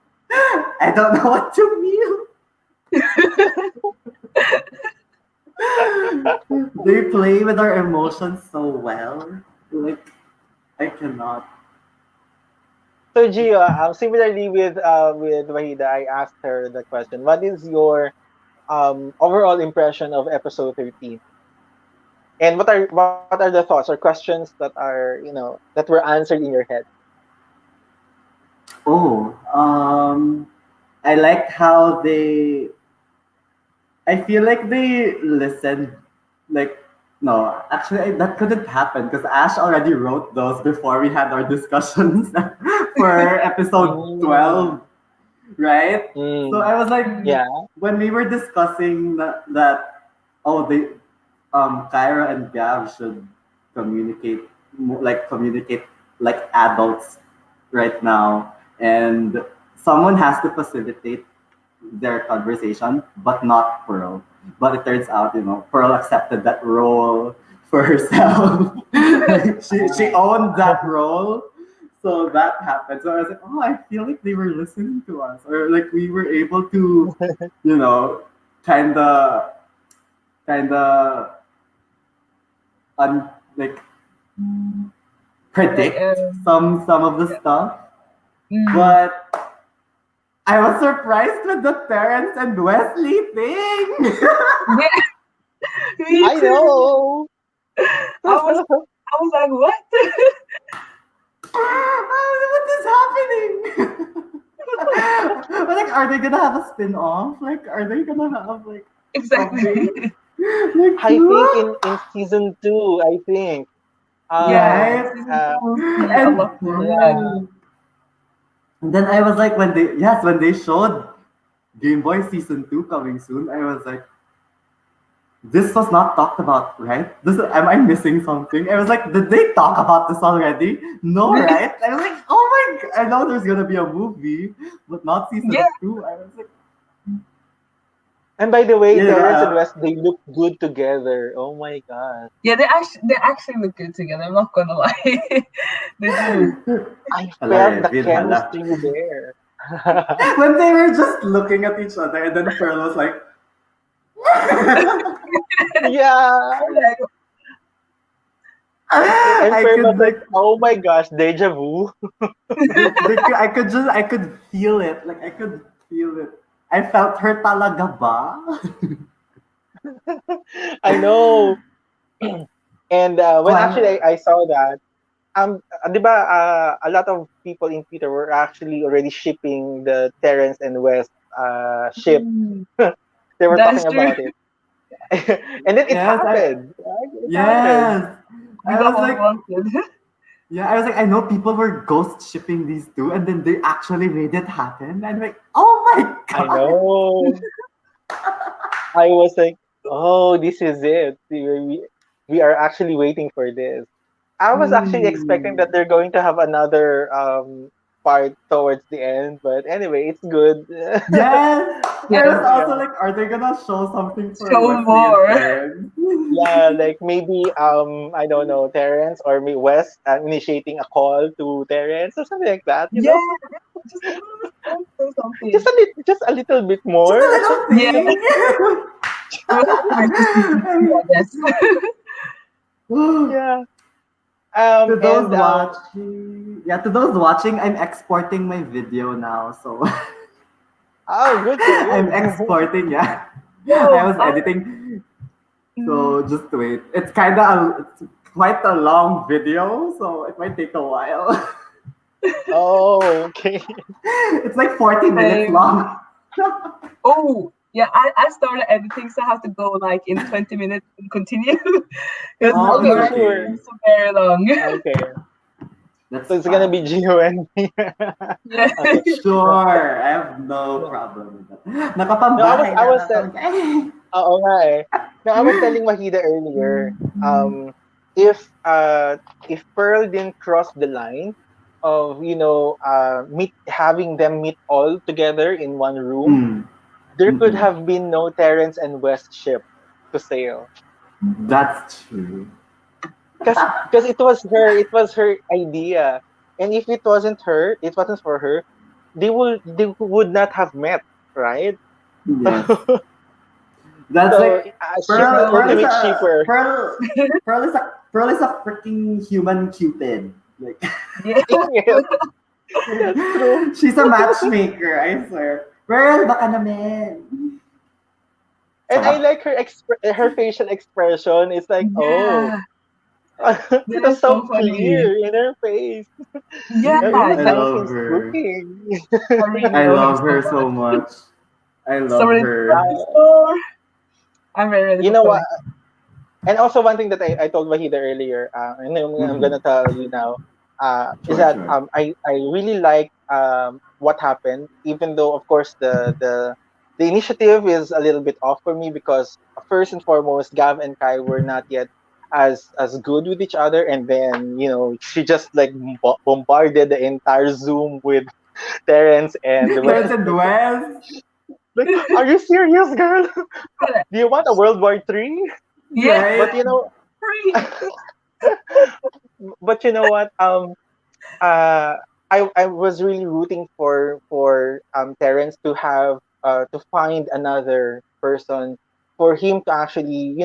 I don't know what to feel. They play with our emotions so well. Like, I cannot. So Gio, similarly with Wahida, I asked her the question: what is your overall impression of episode 13? And what are the thoughts or questions that are that were answered in your head? Oh, I liked how I feel like they listened. Like, no, actually, that couldn't happen because Ash already wrote those before we had our discussions for episode Mm, 12, right? So mm, I was like, yeah, when we were discussing that oh, Kyra and Gav should communicate, communicate like adults right now, and someone has to facilitate their conversation, but not Pearl. But it turns out, Pearl accepted that role for herself. Like, she owned that role. So that happened. So I was like, oh, I feel like they were listening to us. Or like we were able to, you know, kinda kinda like Like, predict some of the yeah. stuff. Mm. But I was surprised with the parents and Wesley thing. Yeah, me I too. know. I was I was like, what? What is happening? Like, are they gonna have a spin-off? Like, are they gonna have like Exactly. something? Like, I think in season 2, I think. Yeah, right? season Uh, two will see a And lot more. yeah. then I was like, when they showed Game Boy season 2 coming soon, I was like, this was not talked about, right? Am I missing something? I was like, did they talk about this already? No, right? I was like, oh my god, I know there's gonna be a movie, but not Yeah, season 2. I was like, And by the way, you know, Terrence and West, they look good together. Oh my god. yeah, they actually look good together. I'm not gonna lie, they do. I hala, felt the reveal, hala. chemistry there. When they were just looking at each other, and then Pearl was like, Yeah. Like, And I Pearl was could like, like, oh my gosh, deja vu. I could feel it. Like, I could feel it. I felt her talaga ba? I know. And Oh, when actually I saw that, 'di ba, a lot of people in Twitter were actually already shipping the Terrence and West ship. Mm, They were that is talking true. about it, and then it yes, happened. Right? It happened. yes. We I got was what we like, wanted. yeah, I was like, I know people were ghost shipping these two, and then they actually made it happen. And I'm like, oh my I god. know. I was like, oh, this is it. We are actually waiting for this. I was actually expecting that Mm. they're going to have another part towards the end, but anyway, it's good. Yes. I was Yes, also Yeah, like, are they gonna show something for show Wesley and more. Terrence? yeah, like maybe I don't know, Terrence or maybe Wes initiating a call to Terrence or something like that. You Yeah, know, just say something. just a little bit Just a more. little Yeah, thing. we'll have to wait to season two, I guess. Yeah. To those And watching, yeah, to those watching, I'm exporting my video now, so oh, good for I'm you. exporting. Yeah, I Oh, was editing, mm, so just wait. It's quite a long video, so it might take a while. Oh, okay. It's like 40 minutes same. long. Oh, yeah, I started editing, so I have to go like in 20 minutes and continue because Oh, it's Okay, mine sure. okay. is so very long. Okay. That's So it's gonna fine. be Gio and me. Yeah. Okay. No, Sure, I have no no, problem with that. no, Nakapambahay I na was ako. oo nga eh. No, I was telling Wahida earlier, if if Pearl didn't cross the line of, meet having them meet all together in one room, Mm, there could mm-mm. have been no Terrence and West ship to sail. That's true. Because it was her idea. And if it wasn't for her, they would not have met, right? Yes. So That's like shipper, True. ultimate shipper. Pearl is a freaking human Cupid. Like Yeah. Yes, that's true. she's a matchmaker, I swear. Pearl, baka naman. And I Sarap. like her facial expression. It's like, oh, Yeah. it That was is so so funny. clear in her face. Yeah, It was I like that love she's her. looking. I really I love her love so her so much. much. I So love many her. things in store. I'm very ready You for know what? Pearl. And also one thing that I told Wahida earlier, and I'm Mhm. gonna tell you now, is Sure, that sure. I really like what happened, even though of course the initiative is a little bit off for me because first and foremost, Gav and Kai were not yet as good with each other, and then she just like bombarded the entire Zoom with Terrence and Terrence Wes. and Wes. Like, are you serious, girl? Do you want a World War III? Yeah, But Right? free. but you know what? Uh, I was really rooting for Terrence to have to find another person for him to actually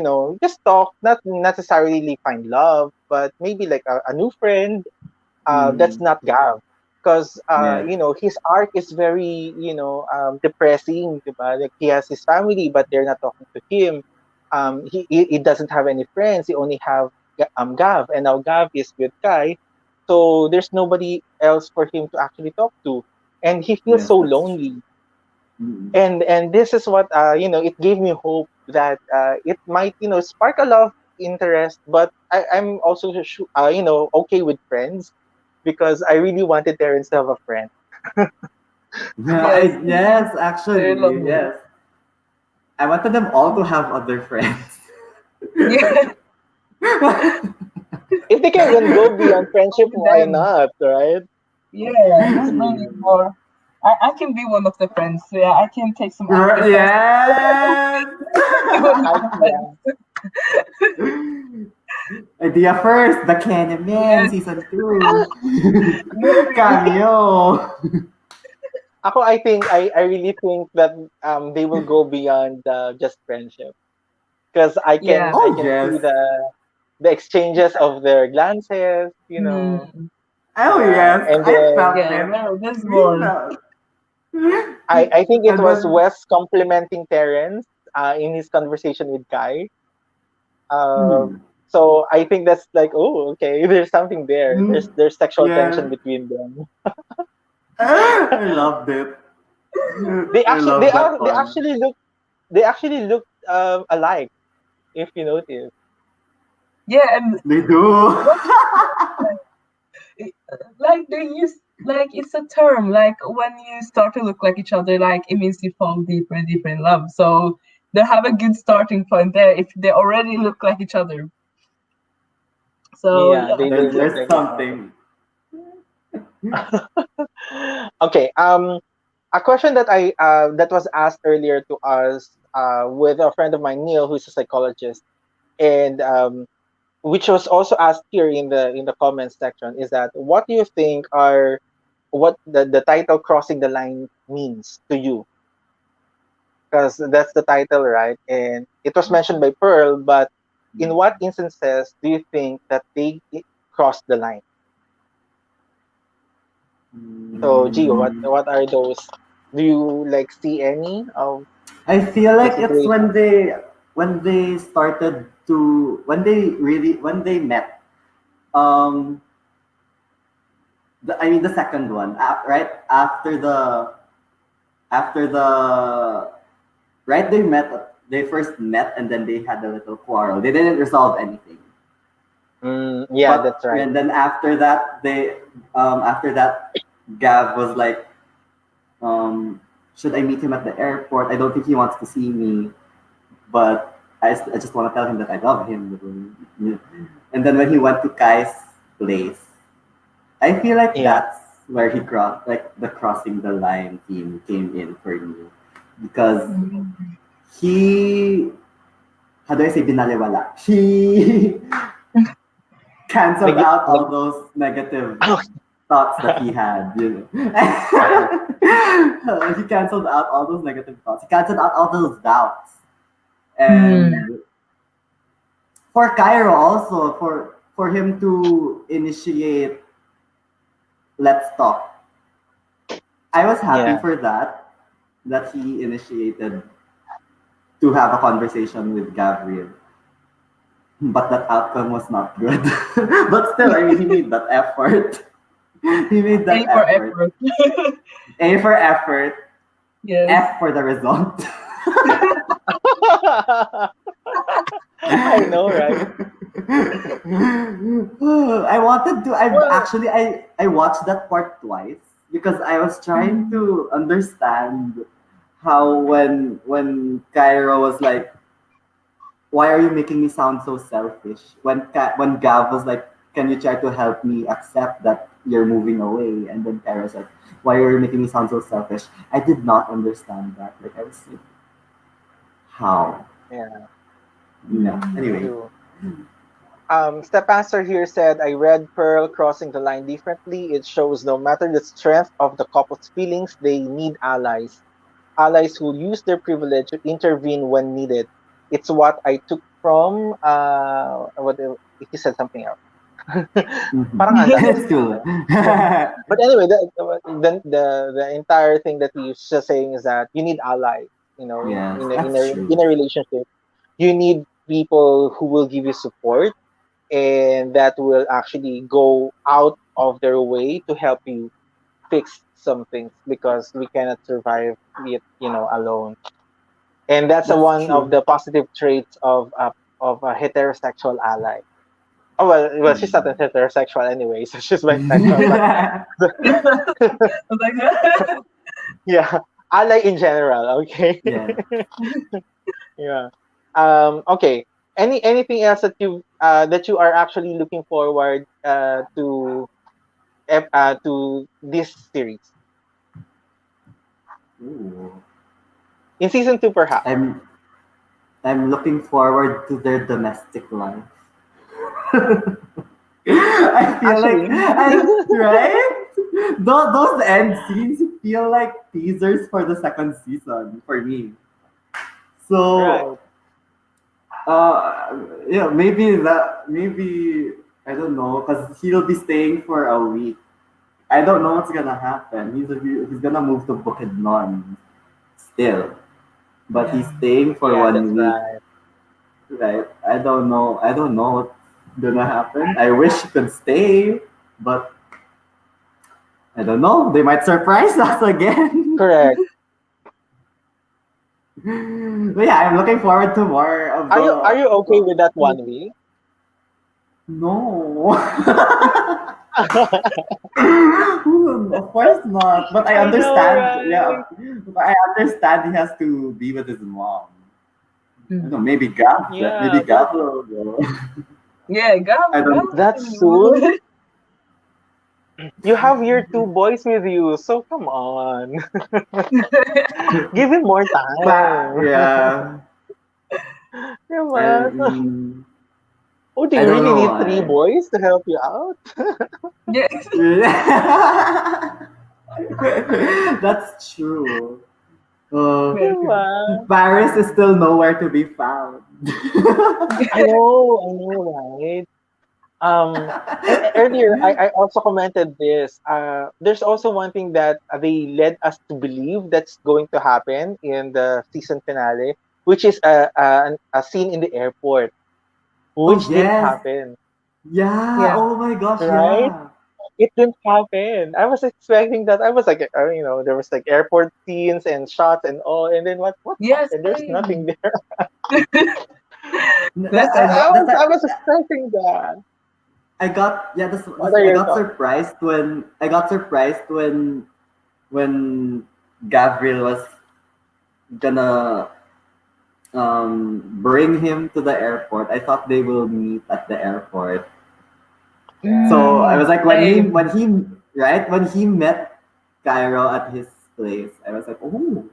just talk, not necessarily find love, but maybe like a new friend. That's Mm. not Gav, because Yes. his arc is very depressing, diba? Like he has his family, but they're not talking to him. He doesn't have any friends. He only have Gav, and now Gav is with Kai, so there's nobody else for him to actually talk to, and he feels Yes, so that's true. lonely. Mm. And this is what it gave me hope that it might spark a love interest, but I'm also okay with friends because I really wanted Terrence to have a friend. Yes, Yes, very actually, lonely. yes. I wanted them all to have other friends. Yeah, If they can go beyond friendship, only why them. not, right? Yeah, just bring it more. I can be one of the friends. So yeah, I can take some advice. Yes! You will I, have yeah. friends. Idea first, the Candyman Yes, season 2. maybe. Cameo. I really think that they will go beyond just friendship because I can Yeah. I Oh can see yes. the exchanges of their glances, Hmm. Oh yes. and I then felt Yeah, it. well, there's We more. felt. I think it And was when Wes complimenting Terrence in his conversation with Kai. Um, Hmm. so I think that's like, oh, okay, there's something there. Hmm. There's sexual tension Yeah. between them. I loved it. They I actually love that one. they actually look alike, if you notice. Yeah, and They do. what like they use like it's a term like when you start to look like each other, like it means you fall deeper and deeper in love. So they have a good starting point there if they already look like each other. So Yeah, yeah. they look There's like each other. something. Okay. A question that I that was asked earlier to us with a friend of mine, Neil, who's a psychologist, and which was also asked here in the comments section, is that what do you think are what the title crossing the line means to you? Because that's the title, right? And it was mentioned by Pearl, but in what instances do you think that they crossed the line? So, Gio, Mm, what are those? Do you like see any of I feel the like it's situation? when they started to when they met. Um, I mean the second one, right after the right they first met and then they had a little quarrel. They didn't resolve anything. Yeah, that's But right. and then after that Gav was like, should I meet him at the airport? I don't think he wants to see me, but I just want to tell him that I love him. And then when he went to Kai's place, I feel like Yeah, that's where he crossed, like the crossing the line theme came in for me. Because Mhm. he, how do I say binaliwala? He canceled neg- out neg- all those negative thoughts that he had, you know. uh-huh. He canceled out all those negative thoughts. He canceled out all those doubts. Hmm. And for Cairo also, for him to initiate Let's Talk, I was happy Yeah, for that he initiated to have a conversation with Gabriel. But that outcome was not good. But still, I mean, he made that effort. He made A that for effort. effort. A for effort, Yes. F for the result. I know, right? I wanted to. Well, I watched that part twice because I was trying mm, to understand how when Cairo was like, "Why are you making me sound so selfish?" When Gav was like, "Can you try to help me accept that you're moving away?" And then Cairo's like, "Why are you making me sound so selfish?" I did not understand that. Like I was like, how? Yeah, No. mm, Anyway. true. Step Answer here said, I read Pearl crossing the line differently. It shows no matter the strength of the couple's feelings, they need allies. Allies who use their privilege to intervene when needed. It's what I took from he said something else. Mhm. Parang ang dami. It's cool. But anyway, the entire thing that he's just saying is that you need allies. You know, Yes, that's in true. a relationship, you need people who will give you support and that will actually go out of their way to help you fix some things because we cannot survive it, alone. And that's That's one of true. the positive traits of a heterosexual ally. Oh well, she's not a Mm. heterosexual anyway, so she's bisexual. But I was like, yeah, ally in general. Okay. Yeah. Yeah. Okay. Anything else that you are actually looking forward to this series Ooh. in season 2 perhaps? I'm I'm looking forward to their domestic life. I feel like Actually, right? Those end scenes feel like teasers for the second season for me. So right. yeah, maybe I don't know because he'll be staying for a week. I don't know what's gonna happen. He's gonna move to Bukidnon still. but he's Yeah. staying for Yeah, that's 1 week. right. Right? I don't know. I don't know what's gonna happen. I wish he could stay, but I don't know. They might surprise us again. Correct. But yeah, I'm looking forward to more of Are you okay with that Mm. 1 week? No. Of course not. But I I know, understand. right? Yeah, but I understand he has to be with his mom. I don't know. Mm. Maybe Gab. Maybe Yeah, but Gab will go. Yeah, I Gab, don't. that soon? You have your two boys with you, so come on. Give him more But time. yeah, Diba? I, Oh, do I you don't really know. need three boys to help you out? Yes. That's true. Uh, Very Diba? true. Paris is still nowhere to be found. I know, right? Um, Earlier, I also commented this. There's also one thing that they led us to believe that's going to happen in the season finale, which is a scene in the airport, Oh which didn't yes, happen, yeah. Yeah. Oh my gosh, right? yeah. It didn't happen. I was expecting that. I was like, there was like airport scenes and shots and all, and then what Yes, happened? There's nothing same. there. That's I, a I was expecting that. I got yeah. What are I your got thoughts? surprised when Gabriel was gonna bring him to the airport. I thought they will meet at the airport. So I mm, was like, same. when he met Cairo at his place, I was like, oh,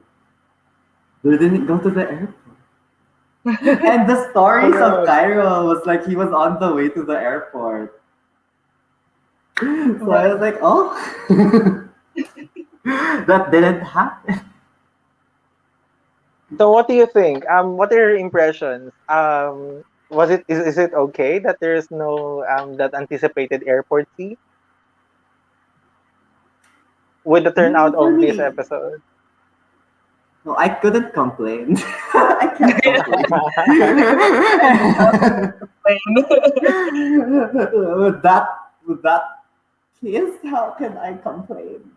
they didn't go to the airport. And the stories of Correct. Cairo was like he was on the way to the airport. So I was Right. like, oh, that didn't happen. So what do you think? What are your impressions? Is it okay that there is no that anticipated airport scene with the turnout For of this me, episode? no, I couldn't complain. I can't complain. I love complain. With that kiss, how can I complain?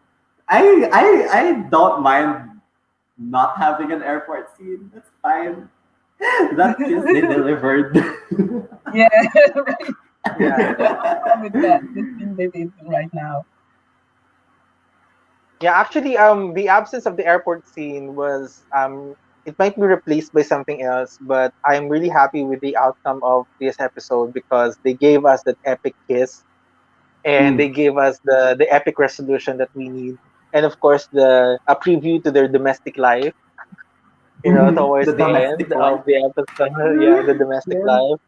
I don't mind not having an airport scene. That's fine. That kiss they delivered. Yeah, right. Yeah. I'm fine with that. The thing they did right now. Yeah, actually, the absence of the airport scene was it might be replaced by something else, but I'm really happy with the outcome of this episode because they gave us that epic kiss and Mm. they gave us the epic resolution that we need, and of course the a preview to their domestic life, towards The the domestic end life. of the episode. Yeah, the domestic Yeah, life.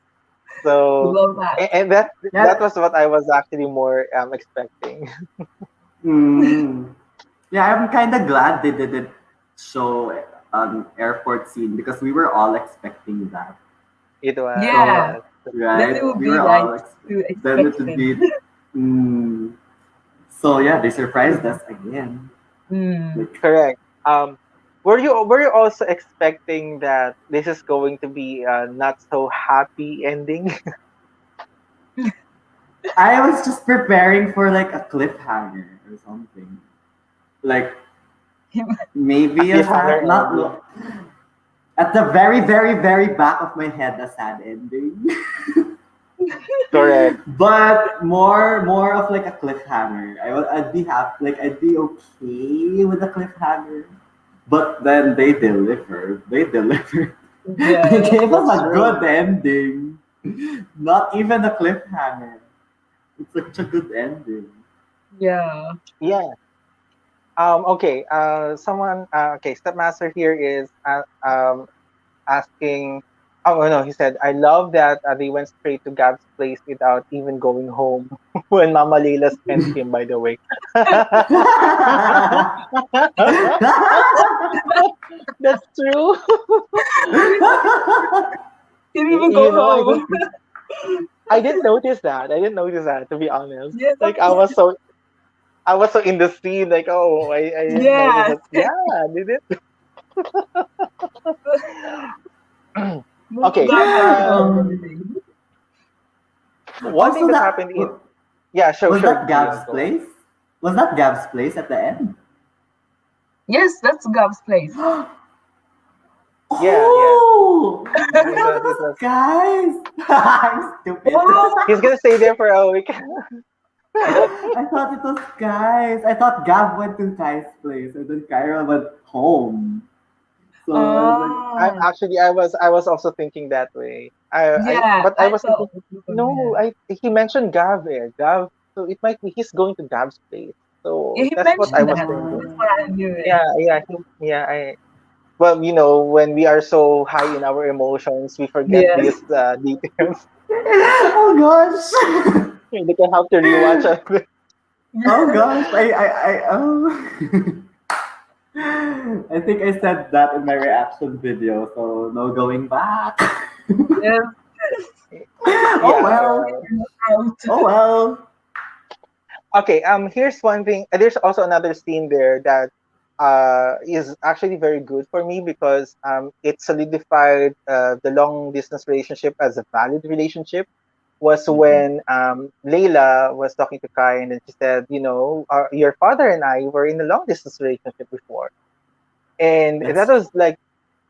we So, love that. and that Yeah. was what I was actually more expecting. Mm. Yeah, I'm kind of glad they didn't show an airport scene because we were all expecting that. It was, Yeah, So, yes. then it right, would we be were like all too then it would expected. be. Mm, so yeah, they surprised us again. Mm. Like Correct. Um, were you also expecting that this is going to be a not so happy ending? I was just preparing for like a cliffhanger or something. Like A maybe a cliffhanger sad, not ending. at the very, very, very back of my head, a sad ending. Correct. But more of like a cliffhanger. I'd be happy, like I'd be okay with a cliffhanger. But then they delivered. They delivered. They Yeah, gave us That's a good true. ending. Not even a cliffhanger. It's such a good ending. yeah. Yeah. Okay. Someone. Okay. Stepmaster here is asking. Oh no, he said, "I love that they went straight to Gab's place without even going home when Mama Leila sent him." By the way, that's true. He didn't even go You know, home. I didn't notice that. I didn't notice that, to be honest. Yeah, Like I was so in the scene. Like, oh, I didn't notice yeah. that. Yeah, I did it. Okay. That has Um, One thing also, that that happened in yeah, sure, was sure, that Gio, Gab's go on. place. Was that Gab's place at the end? Yes, that's Gab's place. Yeah, yeah, Oh, yeah. I It thought was, it it was was. guys. I'm stupid. He's gonna stay there for a week. I thought it was guys. I thought Gab went to Kai's place and then Kyra went home. So I was like, I Oh, actually, I was also thinking that way. yeah, But I I was thinking, thought also from no, there. he mentioned Gav there, Gav. So it might be he's going to Gav's place. Yeah, So he that's what I mentioned was that. That's thinking. why I knew it. Yeah, yeah, yeah. Well, when we are so high in our emotions, we forget Yes. these details. oh gosh. They can have to rewatch it. oh gosh. I oh. I think I said that in my reaction video, so no going back. Yes. oh Yeah, well. well. Out. Oh well. Okay, here's one thing. There's also another scene there that is actually very good for me because it solidified the long distance relationship as a valid relationship. Was Mhm. when Layla was talking to Kai and then she said, your father and I were in a long distance relationship before, and that That's was like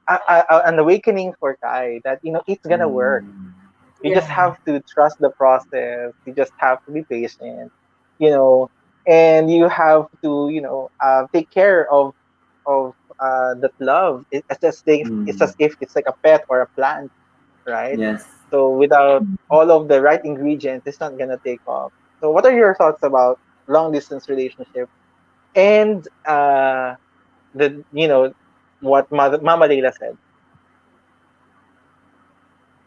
an awakening for Kai that it's gonna work. mm, You just Yeah. have to trust the process. You just have to be patient, you know, and you have to, take care of that love. It's as mm, if it's like a pet or a plant, right? yes. So without all of the right ingredients, it's not gonna take off. So what are your thoughts about long distance relationship and the what Mama Leila said?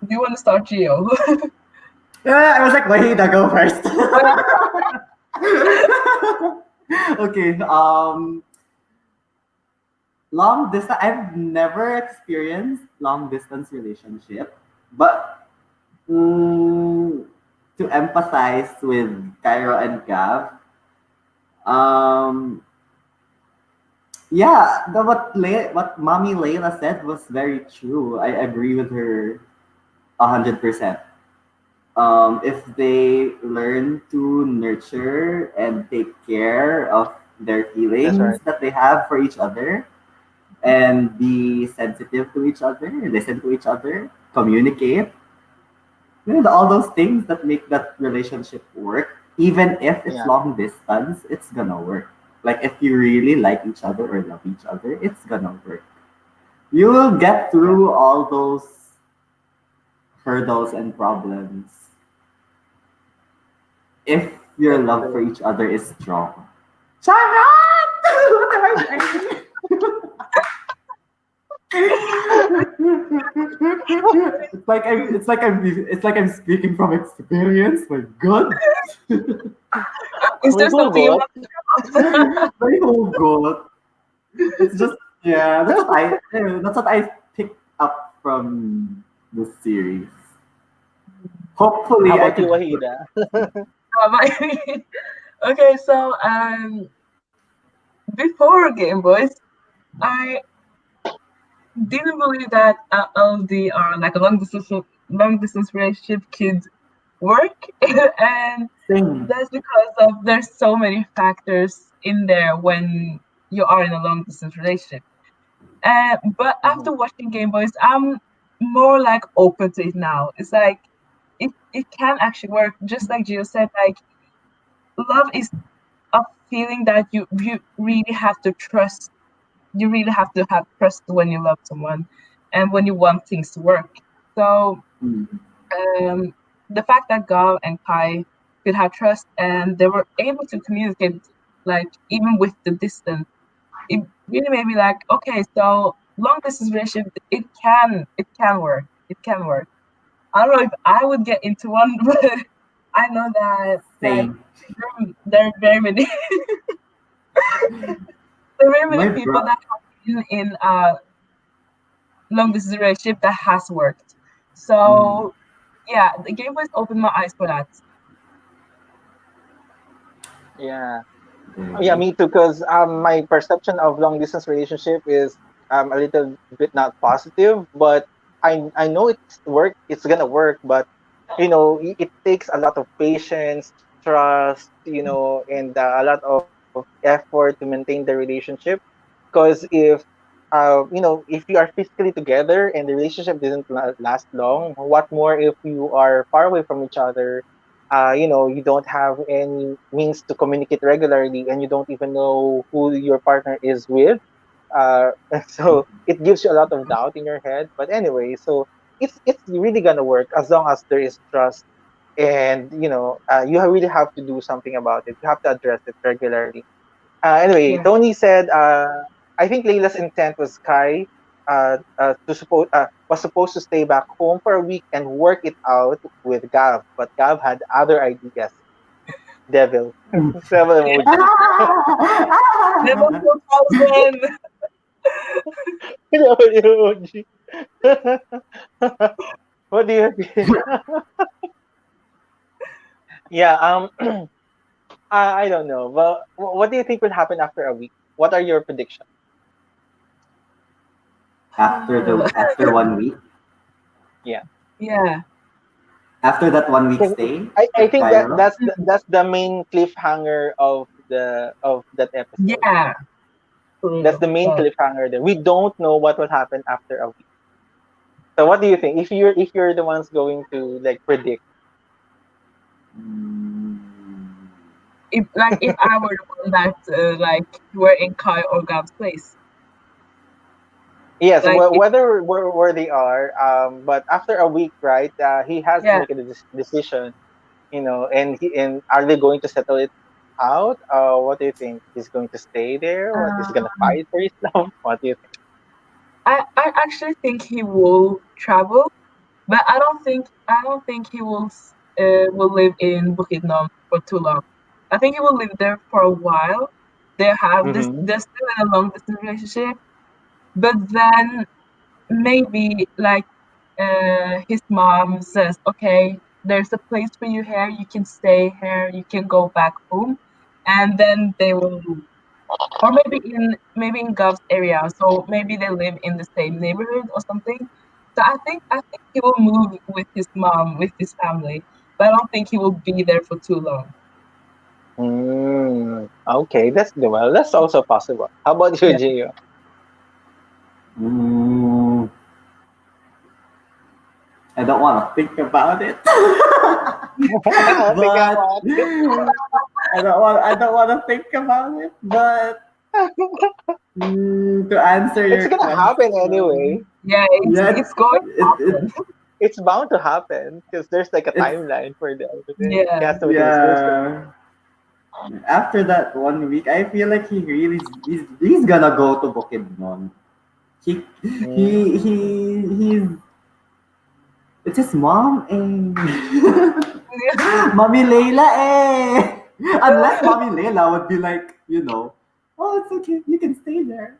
Do you want to start, Gio? Yeah, I was like, Wahida, go first. okay. Long distance. I've never experienced long distance relationship, but mm, to empathize with Cairo and Gav, um, yeah, what Mommy Layla said was very true. I agree with her 100%. If they learn to nurture and take care of their That's feelings right. that they have for each other and be sensitive to each other, listen to each other, communicate, all those things that make that relationship work, even if it's Yeah, long distance, it's gonna work. Like if you really like each other or love each other, it's gonna work. You will get yeah. through all those hurdles and problems if your That's love for true. each other is strong. Charot! What am I saying? it's like I'm speaking from experience. My God, Is We there something you Google. want to talk? my whole God. It's just yeah. That's what I picked up from the series. How Hopefully, I about you, could. Wahida? Okay, so before Game Boys, I didn't believe that LDR, like a long distance relationship, could work, and Sing. that's because of there's so many factors in there when you are in a long distance relationship. But Mhm. after watching Game Boys, I'm more like open to it now. It's like it can actually work, just like Gio said. Like love is a feeling that you really have to trust. You really have to have trust when you love someone and when you want things to work. So Mm. um, the fact that Gal and Kai could have trust and they were able to communicate, like even with the distance, it really made me like, okay, so long distance relationship, it can work. It can work. I don't know if I would get into one, but I know that like Sing. there are very many there are very many My people bro. that have been in long distance relationship that has worked. Mm. So yeah, the Game Boys opened my eyes for that. Yeah. There Oh, yeah, you me too. Because my perception of long distance relationship is a little bit not positive, but I know it's gonna work, but it takes a lot of patience, trust, and a lot of effort to maintain the relationship. Because if you are physically together and the relationship doesn't last long, what more if you are far away from each other? You don't have any means to communicate regularly, and you don't even know who your partner is with. Uh, so it gives you a lot of doubt in your head. But anyway, so it's really gonna work as long as there is trust, and really have to do something about it. You have to address it regularly. Anyway, Yeah. Tony said, I think Layla's intent was Kai was supposed to stay back home for a week and work it out with Gav, but Gav had other ideas. Devil, devil emoji, Level 4000. devil emoji. What do you think? Yeah, I don't know. Well, what do you think will happen after a week? What are your predictions? After 1 week, Yeah. Yeah. after that 1 week 'Cause stay I with think that Cairo. that's the main cliffhanger of that episode. Yeah. That's True. the main Yes. cliffhanger there. We don't know what will happen after a week. So what do you think? If you're the ones going to like predict? Mm, If I were the one that were in Kai or Gav's place. Yes, Like if whether where they are, but after a week, right? He has to yeah. make a decision, and are they going to settle it out? What do you think? He's going to stay there? What is he gonna Um fight for his love? What do you think? I actually think he will travel, but I don't think he will live in Bukidnon for too long. I think he will live there for a while. Mm-hmm. They're still in a long distance relationship, but then maybe his mom says, okay, there's a place for you here, you can stay here, you can go back home, and then they will move. Or maybe in Gov's area, so maybe they live in the same neighborhood or something. So I think he will move with his mom, with his family, but I don't think he will be there for too long. Okay, that's also possible. How about you, Yeah. Gio? mm, I don't want to think about it, Think but about it. I don't want to think about it. But to answer It's your gonna happen question, anyway. Yeah, yeah, it's going to it happen. It's bound to happen because there's like a it's timeline for the everything. He Yeah. has to make a decision. yeah. After that 1 week, I feel like he's gonna go to Bukidnon. He he's it's his mom eh. Mommy Layla eh. Unless Mommy Layla would be like, oh, it's okay, you can stay there.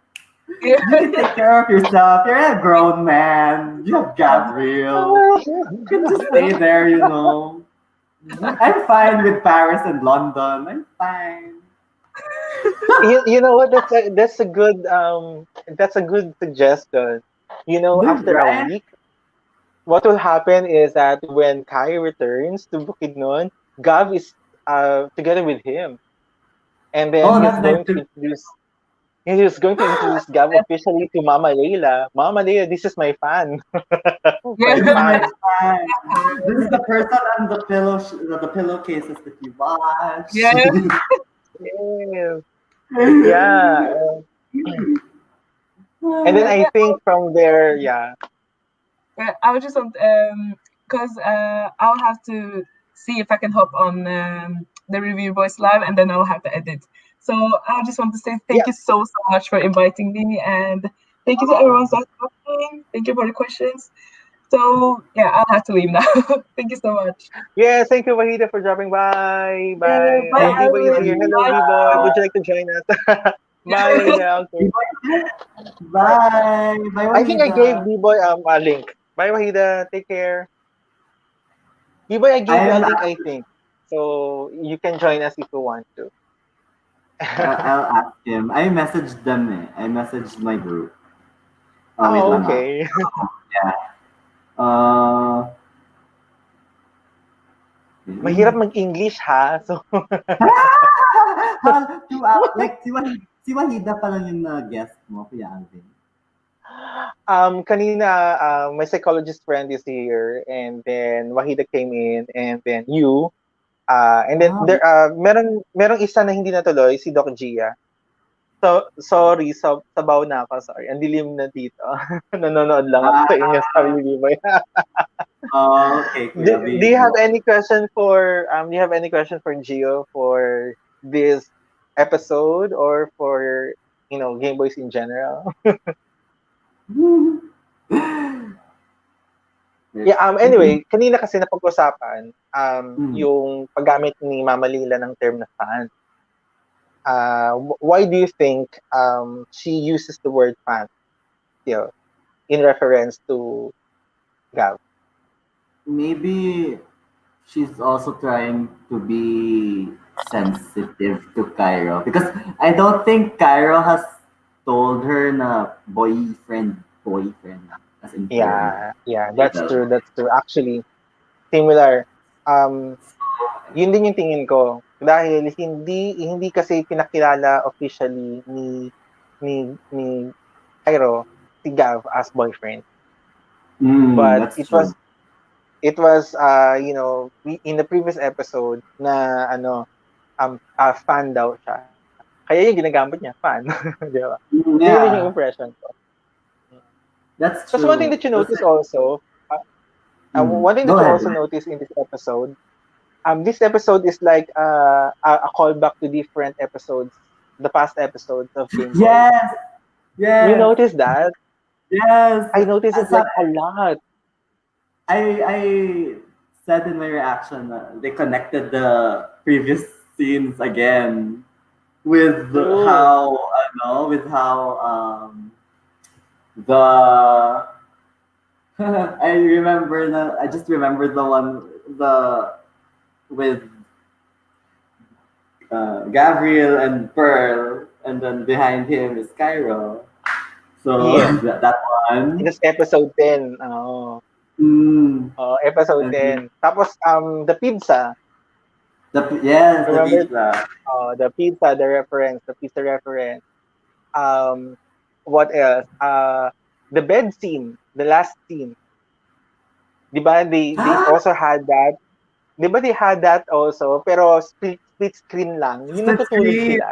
Yeah. You can take care of yourself. You're a grown man. You have Gabriel. You can just stay there. I'm fine with Paris and London. I'm fine. You know what? That's a good suggestion. After a Right? week, what will happen is that when Kai returns to Bukidnon, Gav is together with him, and then Oh, he's that's nice going to too. introduce. He's going to introduce Gav officially to Mama Leila. Mama Leila, this is my fan. Yeah. My This is my fan. fan. This is the person on the pillowcases that you watch. Yeah. Yes. Yeah. And then I Yeah. think from there, yeah. Yeah, I was just on because I'll have to see if I can hop on the review voice live, and then I'll have to edit. So I just want to say Yeah. thank you so much for inviting me, and thank you to everyone that's watching. Thank you for the questions. So yeah, I'll have to leave now. Thank you so much. Yes, thank you, Wahida, for dropping by. Yeah, Bye. bye, Thank B-Boy is Alex. here. you. Hello, Bye. B-Boy. Would you like to join us? Bye, Layla. Okay. Bye. Bye, I think I gave Wahida. B-Boy a link. Bye, Wahida. Take care. B-Boy, I gave you a I'm. link, I think. So you can join us if you want to. I'll ask him. I messaged them. I messaged my group. Wait lang ah. Okay. Yeah. Uh, Mahirap mag-English ha. So, si Wahida pa lang yung guest mo, Kuya Alvin. kanina, my psychologist friend is here, and then Wahida came in, and then you, and then Ah, there, merong isa na hindi natuloy, si Doc Gia. So, sorry, sabaw na ako, sorry. Ang dilim na dito. Nanonood lang ako sa inyo, sarili mo. okay, do, Kuya do you have Bigo. any question for Gio for this episode, or for Game Boys in general? Yeah, anyway, kanina kasi napag-usapan Mm. yung paggamit ni Mama Lila ng term na fan. Why do you think she uses the word fan still in reference to Gav? Maybe she's also trying to be sensitive to Cairo because I don't think Cairo has told her na boyfriend as in friend. Yeah, Like that's true. That's true. Actually, similar. Um, Yun din yung tingin ko. Dahil hindi kasi pinakilala officially ni Cairo si Gav as boyfriend. But That's it true. was in the previous episode na fan daw siya. Kaya yung ginagamit niya, fan. Di ba? Yun yung Yeah, impression ko. that's Because one thing true. that you notice also, one thing Go that you ahead. also notice in this episode is like a callback to different episodes, the past episodes of Game Boy. Yes, You yes, notice that? yes. I noticed it As a- like a lot. I said in my reaction they connected the previous scenes again with True. how with how the I just remember the one the with Gabriel and Pearl, and then behind him is Cairo. So Yeah. that In one. this episode 10. Oh. Mm. Episode And 10. Tapos the pizza. yes, the Remember pizza. the pizza reference. Um what else? The bed scene, the last scene. 'Di ba they also had that. 'Di ba they had that also, pero split screen lang. Yung Split natutulog screen. sila.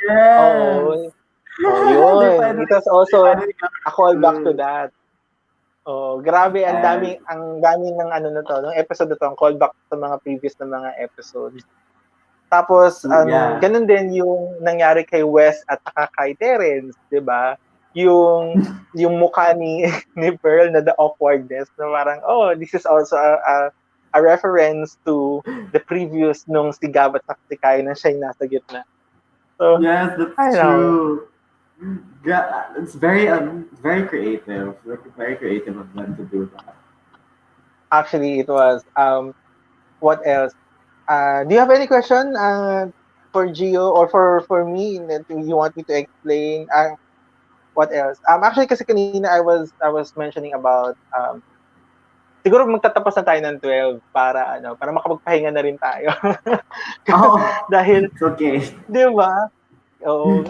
Yes. Oo. Oh, yun. It was also finally got a callback to to. that. Oh, grabe, And ang dami ng ano na to, ng episode na to, ang callback sa mga previous na mga episodes. Tapos, yeah. ganun din yung nangyari kay Wes at saka kay Terence, di ba? Yung mukha ni, ni Pearl na the awkwardness, na parang, oh, this is also a reference to the previous nung si Gab at saka si Kai na siya yung nasa gitna. So, Yes, I that's know. true. It's very creative. Very creative of them to do that. Actually, it was. What else? Do you have any question for Gio or for me that you want me to explain? What else? Actually, kasi kanina I was mentioning about siguro magtatapos na tayo ng 12 para makapagpahinga na rin tayo. Oh, Dahil, it's okay. di ba? Oo.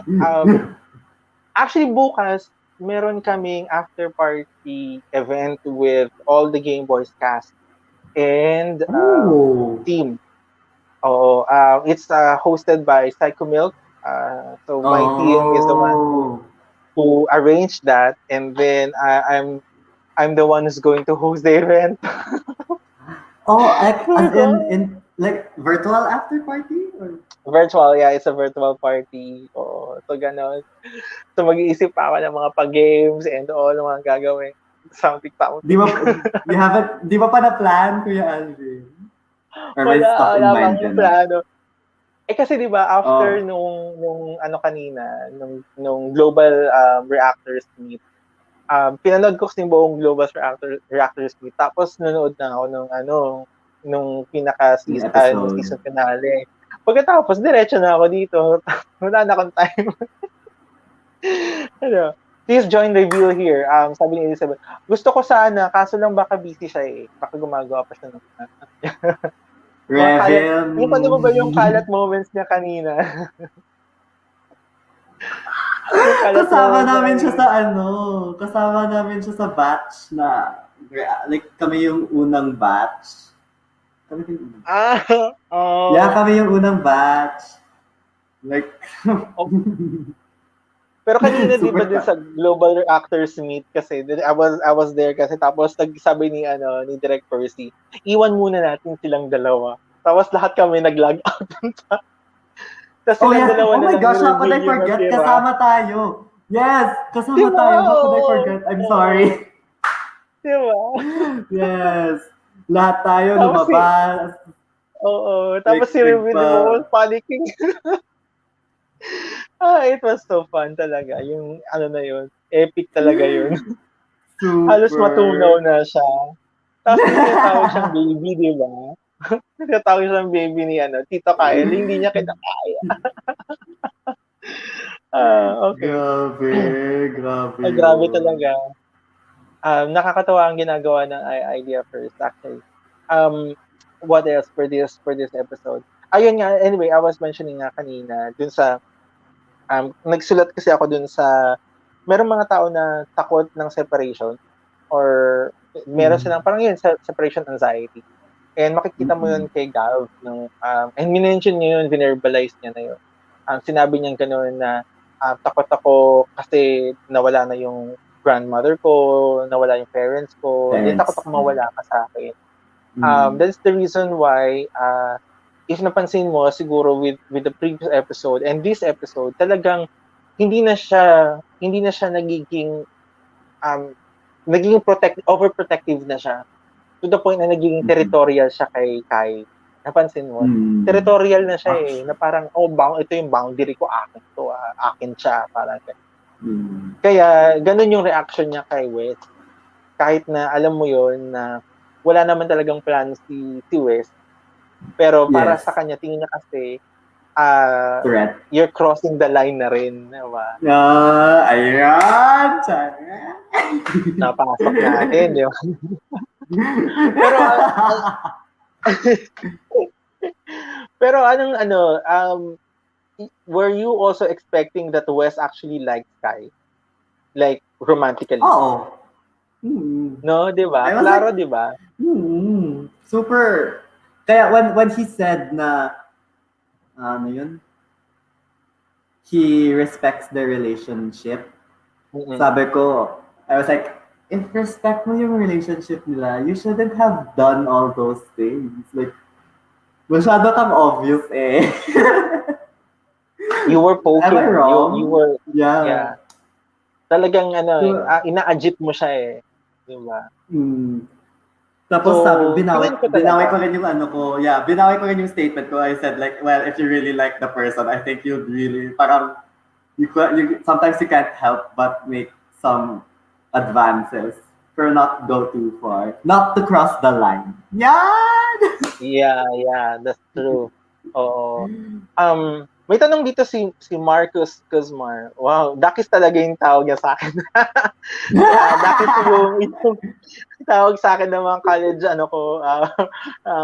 Actually, bukas, meron kaming after party event with all the Game Boys cast and Oh. team. Oo, it's hosted by Psycho Milk. So my team is the one who arranged that, and then I'm the one who's going to host the event. Oh, like Oh my as God. in like virtual after party or Virtual, yeah, it's a virtual party. Oo, so ganon. So mag-iisip pa ako ng mga pag-games and all, ng mga gagawin. Something. di ba di ba pa na plan Kuya Alvin? Or may stuff in Wala mind akong ka na? plano. Kasi 'di ba after Oh. nung ano kanina, nung global reactors meet, pinanood ko kasi yung buong global reactors meet. Tapos nanood na ako nung Yung nung episode. season finale. Pagkatapos diretso na ako dito. Wala na akong time. Ano? Please join reveal here. Sabi ni Elizabeth, gusto ko sana, kaso lang baka busy siya eh. Baka gumagawa pa siya ng mga kalat. Yung paano mo ba yung kalat moments niya kanina? Yung kalat Kasama moments namin siya niya sa kasama namin siya sa batch na, like, kami yung unang batch. Kami yung unang oh. Yeah, kami yung unang batch. Like, Pero kanina di ba Super din sa Global Reactors Meet kasi I was there kasi tapos nagsabi ni Direct Percy, iwan muna natin silang dalawa. Tapos lahat kami nag-log out. Tapos silang dalawa oh na my lang gosh, how could ni I Review yung forget? natira. Kasama tayo. Yes, kasama Diba? tayo. How could I forget? I'm sorry. Diba? Yes. Lahat tayo Tapos lumabas. Oo. Tapos Like, si Review was panicking. It was so fun talaga. Yung na yun. Epic talaga yun. Super. Halos matunaw na siya. Tapos may tinatawag siyang baby, di ba? Tinatawag siyang baby ni Tito Kyle. Hindi niya kinakaya. Okay. Grabe. Grabe talaga. Nakakatawa ang ginagawa ng Idea First, actually. What else for this episode? Ayun nga, anyway, I was mentioning nga kanina, dun sa, nagsulat kasi ako dun sa, merong mga tao na takot ng separation or meron silang parang yun, separation anxiety. And makikita mo yun kay Gav. And minention niya yun, vinerbalize niya na yun. Sinabi niya gano'n na takot ako kasi nawala na yung grandmother ko, nawala yung parents ko, hindi takot ako mawala ka sa akin. That's the reason why if napansin mo siguro with the previous episode and this episode, talagang hindi na siya nagiging overprotective na siya to the point na nagiging territorial siya kay Kai. Napansin mo? Territorial na siya na parang ito yung boundary ko, akin to, akin siya, parang kaya ganun yung reaction niya kay Wes. Kahit na alam mo yon na wala naman talagang plan si Wes. Pero para sa kanya, tingin niya kasi you're crossing the line na rin. Diba? Ayan! Napasok natin. Di ba? Pero were you also expecting that Wes actually liked Sky? Like, romantically? Oo. No, di ba? Klaro, di ba? Super. Kaya when he said na, yun? He respects the relationship. Sabi ko, I was like, if respect mo yung relationship nila, you shouldn't have done all those things. Like, masyado kang obvious eh. You were poking. Am I wrong? You were, yeah. Talagang ina-agit mo siya eh. Di ba? Tapos sabi, binawi ko rin yung binawi ko rin yung statement ko. I said like, well, if you really like the person, I think you'd really, parang, sometimes you can't help but make some advances, pero not go too far. Not to cross the line. Yan! Yeah, that's true. Oo. May tanong dito si Marcus Cosmar. Wow, dakis talaga yung tawag niya sa akin. Dakis yung tawag sa akin ng mga college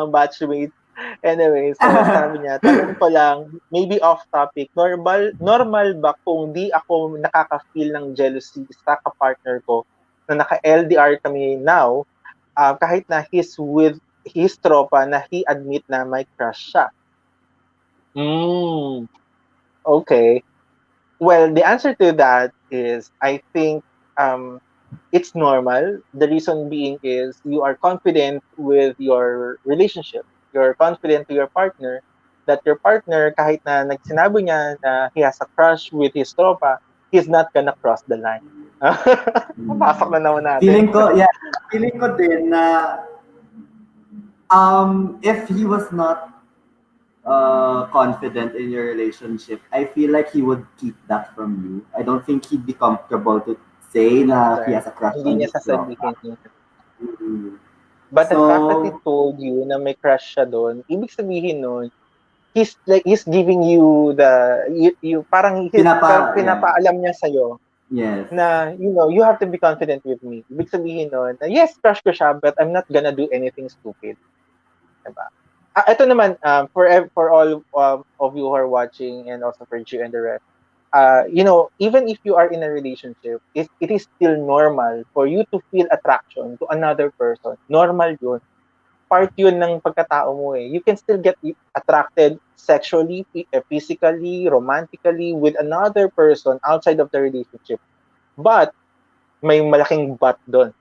batchmates. Anyway, so sabi niya, tanong ko lang, maybe off topic, normal ba kung di ako nakaka-feel ng jealousy sa kapartner ko na naka-LDR kami now, kahit na he's with his tropa na he admit na may crush siya? Okay. Well, the answer to that is, I think it's normal. The reason being is you are confident with your relationship. You're confident to your partner that your partner, kahit na nagsinabi niya na he has a crush with his tropa, he's not gonna cross the line. Pasok na naman natin. Feeling ko din na if he was not confident in your relationship, I feel like he would keep that from you. I don't think he'd be comfortable to say na he has a crush on his tropa. But the fact that he told you na may crush siya doon, ibig sabihin nun, he's giving you parang pinapaalam niya sa'yo Yes. na, you have to be confident with me. Ibig sabihin nun, na yes, crush ko siya, but I'm not gonna do anything stupid. Diba? Ito naman, for all of you who are watching and also for Gio and the rest, even if you are in a relationship, it is still normal for you to feel attraction to another person. Normal yun. Part yun ng pagkatao mo eh. You can still get attracted sexually, physically, romantically with another person outside of the relationship. But, may malaking but doon.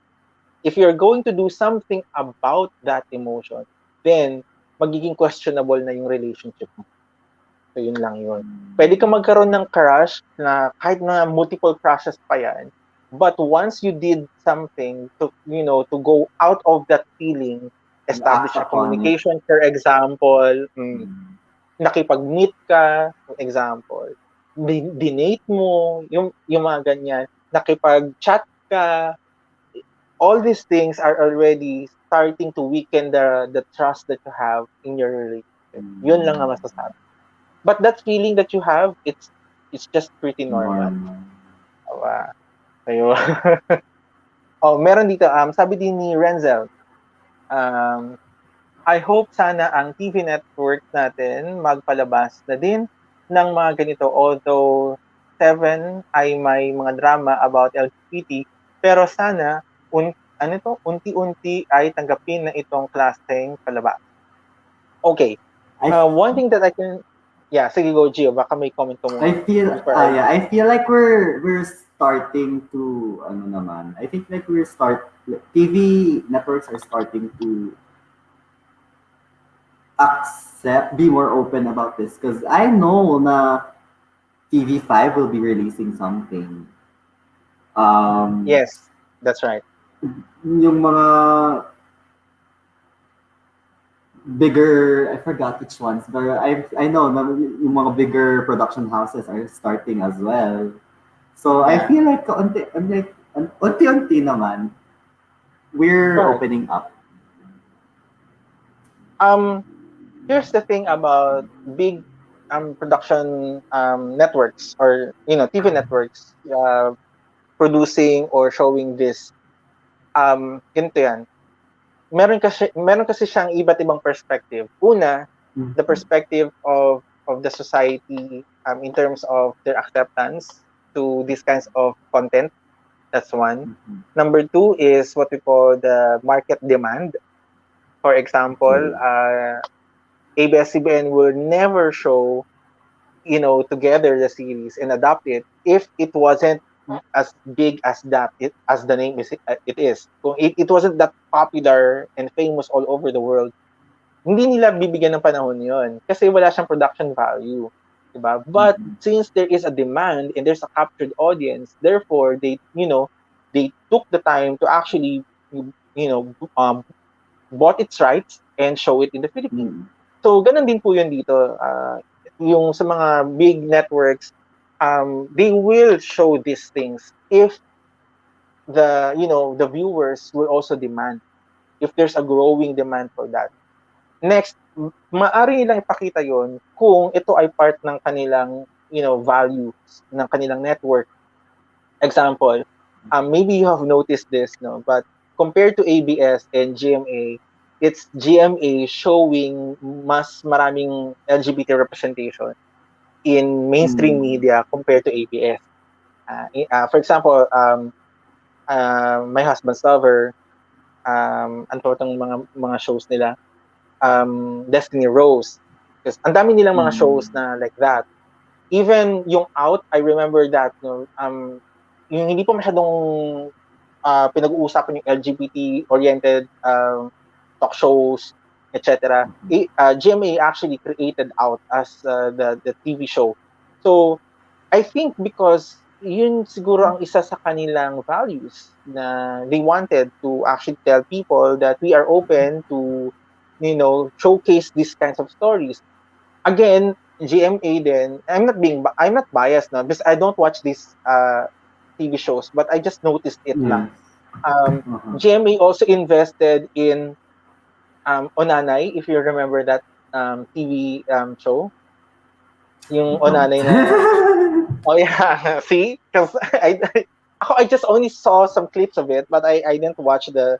If you're going to do something about that emotion, then magiging questionable na yung relationship mo. So, yun lang yun. Pwede ka magkaroon ng crush na kahit na multiple crushes pa yan, but once you did something to go out of that feeling, And establish act a upon it. communication, for example, Mm. nakipag-meet ka, for example, dinate mo, yung mga ganyan, nakipag-chat ka, all these things are already starting to weaken the trust that you have in your relationship. Yun lang ang masasabi. But that feeling that you have, it's just pretty normal. Normal. Diba? Ayun. Meron dito, sabi din ni Renzel, I hope sana ang TV network natin magpalabas na din ng mga ganito. Although 7 ay may mga drama about LGBT, pero sana unti-unti ay tanggapin na itong klaseng palabas. Okay. One thing that I can sige, go Gio, baka may comment ko muna. I feel like we're starting to naman. I think like TV networks are starting to be more open about this because I know na TV5 will be releasing something. Yes, that's right. Yung mga bigger, I forgot which ones, but I know na yung mga bigger production houses are starting as well. So I feel like unti-unti naman we're opening up. Here's the thing about big production networks or TV networks producing or showing this. Ganito yan. Meron kasi siyang iba't ibang perspective. Una, the perspective of the society in terms of their acceptance to these kinds of content. That's one. Number two is what we call the market demand. For example, ABS-CBN will never show together the series and adapt it if it wasn't as big as as the name it is. Kung it wasn't that popular and famous all over the world, hindi nila bibigyan ng panahon yon kasi wala siyang production value, diba? But since there is a demand and there's a captured audience, therefore they took the time to actually bought its rights and show it in the Philippines. So ganun din po yun dito. Yung sa mga big networks, they will show these things if the viewers will also demand, if there's a growing demand for that. Next, maaari nilang ipakita yon kung ito ay part ng kanilang values ng kanilang network. Example, maybe you have noticed this, no, but compared to ABS and GMA, it's GMA showing mas maraming LGBT representation in mainstream media compared to ABS. For example, My Husband's Lover, ano itong mga shows nila, Destiny Rose. Because ang dami nilang mga shows na like that. Even yung Out, I remember that, no, yung hindi pa masyadong pinag-uusapan yung LGBT-oriented talk shows, etc. GMA actually created Out as the TV show. So, I think because yun siguro ang isa sa kanilang values na they wanted to actually tell people that we are open to showcase these kinds of stories. Again, GMA then, I'm not biased now because I don't watch these TV shows, but I just noticed it lang. GMA also invested in Onanay, if you remember that TV show. Yung Onanay na Oh yeah, see? Because I just only saw some clips of it, but I didn't watch the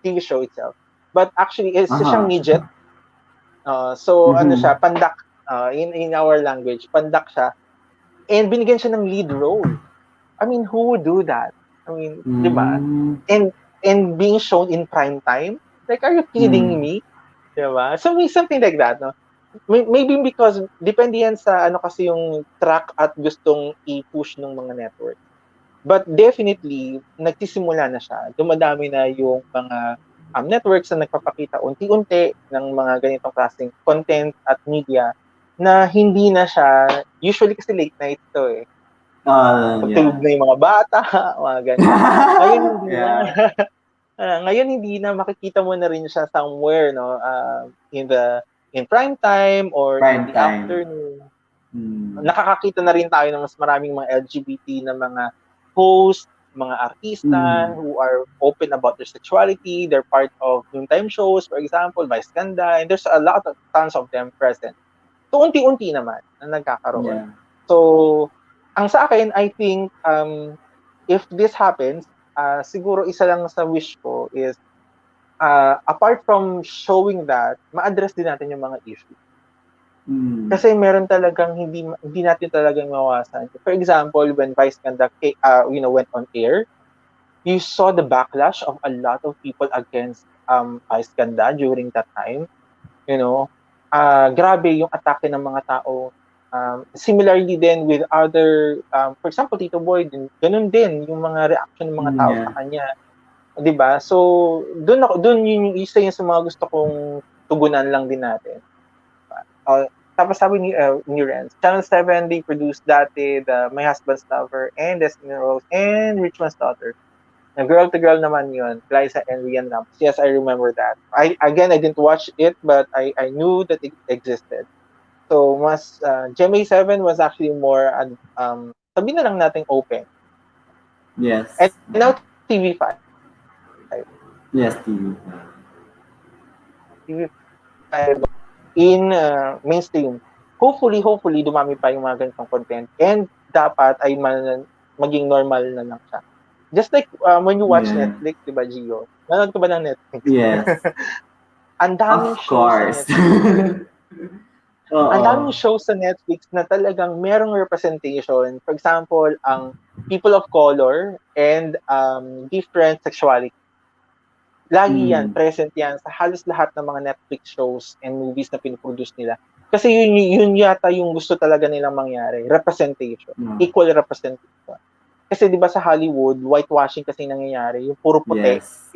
TV show itself. But actually, isa siyang Uh-huh. midget. So ano Mm-hmm. siya, pandak. In our language, pandak siya. And binigyan siya ng lead role. I mean, who would do that? I mean, di ba? Mm. And and being shown in prime time? Like, are you kidding Mm. me? Di ba? So may something like that, no? Maybe because depende yan sa ano kasi yung track at gustong i-push ng mga network. But definitely, nagsisimula na siya. Dumadami na yung mga networks na nagpapakita unti-unti ng mga ganitong klaseng content at media na hindi na siya, usually kasi late night to eh. Pagtulog Yeah. na yung mga bata, mga ganyan. Ngayon hindi na. Yeah. Ngayon hindi na, makikita mo na rin siya somewhere, no? In prime time or in Prime the time. afternoon. Mm. Nakakakita na rin tayo ng mas maraming mga LGBT na mga hosts, mga artista Mm. who are open about their sexuality. They're part of noontime shows, for example, Vice Ganda, and there's a lot of tons of them present. So unti-unti naman na nagkakaroon. Yeah. So ang sa akin, I think if this happens, siguro isa lang sa wish ko is apart from showing that, ma-address din natin yung mga issues. Mm. Kasi meron talagang hindi natin talagang mawasan. For example, when Vice Ganda went on air, you saw the backlash of a lot of people against Vice Ganda during that time. You know, grabe yung atake ng mga tao. Similarly din with other, for example, Tito Boy, ganun din yung mga reaction ng mga Mm, tao yeah. sa kanya. 'Di ba? So, doon yung isa yung sa mga gusto kong tugunan lang din natin. Tapos sabi ni Renz, Channel 7, they produced dati the My Husband's Lover and Destiny Rose and Richmond's Daughter. Na girl to girl naman yun, Liza and Rian Ramos. Yes, I remember that. I didn't watch it, but I knew that it existed. So, GMA 7 was actually more, sabi na lang natin open. Yes. And now TV5. Yes, TV. TV5 in mainstream. Hopefully, dumami pa yung mga ganitong content. And dapat ay maging normal na lang siya. Just like when you watch Yeah. Netflix, di ba, Gio? Nanonood ka ba ng Netflix? Yes. Ang daming Of shows sa course. Netflix. Ang daming Oo. shows sa Netflix na talagang merong representation. For example, ang people of color and different sexuality. Lagi yan, Mm. present yan sa halos lahat ng mga Netflix shows and movies na pinoproduce nila. Kasi yun yata yung gusto talaga nilang mangyari. Representation. Mm. Equal representation. Kasi di ba sa Hollywood, whitewashing kasi nangyayari. Yung puro puti. Yes.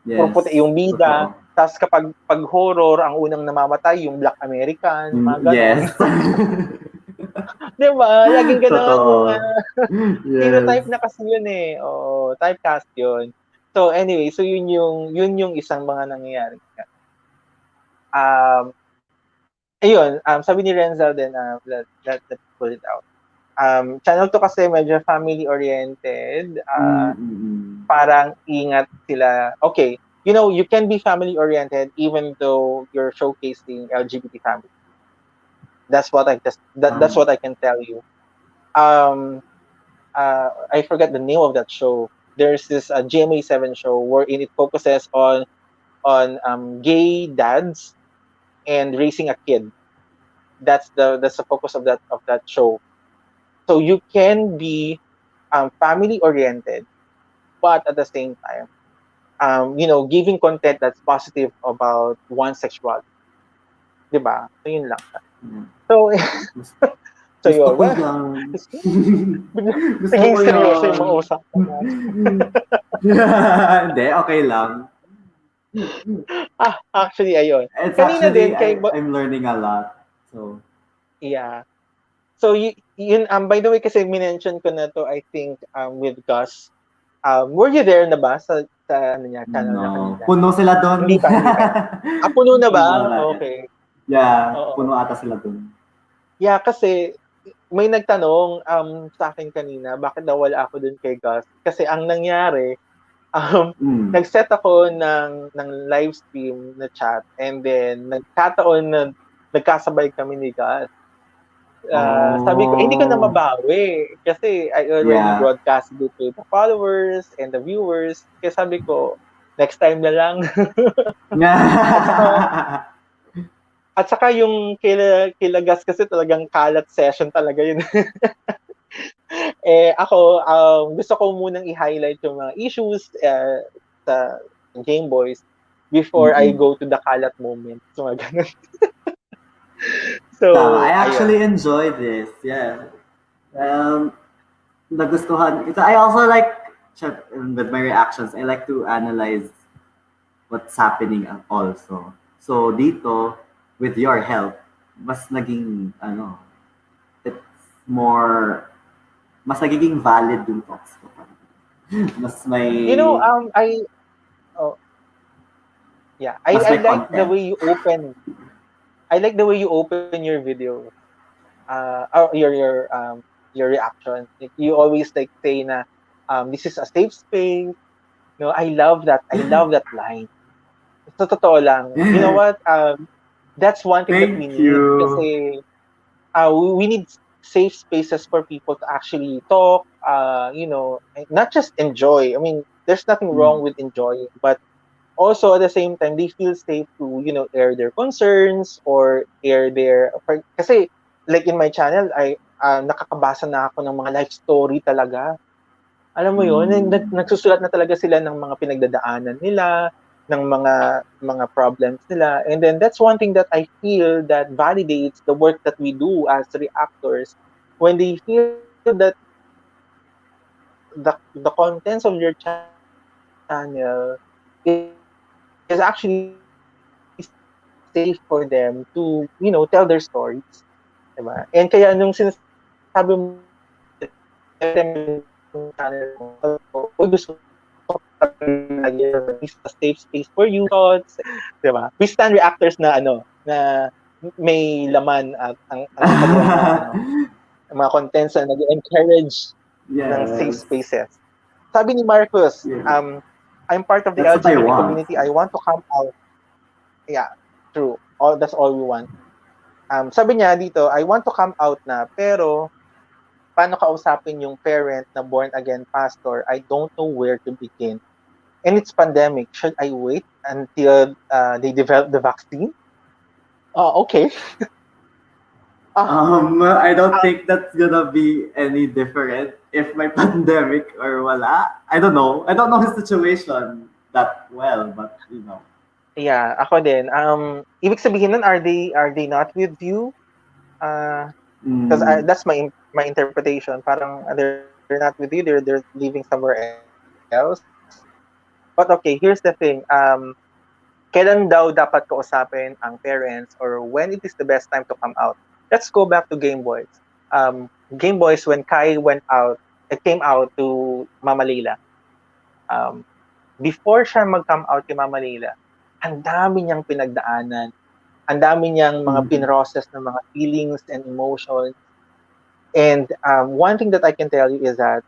Puro Yes. puti yung bida. Totoo. Tapos pag horror, ang unang namamatay, yung Black American, mga ganon. Yes. Di ba? Laging ganon. Totoo. Yes. Stereotype na kasi yun eh. Oo, typecast yun. So anyway, so yun yung isang mga nangyayari. Ayun, sabi ni Renzel din, let's pull it out. Channel 2 kasi medyo family-oriented. Parang ingat sila. Okay, you can be family-oriented even though you're showcasing LGBT family. That's what that's what I can tell you. I forgot the name of that show. There's this GMA 7 show wherein it focuses on gay dads and raising a kid. That's the focus of that show. So you can be family oriented, but at the same time, giving content that's positive about one's sexuality. Diba? So yun lang. So so yun. Gusto ko yan. Gusto Naging ko seryoso yung yan. mga usapan natin. Hindi, okay lang. Actually, ayun. It's Kanina actually, din, I'm learning a lot. So, yeah. So, yun, by the way, kasi minention ko na to, I think, with Gus. Were you there na ba sa ano niya, channel niya no. kanina? Puno sila doon. Hindi pa. Puno na ba? No, Okay. Yeah, Oo. puno ata sila doon. Yeah, kasi may nagtanong sa akin kanina, bakit daw wala ako doon kay Gus? Kasi ang nangyari, nag-set ako ng live stream na chat and then nagkataon na nagkasabay kami ni Gus. Sabi ko, hindi ko na Oh, mabawi kasi I already yeah. broadcasted it to the followers and the viewers. Kaya sabi ko, next time na lang. At saka, at saka yung kila Gas kasi talagang kalat session talaga yun. Ako, gusto ko munang i-highlight yung mga issues sa Game Boys before I Mm-mm. go to the kalat moment. So, mga ganun. Tama. I So, ayun. actually enjoy this. Yeah. Um, nagustuhan. I also like, with my reactions, I like to analyze what's happening also. So dito, with your help, mas naging, it's more, mas nagiging valid yung thoughts ko. Mas You know, may, oh, yeah, mas I may like the content. way you open. I like the way you open your video. Or your reaction. Like, you always like say na, this is a safe space. No, I love that. I love that line. Sa totoo lang. You know what? That's one thing that we Thank need you. kasi we need safe spaces for people to actually talk, not just enjoy. I mean, there's nothing wrong Mm. with enjoying, but also at the same time, they feel safe to, air their concerns or air kasi like in my channel, nakakabasa na ako ng mga life story talaga. Alam mo yun, Mm. nagsusulat na talaga sila ng mga pinagdadaanan nila, ng mga problems nila. And then that's one thing that I feel that validates the work that we do as reactors when they feel that the contents of your channel is actually safe for them to, tell their stories. Diba? And kaya nung sinasabi mo every time yung channel mo, sabi ko, uy, gusto ko talaga lagi na this is a safe space for you to share your thoughts. Diba? We stand reactors na na may laman at ang kanilang mga contents na nag-encourage ng safe Yes. spaces. Sabi ni Marcus, Yeah. I'm part of the That's what I LGBT want. community. I want to come out. Yeah, true. That's all we want. Sabi niya dito, I want to come out na, pero paano kausapin yung parent na born again pastor? I don't know where to begin. And it's pandemic. Should I wait until they develop the vaccine? Okay. Ah, I don't think that's gonna be any different if may pandemic or wala. I don't know. I don't know his situation that well, but yeah, ako din. Ibig sabihin nun, are they not with you? Because Mm, that's my interpretation. Parang they're not with you. They're living somewhere else. But okay, here's the thing. Kailan daw dapat kausapin ang parents or when it is the best time to come out? Let's go back to Game Boys. Game Boys, when Kai came out to Mama Leila. Um, Before siya mag-come out kay Mama Leila, ang dami niyang pinagdaanan. Ang dami niyang mga mm, pinrocess ng mga feelings and emotions. And one thing that I can tell you is that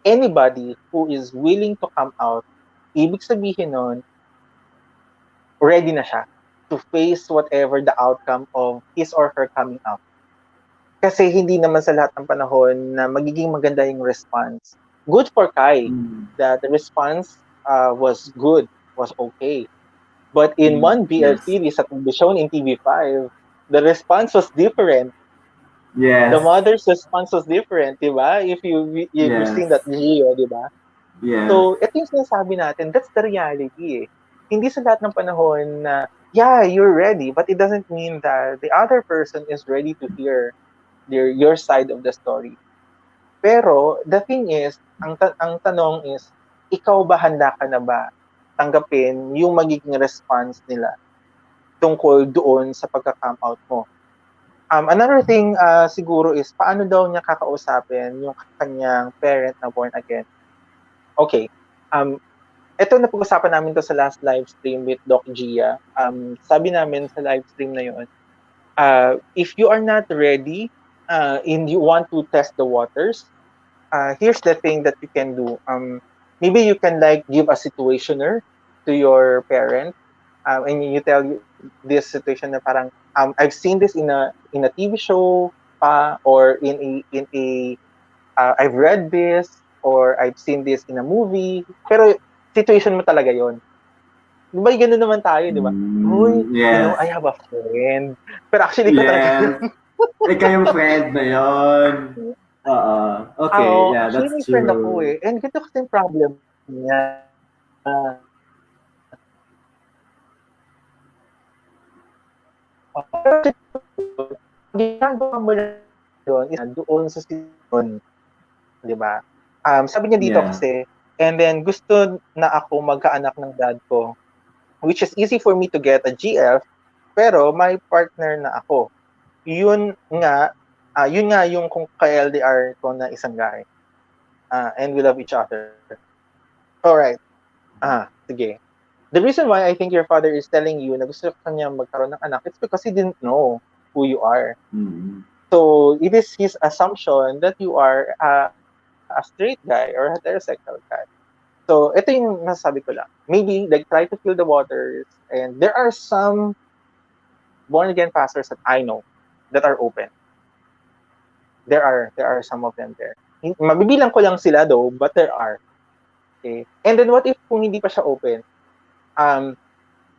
anybody who is willing to come out, ibig sabihin nun, ready na siya to face whatever the outcome of his or her coming out. Kasi hindi naman sa lahat ng panahon na magiging maganda yung response. Good for Kai mm, that the response was good, was okay. But in mm, one BL yes, series that will be shown in TV5, the response was different. The yes, mother's response was different, di ba? If you've seen yes, that Gio, di ba? yes, So, ito yung sinasabi natin, that's the reality eh. Hindi sa lahat ng panahon na, yeah, you're ready, but it doesn't mean that the other person is ready to hear your side of the story. Pero, the thing is, ang tanong is, ikaw ba handa ka na ba tanggapin yung magiging response nila tungkol doon sa pagka-come out mo? Another thing siguro is, paano daw niya kakausapin yung kanyang parent na born again? Okay. Ito napag-usapan namin to sa last live stream with Doc Gia. Sabi namin sa live stream na yun, if you are not ready and you want to test the waters, here's the thing that you can do. Maybe you can like give a situationer to your parent, and you tell this situation na parang, I've seen this in a TV show. pa, or in a I've read this or I've seen this in a movie, pero situation mo talaga yon. Di ba gano'n naman tayo, di ba? Uy, Yes. I have a friend. Pero actually ko talaga Yes. Ikaw yung friend na yun. Oo. Okay, yeah, actually that's may friend ako true. eh. And ganito kasi yung problem niya. Ginagawa mo lang yun is doon sa situation, di ba? Sabi niya dito Yeah. kasi, and then gusto na ako magkaanak ng dad ko, which is easy for me to get a GF, pero may partner na ako. Yun nga yung kung ka-LDR ko na isang guy. And we love each other. Alright. Sige. The reason why I think your father is telling you na gusto kanya magkaroon ng anak, it's because he didn't know who you are. Mm-hmm. So, it is his assumption that you are a straight guy or a heterosexual guy. So, ito yung masasabi ko lang. Maybe, like, try to feel the waters. And there are some born-again pastors that I know that are open. There are some of them there. Mabibilang ko lang sila though, but there are. Okay? And then what if kung hindi pa siya open?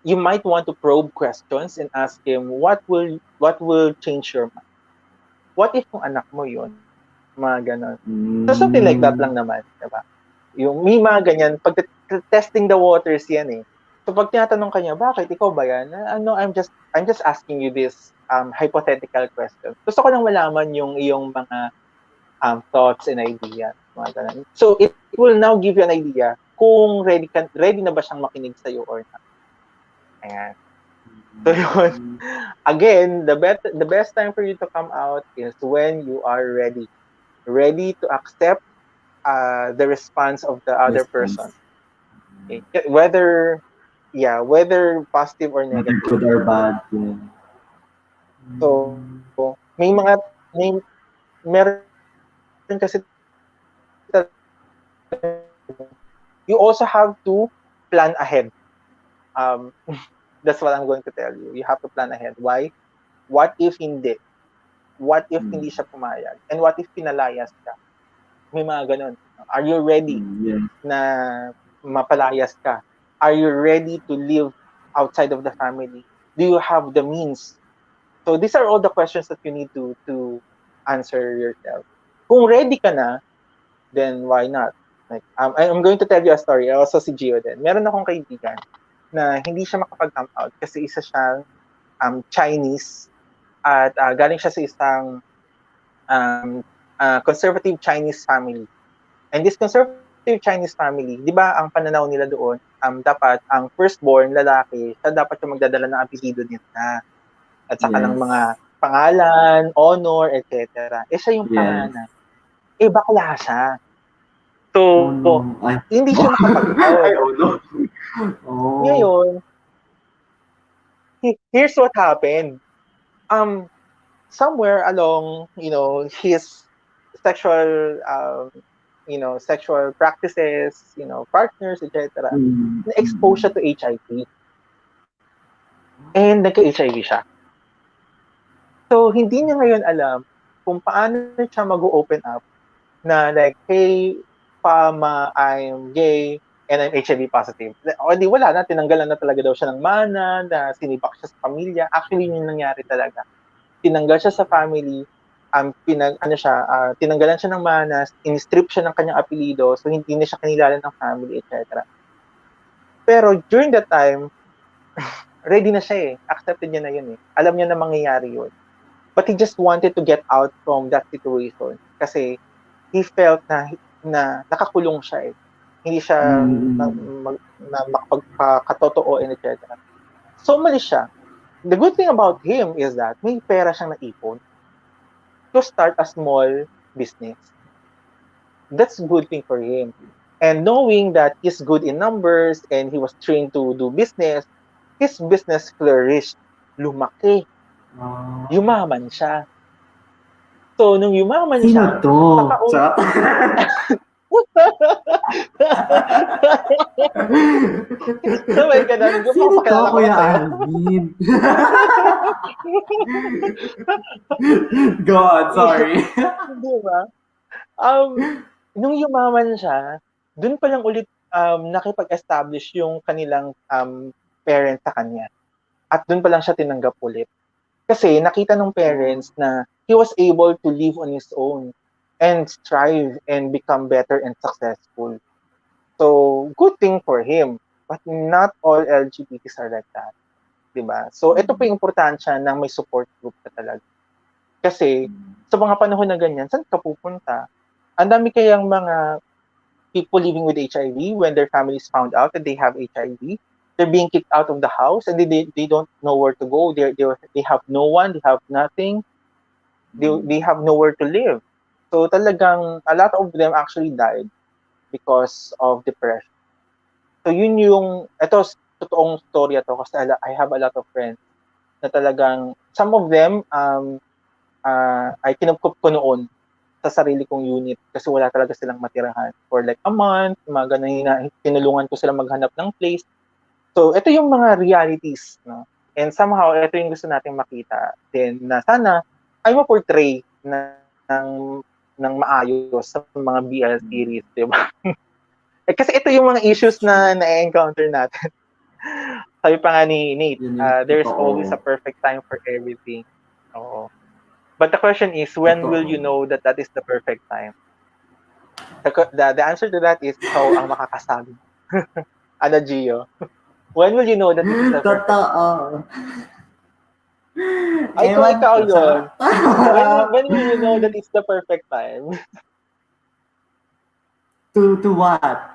You might want to probe questions and ask him, what will change your mind? What if kung anak mo yun? Mga ganon. So something like that lang naman, diba? Yung may mga ganyan, pag testing the waters yan eh. So pag tinatanong kanya, bakit ikaw ba yan? Ano, I'm just asking you this hypothetical question. Gusto ko lang malaman yung iyong mga thoughts and ideas, mga ganun. So it will now give you an idea kung ready na ba siyang makinig sa iyo or not. Ayan. So yun. Again, the best time for you to come out is when you are ready to accept the response of the other person. Okay? Whether positive or Whether negative. good or bad. Yeah. So, meron kasi you also have to plan ahead. That's what I'm going to tell you. You have to plan ahead. Why? What if hindi? What if hindi siya pumayag? And what if pinalayas ka? May mga ganun. Are you ready na mapalayas ka? Are you ready to live outside of the family? Do you have the means? So these are all the questions that you need to answer yourself. Kung ready ka na, then why not? Like, I'm going to tell you a story. Also si Gio din. Meron akong kaibigan na hindi siya makapag-come out kasi isa siyang Chinese at galing siya sa isang conservative Chinese family. And this conservative Chinese family, di ba ang pananaw nila doon, dapat ang firstborn lalaki, siya dapat yung magdadala ng apelyido nila. At saka ng mga pangalan, honor, etc. Siya yung panganay. Bakla siya. So, hindi siya makapag-out. Ngayon, here's what happened. Somewhere along, his sexual, sexual practices, partners, etc., na-expose siya to HIV. And nagka-HIV siya. So, hindi niya ngayon alam kung paano siya mag-open up na like, hey, Pama, I'm gay, and I'm HIV positive. O di wala na, tinanggalan na talaga daw siya ng mana, na sinibak siya sa pamilya. Actually, yun nangyari talaga. Tinanggal siya sa family, tinanggalan siya ng mana, in-strip siya ng kanyang apelido, so hindi na siya kinilala ng family, etc. Pero during that time, ready na siya eh. Accepted niya na yun eh. Alam niya na mangyayari yun. But he just wanted to get out from that situation kasi he felt na nakakulong siya eh. Hindi siya makapagkatotoo and etc. So umalis siya. The good thing about him is that may pera siyang naipon to start a small business. That's a good thing for him. And knowing that he's good in numbers and he was trained to do business, his business flourished. Lumaki. Yumaman siya. So, nung yumaman siya, sino to? Sabay ka na, sino to, Kuya Alvin? Go on, sorry. Di ba? Nung yumaman siya, dun pa lang ulit nakipag-establish yung kanilang parents sa kanya. At dun pa lang siya tinanggap ulit. Kasi nakita ng parents na he was able to live on his own and strive and become better and successful. So, good thing for him. But not all LGBTs are like that. Diba? So, ito po yung importansya ng may support group ka talaga. Kasi, sa mga panahon na ganyan, saan ka pupunta? Ang dami kayang mga people living with HIV when their families found out that they have HIV. They're being kicked out of the house and they don't know where to go. They have no one, they have nothing. They have nowhere to live. So talagang a lot of them actually died because of depression. So yun yung, ito totoong storya to kasi I have a lot of friends na talagang, some of them ay kinupkup ko noon sa sarili kong unit kasi wala talaga silang matirahan for like a month, mga ganun, tinulungan ko sila maghanap ng place. So, ito yung mga realities, no? And somehow, ito yung gusto nating makita din na sana ay ma-portray ng maayos sa mga BL series, di ba? Kasi ito yung mga issues na na-encounter natin. Sabi pa nga ni Nate, there's always a perfect time for everything. Oo. But the question is, when will you know that that is the perfect time? The answer to that is, ikaw ang makakasabi. Ano, Gio? When will you know that this is the perfect time? Ay, kung ikaw yun, when will you know that it's the perfect time? To what?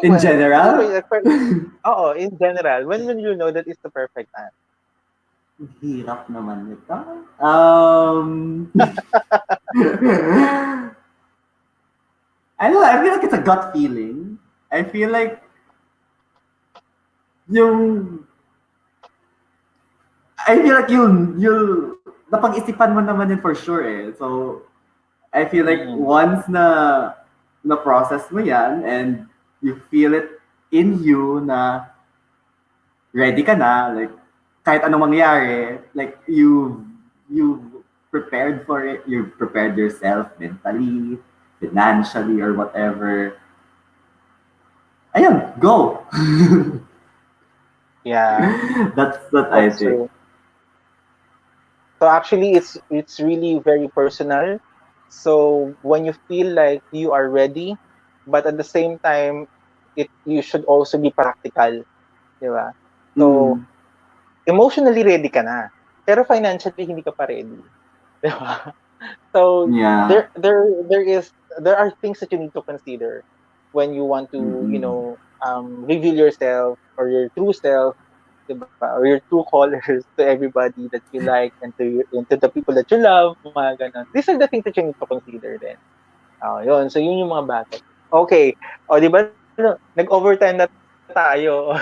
In general? Oo, in general. When will you know that it's the perfect time? Hirap naman ito. I don't know, I feel like it's a gut feeling. I feel like you'll napag-isipan mo naman yun for sure eh. So, I feel like once na process mo yan and you feel it in you na ready ka na, like kahit anong mangyari, like you prepared for it, you prepared yourself mentally, financially, or whatever. Ayun, go. Yeah. That's I think. So actually, it's really very personal. So when you feel like you are ready, but at the same time, you should also be practical, di ba? So emotionally ready ka na, pero financially hindi ka pa ready, di ba? So yeah. there are things that you need to consider when you want to reveal yourself or your true self, diba? Or your true colors to everybody that you like and to the people that you love, mga ganun. These are the things that you need to consider then. Yun. So yun yung mga bakit. Okay. O di ba nag-overtime na tayo.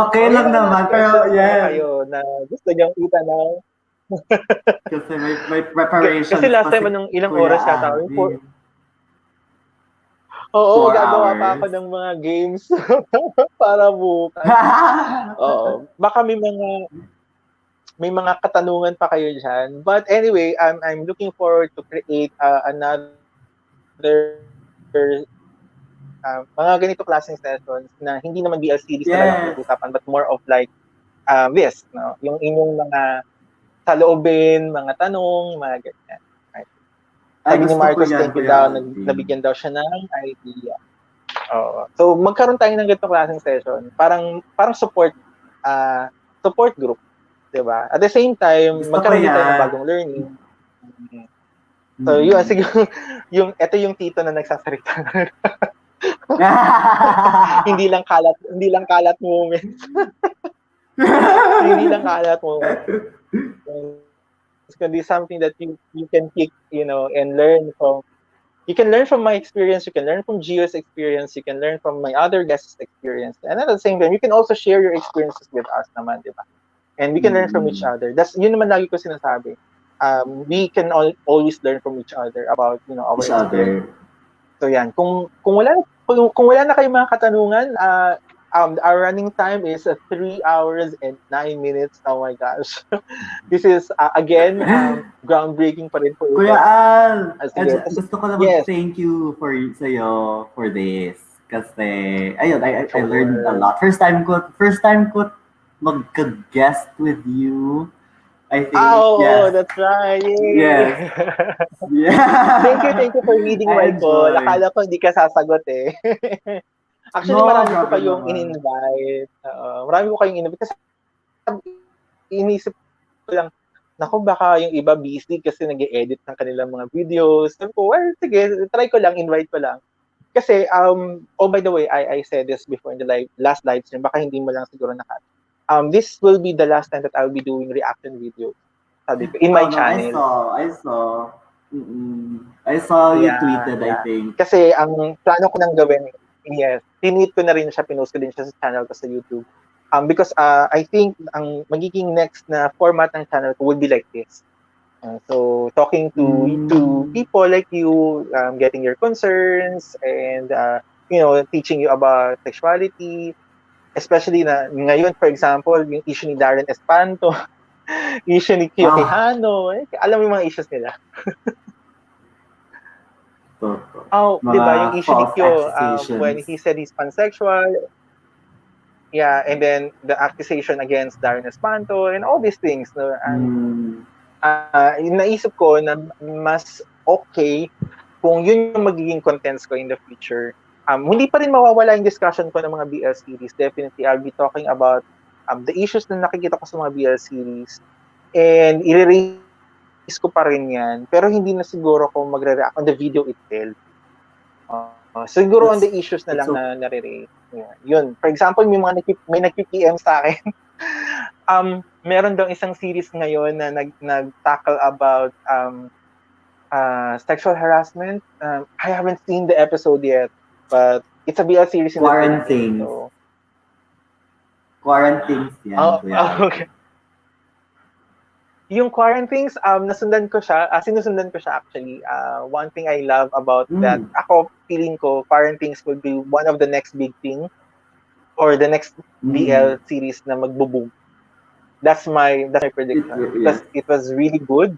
Okay lang naman, pero yeah. Kayo na gusto niyang itanong. Kasi may preparation. Kasi last time anong ilang oras yata? Oo, gagawa pa ako ng mga games para bukas. Oo. Baka may mga katanungan pa kayo dyan. But anyway, I'm looking forward to create another mga ganito klaseng sessions na hindi naman BL series talaga ang usapan, but more of like this, no? Yung inyong mga saloobin, mga tanong, mga ganyan. Right? Sabi ni Marcos, thank you daw, nabigyan daw siya ng idea. So magkaroon tayo ng ganito klaseng session, parang support group, 'di ba? At the same time, magkaroon din tayo ng bagong learning. So yun, sige, ito yung tito na nagsasalita. hindi lang kalat moments. Hindi lang kalat moments. It's gonna be something that you can pick, and learn from. You can learn from my experience, you can learn from Gio's experience, you can learn from my other guests' experience. And at the same time, you can also share your experiences with us naman, di ba? And we can learn from each other. Yun naman lagi ko sinasabi. We can always learn from each other about, our experience. So yan, kung wala na kayong mga katanungan, Our running time is 3 hours and 9 minutes. Oh my gosh. This is, again, groundbreaking pa rin for Kuya us. Al, Sige. gusto ko na Yes. mag-thank you sa'yo for this. Kasi, ayun, I learned a Sure. lot. First time ko mag-guest with you. I think, Oo, yes. that's right. Yay. Yes. Yeah. Thank you for reading I my call. enjoyed. Akala ko hindi ka sasagot eh. Actually, No, marami ko grabe kayong naman. in-invite. Marami ko kayong in-invite. Kasi inisip ko lang, naku, baka yung iba busy kasi nag-edit ng kanilang mga videos. Sabi ko, well, sige, try ko lang, invite ko lang. Kasi, oh, by the way, I said this before in the last live stream, baka hindi mo lang siguro nakat. This will be the last time that I'll be doing reaction videos. Sabi ko, in my channel. I saw. I saw you tweeted, I think. Kasi ang plano ko nang gawin, yes, tinweet ko na rin siya, pinost ko din siya sa channel ko sa YouTube. Because I think ang magiging next na format ng channel ko will be like this. So talking to people like you, getting your concerns and teaching you about sexuality, especially na ngayon, for example, yung issue ni Darren Espanto, issue ni Kyo Quijano, alam mo yung mga issues nila. Di ba, yung issue ni Kyo, when he said he's pansexual, yeah, and then the accusation against Darren Espanto and all these things, no? Naisip ko na mas okay kung yun yung magiging contents ko in the future. Hindi pa rin mawawala yung discussion ko ng mga BL series. Definitely, I'll be talking about the issues na nakikita ko sa mga BL series. And i-raise ko pa rin yan. Pero hindi na siguro ko magre-react on the video itself. Siguro on the issues na lang na nare-raise. Yun. For example, may nag-PM sa akin. Meron daw isang series ngayon na nag-tackle about sexual harassment. I haven't seen the episode yet, but it's a BL series in Quarantine. So. Quarantines yan. Okay. Yung Quarantines, sinusundan ko siya actually. One thing I love about that, ako, feeling ko, Quarantines will be one of the next big thing or the next BL series na magbo-boom. That's my prediction. Because it was really good.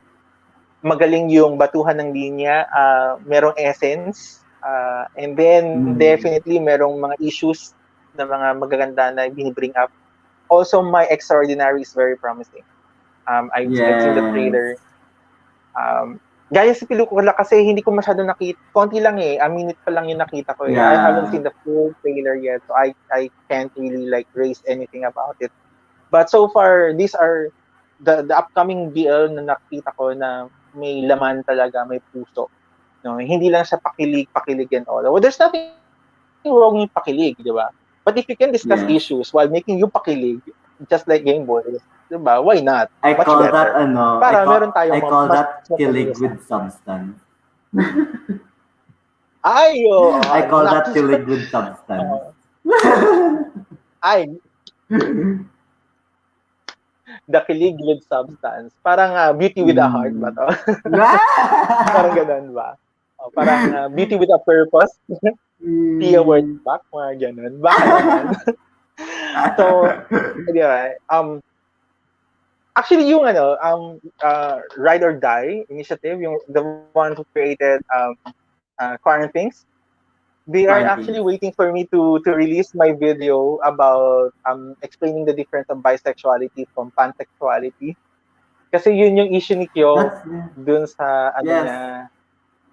Magaling yung batuhan ng linya, merong essence, and then definitely merong mga issues na mga magaganda na binibring up. Also, My Extraordinary is very promising. I've seen the trailer. Gaya sa pelikula kasi hindi ko masyado nakita. Konti lang eh. A minute pa lang yung nakita ko eh. I haven't seen the full trailer yet. So I can't really raise anything about it. But so far, these are the upcoming BL na nakita ko na may laman talaga, may puso. No, hindi lang siya pakilig and all. Well, there's nothing wrong with pakilig, di ba? But if you can discuss issues while making you pakilig, just like Gameboys, diba? Why not? I Much call better. that Para meron tayong I call that kilig with substance. I call that kilig with substance. The kilig with substance. Parang beauty with a heart ba to? Parang ganun ba? Parang beauty with a purpose. Tia word back, mga ganun. Baka naman. So, anyway, actually yung Ride or Die initiative, yung the one who created Quarantines, they are actually waiting for me to release my video about explaining the difference of bisexuality from pansexuality. Kasi yun yung issue ni Kyo dun sa niya.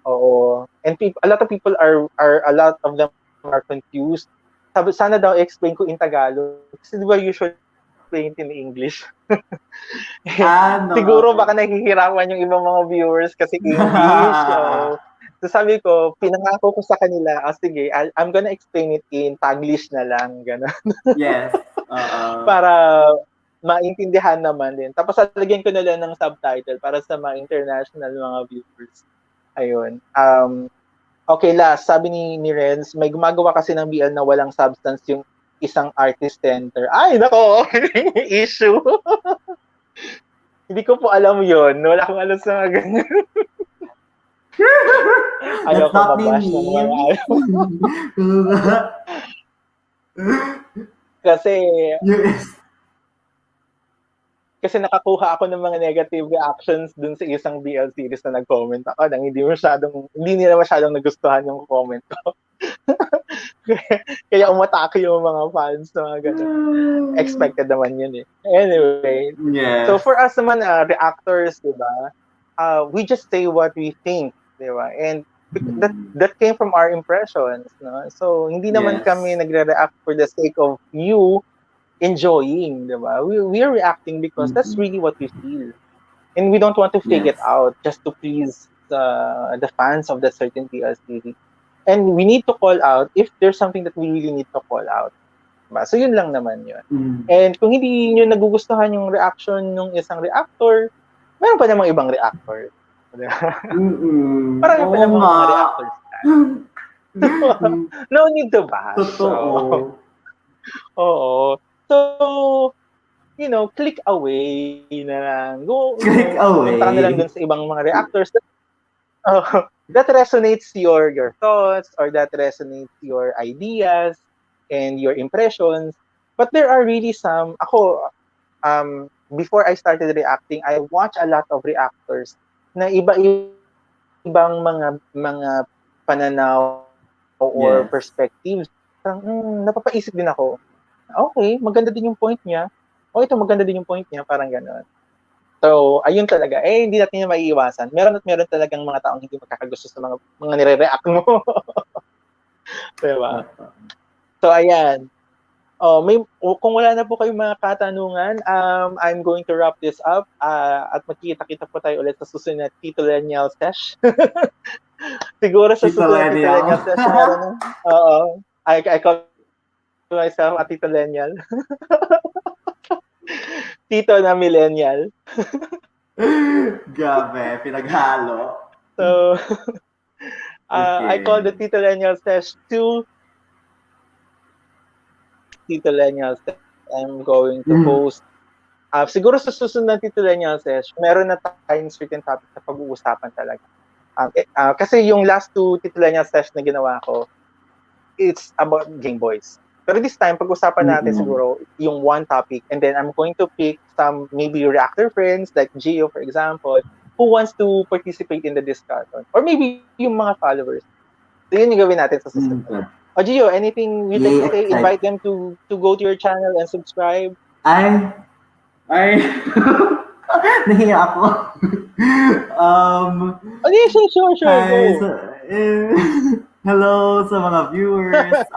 Oo. And a lot of people a lot of them are confused. Sabi, sana daw explain ko in Tagalog. Kasi di ba usually explain in English? Siguro baka nahihirapan yung ibang mga viewers kasi English. So sabi ko, pinangako ko sa kanila, sige, I'm gonna explain it in Taglish na lang. Gano'n. Yes. Para maintindihan naman din. Tapos lagyan ko na lang ng subtitle para sa mga international mga viewers. Ayun. Okay, last. Sabi ni Renz, may gumagawa kasi ng BL na walang substance yung isang artist center. Ay, nako! Issue. Hindi ko po alam yun. Wala akong alam sa mga ganyan. Ayaw ko mabash ng mga Kasi Yes. kasi nakakuha ako ng mga negative reactions dun sa isang BL series na nag-comment ako nang hindi nila masyadong nagustuhan yung comment ko. Kaya umatake yung mga fans na mga ganun. Expected naman yun eh. Anyway, so Yes. for us naman, reactors, diba? We just say what we think, diba? And that came from our impressions, no? So hindi naman Yes. kami nagre-react for the sake of you enjoying, diba? We are reacting because that's really what we feel. And we don't want to fake it Yes. out just to please the fans of that certain PL series. And we need to call out if there's something that we really need to call out. Diba? So yun lang naman yun. And kung hindi nyo nagugustuhan yung reaction ng isang reactor, meron pa namang ibang reactor. Diba? Marami pa namang mga reactors. No need to bash. Totoo. Oo. So, click away na lang. Click away. Punta ka na lang dun sa ibang mga reactors that resonates your thoughts or that resonates your ideas and your impressions. But there are really some, before I started reacting, I watch a lot of reactors na iba-ibang mga pananaw or Yes. perspectives. Napapaisip din ako, okay, maganda din yung point niya. Ito maganda din yung point niya, parang gano'n. So, ayun talaga. Hindi natin yung maiiwasan. Meron talagang mga taong hindi magkakagusto sa mga nire-react mo. Diba? So, ayan. Kung wala na po kayong mga katanungan, I'm going to wrap this up at magkita-kita po tayo ulit sa susunod na Titollenial Sesh. Siguro sa susunod na Titollenial Sesh, meron na. Oo. I call myself a Titollenial. Tito na millennial. Grabe, pinaghalo. So, Okay. I call the Titollenial Sesh 2 Titollenial Sesh. I'm going to post. Siguro sa susunod na Titollenial Sesh, meron na tayong certain topic na pag-uusapan talaga. Kasi yung last 2 Titollenial Sesh na ginawa ko, it's about Gameboys. Pero this time, pag-usapan natin siguro yung one topic, and then I'm going to pick some maybe reactor friends like Gio, for example, who wants to participate in the discussion. Or maybe yung mga followers. So yun yung gawin natin sa susunod. Gio, anything you'd like to say? Invite them to go to your channel and subscribe. Ay, nahiya ako. Sure. Hello sa mga viewers.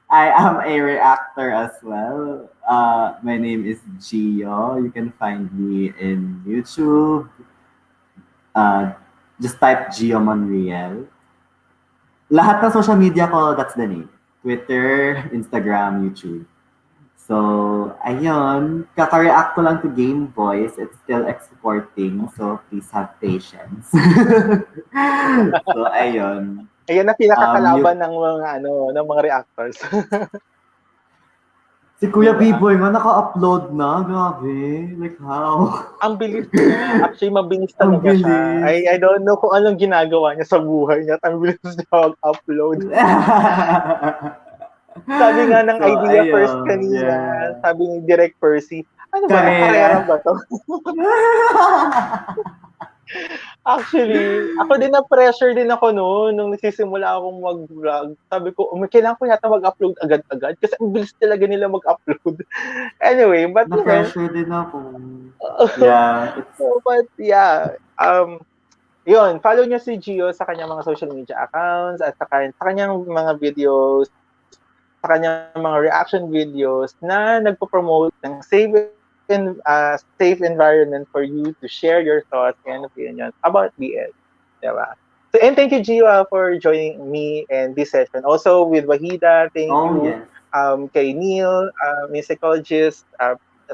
I am a reactor as well. My name is Gio. You can find me in YouTube. Just type Gio Monriel. Lahat ng social media ko, that's the name. Twitter, Instagram, YouTube. So, ayun. Kaka-react ko lang to Gameboys. It's still exporting. So, please have patience. So, ayun. Ayan na pinakakalaban ng mga reactors. Si Kuya B-Boy nga naka-upload na. Grabe. Like how? Ang bilis niya. Actually, mabilis talaga siya. I don't know kung anong ginagawa niya sa buhay niya. Ang bilis niya mag-upload. Sabi nga ng idea first kanina. Yeah. Sabi ni Direct Percy, ano ba? Karera ba to? Actually, ako din na-pressure din ako nung nagsisimula akong mag-vlog. Sabi ko, kailangan ko yata mag-upload agad-agad kasi ang bilis talaga nila mag-upload. Anyway, but na-pressure din ako. Yeah. But yeah, yun, follow niyo si Gio sa kanyang mga social media accounts at sa kanyang mga videos, sa kanyang mga reaction videos na nagpo-promote ng safe environment for you to share your thoughts and opinions about BL. Diba? So, and thank you, Gio, for joining me in this session. Also, with Wahida, thank you. Yes. Kay Neil, Psychologist,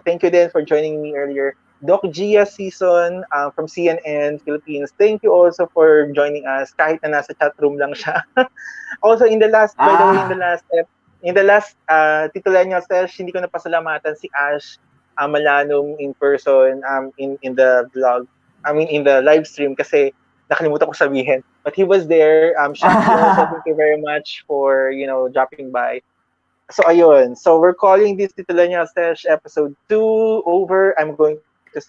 thank you then for joining me earlier. Doc Gia Season from CNN Philippines, thank you also for joining us kahit na nasa chat room lang siya. Also, by the way, in the last Titollenial Sesh, hindi ko napasalamatan si Ash Malanong in person in the vlog. In the live stream kasi nakalimutan ko sabihin. But he was there. Shanti also, thank you very much for, dropping by. So ayun. So we're calling this Titollenial Sesh episode 2 over. I'm going to see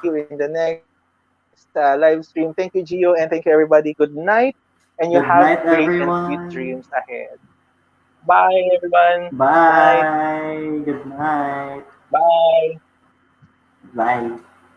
you in the next live stream. Thank you, Gio, and thank you, everybody. Good night, and you have great and Good sweet night, dreams ahead. everyone. Bye, everyone. Good night. Bye. Good night. Bye. Bye.